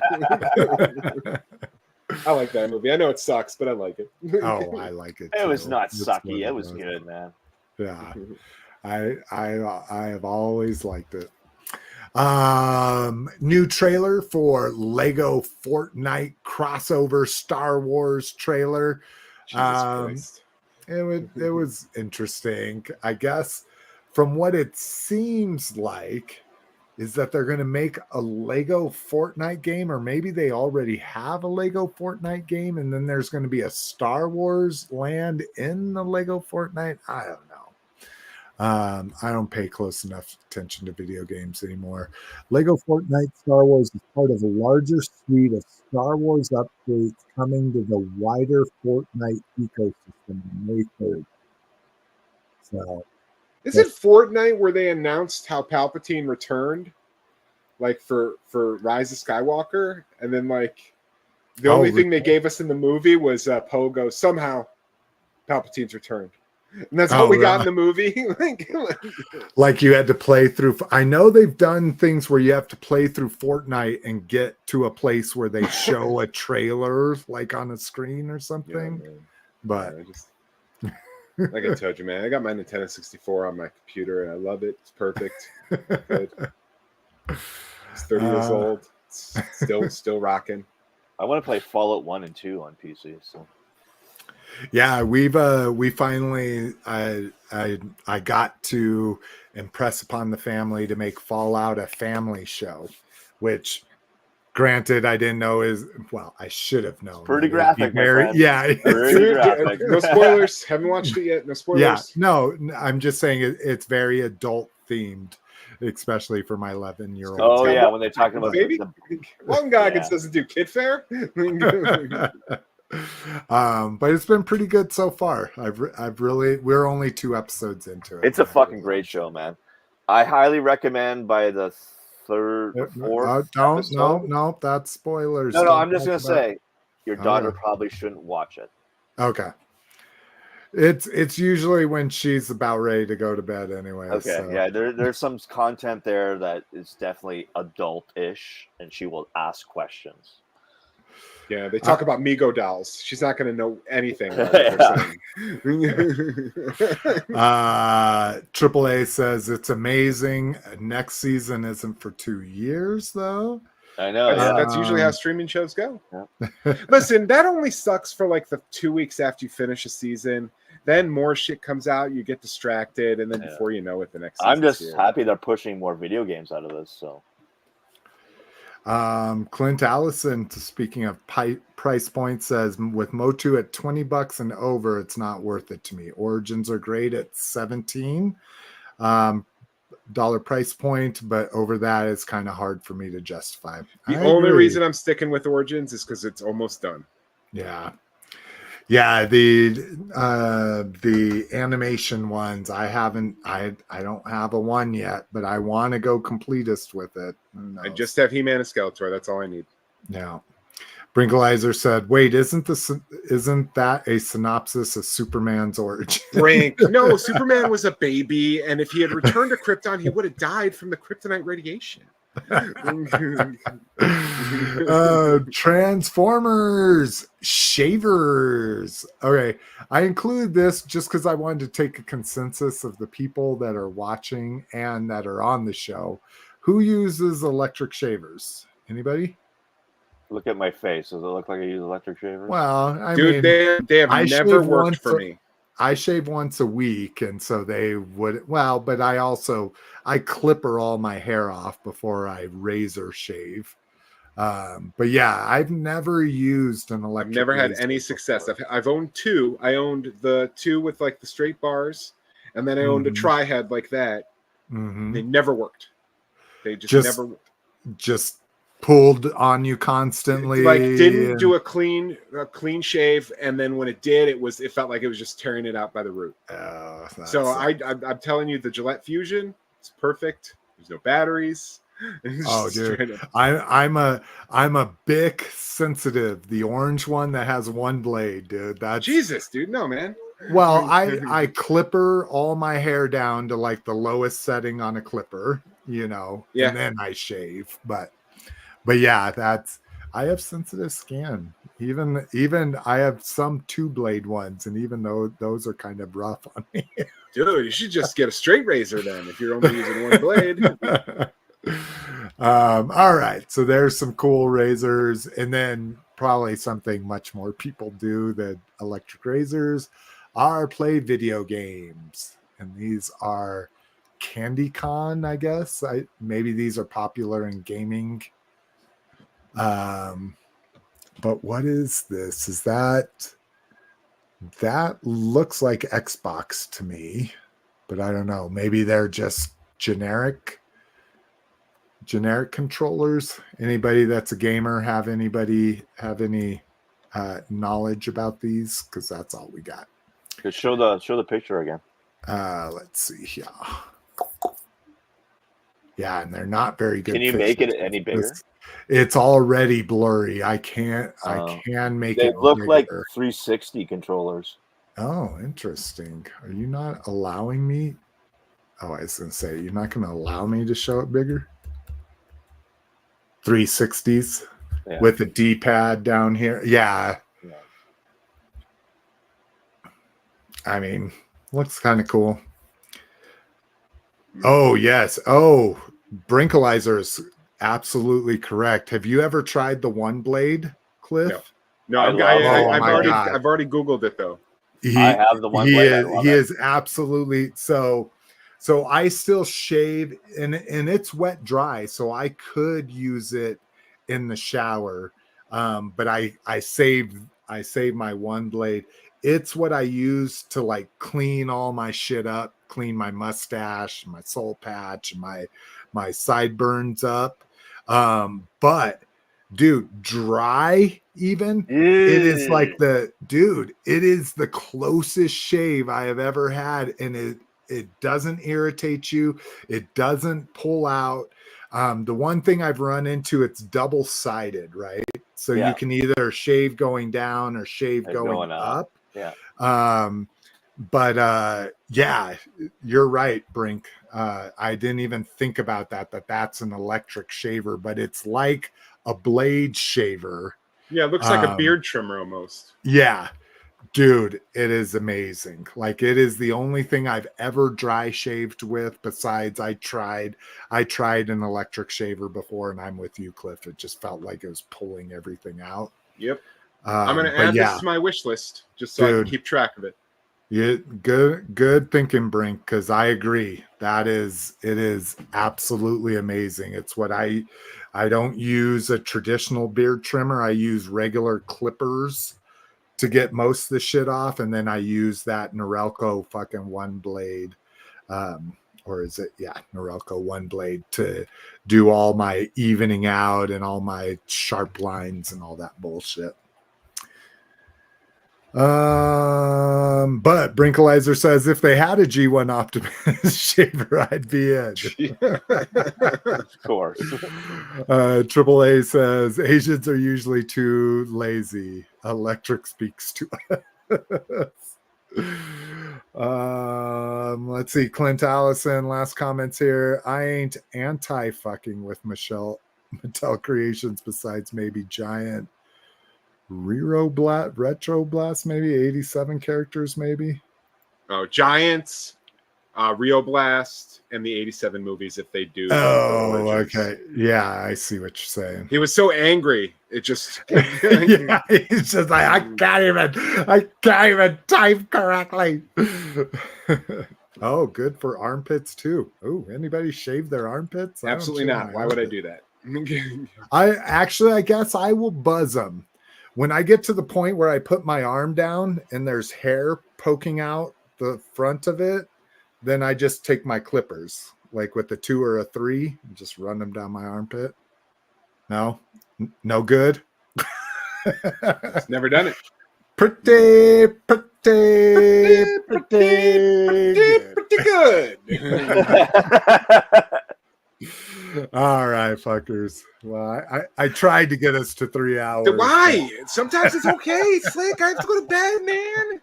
I like that movie. I know it sucks, but I like it. Oh, I like it too. It was not sucky. It was good, man. Yeah. I have always liked it. New trailer for Lego Fortnite crossover Star Wars trailer. It was interesting. I guess from what it seems like is that they're going to make a Lego Fortnite game, or maybe they already have a Lego Fortnite game, and then there's going to be a Star Wars land in the Lego Fortnite. I don't know. I don't pay close enough attention to video games anymore. Lego Fortnite Star Wars is part of a larger suite of Star Wars updates coming to the wider Fortnite ecosystem on May 3rd. So Is it Fortnite where they announced how Palpatine returned, like for Rise of Skywalker, and then like the only thing they gave us in the movie was Poe goes, somehow Palpatine's returned, and that's all we got in the movie. Like you had to play through. I know they've done things where you have to play through Fortnite and get to a place where they show a trailer, like on a screen or something. Yeah, but like I told you, man, I got my Nintendo 64 on my computer and I love it. It's perfect. Good. It's 30 years old. It's still rocking. I want to play Fallout 1 and 2 on PC. So yeah, we finally I got to impress upon the family to make Fallout a family show, which granted I didn't know I should have known. It's pretty graphic, yeah. Pretty graphic. No spoilers. Haven't watched it yet. No spoilers. Yeah, no, I'm just saying it's very adult themed, especially for my 11-year-old. Oh yeah, when they're talking about baby, one guy doesn't do kid fair. But it's been pretty good so far. We're only 2 episodes into it. It's a fucking great show, man. I highly recommend by the 3rd, 4th. No, that's spoilers. No, I'm just gonna say your daughter probably shouldn't watch it. Okay. It's usually when she's about ready to go to bed anyway. Okay, so. Yeah, there's some content there that is definitely adult-ish, and she will ask questions. Yeah, they talk about Mego dolls. She's not going to know anything. AAA says it's amazing. Next season isn't for 2 years, though. I know. That's usually how streaming shows go. Yeah. Listen, that only sucks for like the 2 weeks after you finish a season. Then more shit comes out. You get distracted, and then before you know it, the next. I'm just happy they're pushing more video games out of this. So. Clint Allison, speaking of price points, says with MOTU at $20 and over, it's not worth it to me. Origins are great at $17 price point, but over that it's kind of hard for me to justify. The only reason I'm sticking with Origins is because it's almost done. Yeah, the animation ones I don't have a 1 yet, but I want to go completist with it. I just have He-Man and Skeletor. That's all I need. Yeah. Brinkleizer said, "Wait, isn't that a synopsis of Superman's origin?" Brink, no, Superman was a baby, and if he had returned to Krypton, he would have died from the kryptonite radiation. Transformers shavers. Okay, I include this just because I wanted to take a consensus of the people that are watching and that are on the show. Who uses electric shavers? Anybody? Look at my face. Does it look like I use electric shavers? Well, Dude, they have never worked for me. I shave once a week, and so they would. Well, but I clipper all my hair off before I razor shave. But yeah, I've never used an electric. I've never had any success. I've owned 2. I owned the 2 with like the straight bars, and then I owned a tri-head like that. They never worked. They just never. Just pulled on you constantly, like didn't do a clean shave, and then when it did, it felt like it was just tearing it out by the root. So I'm telling you, the Gillette Fusion, it's perfect. There's no batteries. Oh, dude, I'm a Bic sensitive, the orange one that has 1 blade, dude. That's Jesus, dude. No, man. Well, I clipper all my hair down to like the lowest setting on a clipper, and then I shave. But yeah, I have sensitive skin. Even I have some 2-blade ones, and even though those are kind of rough on me. Dude, you should just get a straight razor then if you're only using 1 blade. All right, so there's some cool razors, and then probably something much more people do than electric razors are play video games, and these are Candy Con, I guess. Maybe these are popular in gaming. But what is this? Is that looks like Xbox to me, but I don't know. Maybe they're just generic controllers. Anybody that's a gamer have any knowledge about these? Because that's all we got. Just show the picture again. Let's see here. Yeah, and they're not very good. Can you make it any bigger? It's already blurry. I can make it. They look bigger. like 360 controllers. Oh, interesting. Are you not allowing me? Oh, I was gonna say, you're not gonna allow me to show it bigger. 360s with the D-pad down here. Yeah. I mean, looks kind of cool. Oh, yes. Oh, Brinkalizer is absolutely correct. Have you ever tried the one blade, Cliff? No, I've already Googled it though. I have the one blade. He is absolutely so I still shave and it's wet dry, so I could use it in the shower. But I save my one blade. It's what I use to like clean all my shit up, clean my mustache, my soul patch, and my sideburns up. But dude, dry even it is like it is the closest shave I have ever had, and it doesn't irritate you, it doesn't pull out. The one thing I've run into, it's double-sided, right? So you can either shave going down or shave going up. But yeah, you're right, Brink. I didn't even think about that's an electric shaver, but it's like a blade shaver. Yeah, it looks like a beard trimmer almost. Yeah, dude, it is amazing. Like, it is the only thing I've ever dry shaved with. Besides, I tried an electric shaver before, and I'm with you, Cliff. It just felt like it was pulling everything out. Yep. I'm gonna add this to my wish list just so I can keep track of it. Yeah, good thinking, Brink, because I agree. It is absolutely amazing. It's what I don't use a traditional beard trimmer. I use regular clippers to get most of the shit off, and then I use that Norelco fucking one blade. Or is it Norelco one blade to do all my evening out and all my sharp lines and all that bullshit. But Brinkalizer says if they had a G1 Optimus shaver, I'd be in. Of course. AAA says Asians are usually too lazy. Electric speaks to us. Let's see. Clint Allison, last comments here. I ain't anti-fucking with Mattel Creations besides maybe Giant. Retro Blast, maybe 87 characters, maybe. Oh, Giants, Rio Blast, and the 87 movies if they do. Oh, okay. Yeah, I see what you're saying. He was so angry. It just yeah, he's just like, I can't even type correctly. Oh, good for armpits too. Oh, anybody shave their armpits? Absolutely not. Why would I do that? I guess I will buzz them. When I get to the point where I put my arm down and there's hair poking out the front of it, then I just take my clippers, like with a 2 or a 3, and just run them down my armpit. No good. Never done it. Pretty good. All right, fuckers. Well, I tried to get us to 3 hours. Why? Sometimes it's okay, Slick. I have to go to bed, man.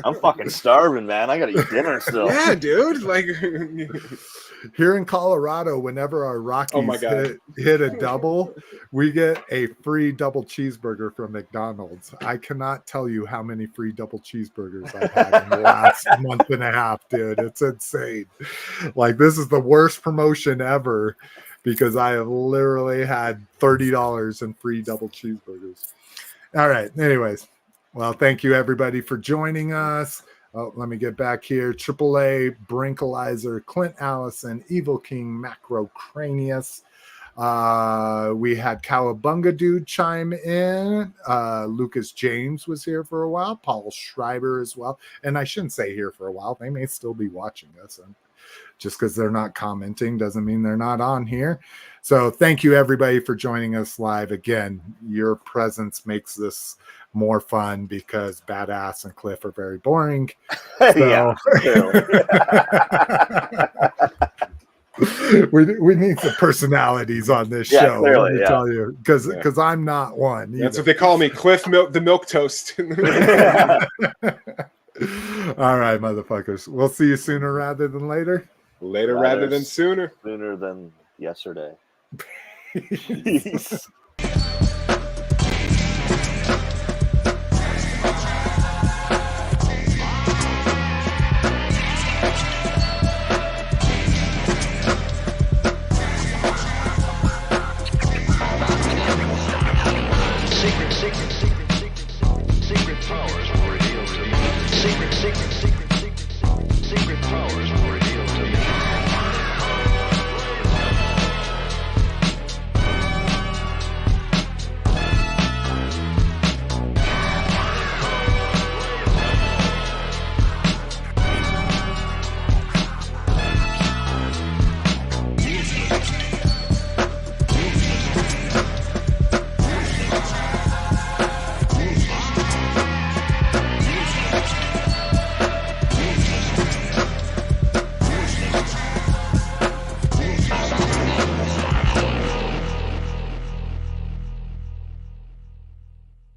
I'm fucking starving, man. I gotta eat dinner still. Yeah, dude. Like here in Colorado, whenever our Rockies hit a double, we get a free double cheeseburger from McDonald's. I cannot tell you how many free double cheeseburgers I've had in the last month and a half, dude. It's insane. Like, this is the worst promotion ever because I have literally had $30 in free double cheeseburgers. All right. Anyways, well, thank you everybody for joining us. Oh, let me get back here. AAA, Brinkalizer, Clint Allison, Evil King, Macro Cranius. We had Cowabunga Dude chime in. Lucas James was here for a while. Paul Schreiber as well. And I shouldn't say here for a while. They may still be watching us. And just because they're not commenting doesn't mean they're not on here. So thank you everybody for joining us live. Again, your presence makes this more fun because Badass and Cliff are very boring. Yeah, we need some personalities on this show. Clearly, let me tell you, because I'm not one. That's what they call me, Cliff the Milk Toast. All right, motherfuckers. We'll see you sooner rather than later. Later rather than sooner. Sooner than yesterday. Peace.